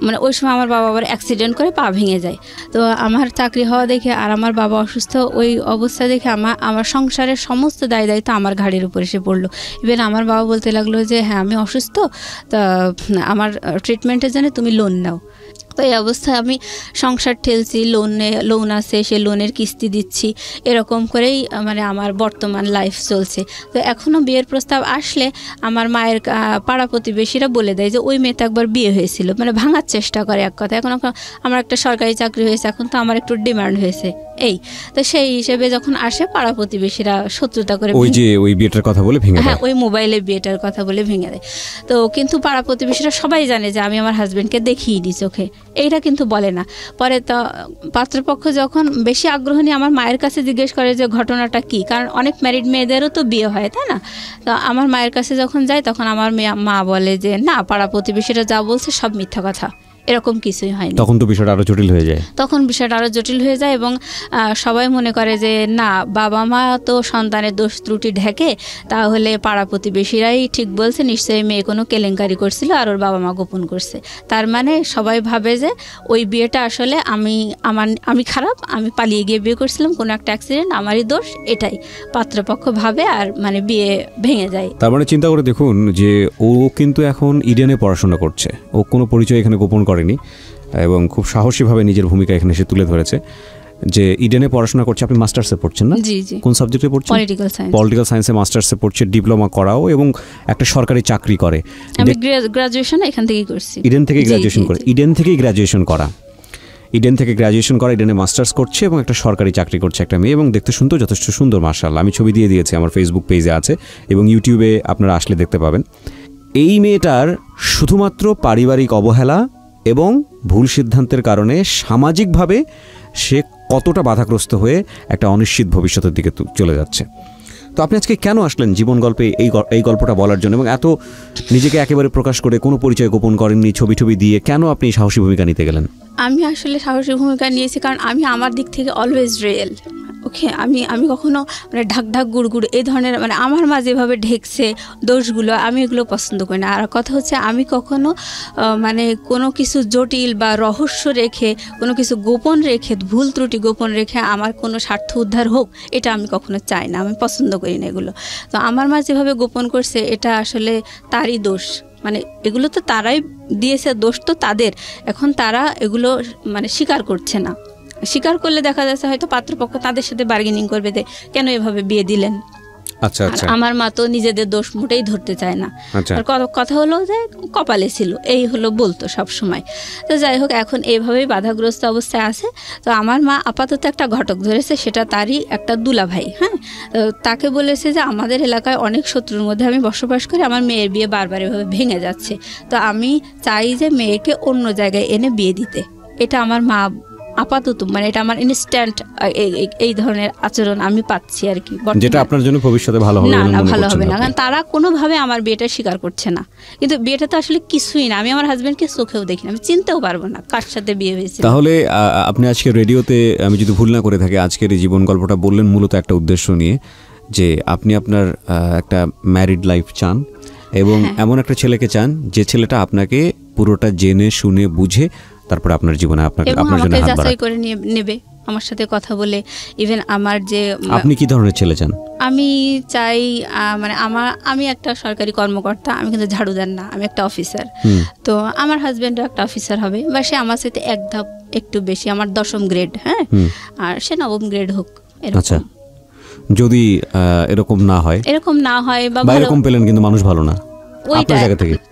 মানে ওই সময় আমার বাবা আবার অ্যাক্সিডেন্ট করে পা ভেঙে যায়। তো আমার চাকরি হওয়া দেখে আর আমার বাবা অসুস্থ, ওই অবস্থা দেখে আমার সংসারের সমস্ত দায়িত্ব আমার ঘাড়ের উপর এসে পড়লো। ইভেন আমার বাবা বলতে লাগলো যে হ্যাঁ আমি অসুস্থ, তা আমার ট্রিটমেন্টের জন্য তুমি লোন নাও। তো এই অবস্থায় আমি সংসার ঠেলছি, লোন আছে, সে লোনের কিস্তি দিচ্ছি, এরকম করেই মানে আমার বর্তমান লাইফ চলছে। তো এখনও বিয়ের প্রস্তাব আসলে আমার মায়ের পাড়া প্রতিবেশীরা বলে দেয় যে ওই মেয়েটা একবার বিয়ে হয়েছিল, মানে ভাঙার চেষ্টা করে এক কথা। এখন আমার একটা সরকারি চাকরি হয়েছে, এখন তো আমার একটু ডিমান্ড হয়েছে এই। তো সেই হিসেবে যখন আসে পাড়া প্রতিবেশীরা শত্রুতা করে ওই বিয়েটার কথা বলে ভেঙে দেয়, হ্যাঁ ওই মোবাইলে বিয়েটার কথা বলে ভেঙে দেয়। তো কিন্তু পাড়া প্রতিবেশীরা সবাই জানে যে আমি আমার হাজব্যান্ডকে দেখিইনি চোখে, এইটা কিন্তু বলে না। পরে তো পাত্রপক্ষ যখন বেশি আগ্রহ নিয়ে আমার মায়ের কাছে জিজ্ঞেস করে যে ঘটনাটা কি, কারণ অনেক ম্যারিড মেয়েদেরও তো বিয়ে হয় তাই না। তো আমার মায়ের কাছে যখন যায় তখন আমার মা বলে যে না, পাড়া প্রতিবেশীরা যা বলছে সব মিথ্যা কথা, এরকম কিছুই হয়নি। তখন তো বিষয়টা আরো জটিল হয়ে যায়, এবং সবাই মনে করে যে না, বাবা মা তো সন্তানের দোষ ত্রুটি ঢেকে, তাহলে পাড়া প্রতিবেশীরাই ঠিক বলছে, নিশ্চয়ই মেয়ে কোনো কেলেঙ্কারি করছিল আর ওর বাবা মা গোপন করছে। তার মানে সবাই ভাবে যে ওই বিয়েটা আসলে আমি খারাপ, আমি পালিয়ে গিয়ে বিয়ে করছিলাম, কোনো একটা অ্যাক্সিডেন্ট, আমারই দোষ, এটাই পাত্রপক্ষ ভাবে, আর মানে বিয়ে ভেঙে যায়। তার মানে চিন্তা করে দেখুন যে ও কিন্তু এখন ইডেনে পড়াশোনা করছে, ও কোনো পরিচয় এখানে গোপন করেনি এবং খুব সাহসীভাবে নিজের ভূমিকা এখানে এসে তুলে ধরেছে যে ইডেনে পড়াশোনা করছে। আপনি মাস্টার্সে পড়ছেন না? জি জি। কোন সাবজেক্টে পড়ছেন? পলিটিক্যাল সায়েন্সে মাস্টার্সে পড়ছে, ডিপ্লোমা করাও এবং একটা সরকারি চাকরি করে। আমি গ্রাজুয়েশন এখান থেকেই করছি, ইডেন থেকে গ্রাজুয়েশন করে, ইডেন থেকে গ্রাজুয়েশন করা, ইডেনে মাস্টার্স করছে এবং একটা সরকারি চাকরি করছে একটা মেয়ে, এবং দেখতে শুনতেও যথেষ্ট সুন্দর মাশাআল্লাহ। আমি ছবি দিয়ে দিয়েছি, আমার ফেসবুক পেজে আছে এবং ইউটিউবে আপনারা আসলে দেখতে পাবেন। এই মেয়েটার শুধুমাত্র পারিবারিক অবহেলা এবং ভুল সিদ্ধান্তের কারণে সামাজিকভাবে সে কতটা বাধাগ্রস্ত হয়ে একটা অনিশ্চিত ভবিষ্যতের দিকে চলে যাচ্ছে। তো আপনি আজকে কেন আসলেন জীবন গল্পে এই গল্পটা বলার জন্য, এবং এত নিজেকে একেবারে প্রকাশ করে কোনো পরিচয় গোপন করেননি, ছবি দিয়ে কেন আপনি সাহসী ভূমিকা নিতে গেলেন? আমি আসলে সাহসী ভূমিকা নিয়েছি কারণ আমি আমার দিক থেকে অলওয়েজ রিয়েল। ওকে, আমি কখনো মানে ঢাক গুড় এই ধরনের মানে আমার মা যেভাবে ঢেকছে দোষগুলো, আমি এগুলো পছন্দ করি না। আর কথা হচ্ছে আমি কখনো মানে কোনো কিছু জটিল বা রহস্য রেখে, কোনো কিছু গোপন রেখে, ভুল ত্রুটি গোপন রেখে আমার কোনো স্বার্থ উদ্ধার হোক, এটা আমি কখনো চাই না, আমি পছন্দ করি না এগুলো। তো আমার মা যেভাবে গোপন করছে এটা আসলে তারই দোষ, মানে এগুলো তো তারাই দিয়েছে, দোষ তো তাদের। এখন তারা এগুলো মানে স্বীকার করছে না, স্বীকার করলে দেখা যাচ্ছে হয়তো পাত্রপক্ষ তাদের সাথে বার্গেনিং করবে যে কেন এভাবে বিয়ে দিলেন। আচ্ছা আচ্ছা। আমার মা তো নিজেদের দোষ মোটেই ধরতে চায় না। আর কথা হলো যে কপালে ছিল, এই হলো বলতো সব সময়। তো যাই হোক, এখন এইভাবেই বাধাগ্রস্ত অবস্থায় আছে। তো আমার মা আপাতত একটা ঘটক ধরেছে, সেটা তারই একটা দুলা ভাই। হ্যাঁ, তাকে বলেছে যে আমাদের এলাকায় অনেক শত্রুর মধ্যে আমি বসবাস করি, আমার মেয়ের বিয়ে বারবার এভাবে ভেঙে যাচ্ছে, তো আমি চাই যে মেয়েকে অন্য জায়গায় এনে বিয়ে দিতে। এটা আমার মা আপাতত মানে এটা আমার ইনস্ট্যান্ট এই ধরনের আচরণ আমি পাচ্ছি আর কি, যেটা আপনার জন্য ভবিষ্যতে ভালো হবে না। ভালো হবে না, কারণ তারা কোনোভাবে আমার বিয়েটা স্বীকার করছে না। কিন্তু বিয়েটা তো আসলে কিছুই না, আমি আমার হাজবেন্ডকে চোখেও দেখি না, আমি চিনতেও পারবো না কার সাথে বিয়ে হয়েছে। তাহলে আপনি আজকে রেডিওতে, আমি যদি ভুল না করে থাকি, আজকের এই জীবন গল্পটা বললেন মূলত একটা উদ্দেশ্য নিয়ে, যে আপনি আপনার একটা ম্যারিড লাইফ চান এবং এমন একটা ছেলেকে চান যে ছেলেটা আপনাকে পুরোটা জেনে শুনে বুঝে তারপর আপনার জীবনে আপনার জন্য হাত বাড়ায় করে নেবে, আমার সাথে কথা বলে। ইভেন আমার যে আপনি কি ধরনের ছেলে চান? আমি চাই মানে আমি একটা সরকারি কর্মকর্তা, আমি কিন্তু ঝাড়ুদার না, আমি একটা অফিসার। তো আমার হাজবেন্ডও একটা অফিসার হবে, বা সে আমার সাথে এক ধাপ একটু বেশি, আমার 10ম গ্রেড, হ্যাঁ, আর সে 9ম গ্রেড হোক। আচ্ছা, যদি এরকম না হয় বা এরকম পেলেন কিন্তু মানুষ ভালো না,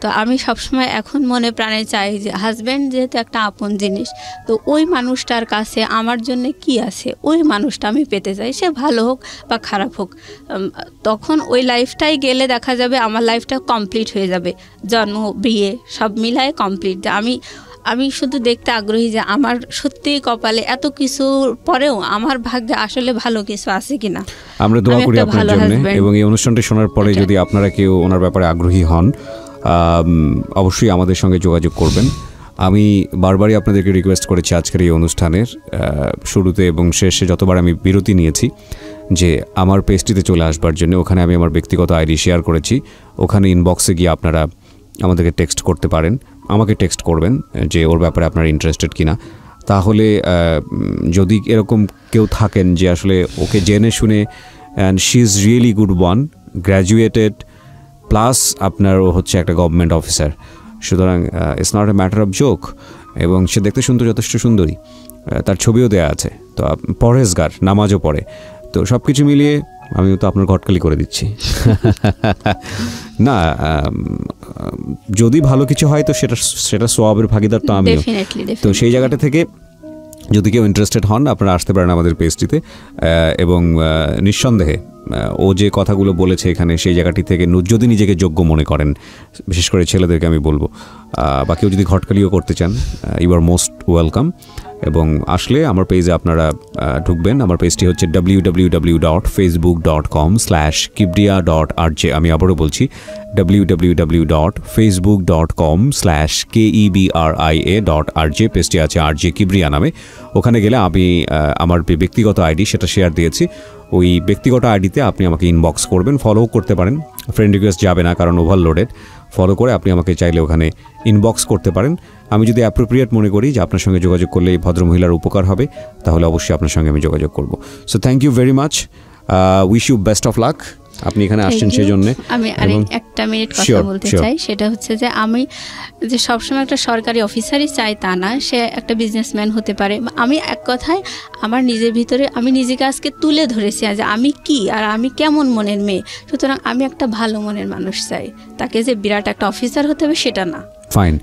তো আমি সবসময় এখন মনে প্রাণে চাই যে হাজবেন্ড যেহেতু একটা আপন জিনিস, তো ওই মানুষটার কাছে আমার জন্য কি আছে ওই মানুষটা আমি পেতে চাই, সে ভালো হোক বা খারাপ হোক। তখন ওই লাইফটাই গেলে দেখা যাবে আমার লাইফটা কমপ্লিট হয়ে যাবে, জন্ম বিয়ে সব মিলায় কমপ্লিট। যে আমি শুধু দেখতে আগ্রহী যে আমার সত্যিই কপালে এত কিছু পরেও আমার ভাগ্যে আসলে ভালো কিছু আছে কিনা। আমরা দোয়া করি আপনার জন্য, এবং এই অনুষ্ঠানটি শোনার পরে যদি আপনারা কেউ ওনার ব্যাপারে আগ্রহী হন, অবশ্যই আমাদের সঙ্গে যোগাযোগ করবেন। আমি বারবারই আপনাদেরকে রিকোয়েস্ট করেছি আজকের এই অনুষ্ঠানের শুরুতে এবং শেষে যতবার আমি বিরতি নিয়েছি, যে আমার পেজটিতে চলে আসবার জন্য। ওখানে আমি আমার ব্যক্তিগত আইডি শেয়ার করেছি, ওখানে ইনবক্সে গিয়ে আপনারা আমাদেরকে টেক্সট করতে পারেন, আমাকে টেক্সট করবেন যে ওর ব্যাপারে আপনারা ইন্টারেস্টেড কিনা। তাহলে যদি এরকম কেউ থাকেন যে আসলে ওকে জেনে শুনে, and she is really good one, graduated plus আপনার ও হচ্ছে একটা গভর্নমেন্ট অফিসার, সুতরাং it's not a matter of joke, এবং সে দেখতে যথেষ্ট সুন্দরী, তার ছবিও দেয়া আছে, তো পরহেজগার, নামাজও পড়ে, তো সব কিছু মিলিয়ে আমি তো আপনার ঘটকালি করে দিচ্ছি। না, যদি ভালো কিছু হয় তো সেটা সওয়াবের ভাগিদার তো আমিও। তো সেই জায়গাটা থেকে যদি কেউ ইন্টারেস্টেড হন আপনারা আসতে পারেন আমাদের পেজটিতে, এবং নিঃসন্দেহে ও যে কথাগুলো বলেছে এখানে সেই জায়গাটি থেকে যদি নিজেকে যোগ্য মনে করেন, বিশেষ করে ছেলেদেরকে আমি বলবো, বা কেউ যদি ঘটকালিও করতে চান, ইউ আর মোস্ট ওয়েলকাম। এবং আসলে আমার পেজে আপনারা ঢুকবেন, আমার পেজটি হচ্ছে www.facebook.com/kibria.rj। আমি আবারও বলছি www.facebook.com/kebria.rj, পেজটি আছে RJ কিবরিয়া নামে। ওখানে গেলে আমি আমার ব্যক্তিগত আইডি সেটা শেয়ার দিয়েছি, ওই ব্যক্তিগত আইডিতে আপনি আমাকে ইনবক্স করবেন, ফলো করতে পারেন, ফ্রেন্ড রিকোয়েস্ট যাবে না কারণ ওভারলোডেড। ফলো করে আপনি আমাকে চাইলে ওখানে ইনবক্স করতে পারেন। আমি যদি অ্যাপ্রোপ্রিয়েট মনে করি যে আপনার সঙ্গে যোগাযোগ করলে এই ভদ্রমহিলার উপকার হবে, তাহলে অবশ্যই আপনার সঙ্গে আমি যোগাযোগ করব। So thank you very much, wish you best of luck. আপনি এখানে আসছেন সেই জন্য। আমি একটা মিনিট কথা বলতে চাই, সেটা হচ্ছে যে আমি যে সবসময় একটা সরকারি অফিসারই চাই তা না, সে একটা বিজনেসম্যান হতে পারে। আমি এক কথায় আমার নিজের ভিতরে আমি নিজেকে আজকে তুলে ধরেছি যে আমি কি আর আমি কেমন মনের মেয়ে। সুতরাং আমি একটা ভালো মনের মানুষ চাই, তাকে যে বিরাট একটা অফিসার হতে হবে সেটা না। ফাইন।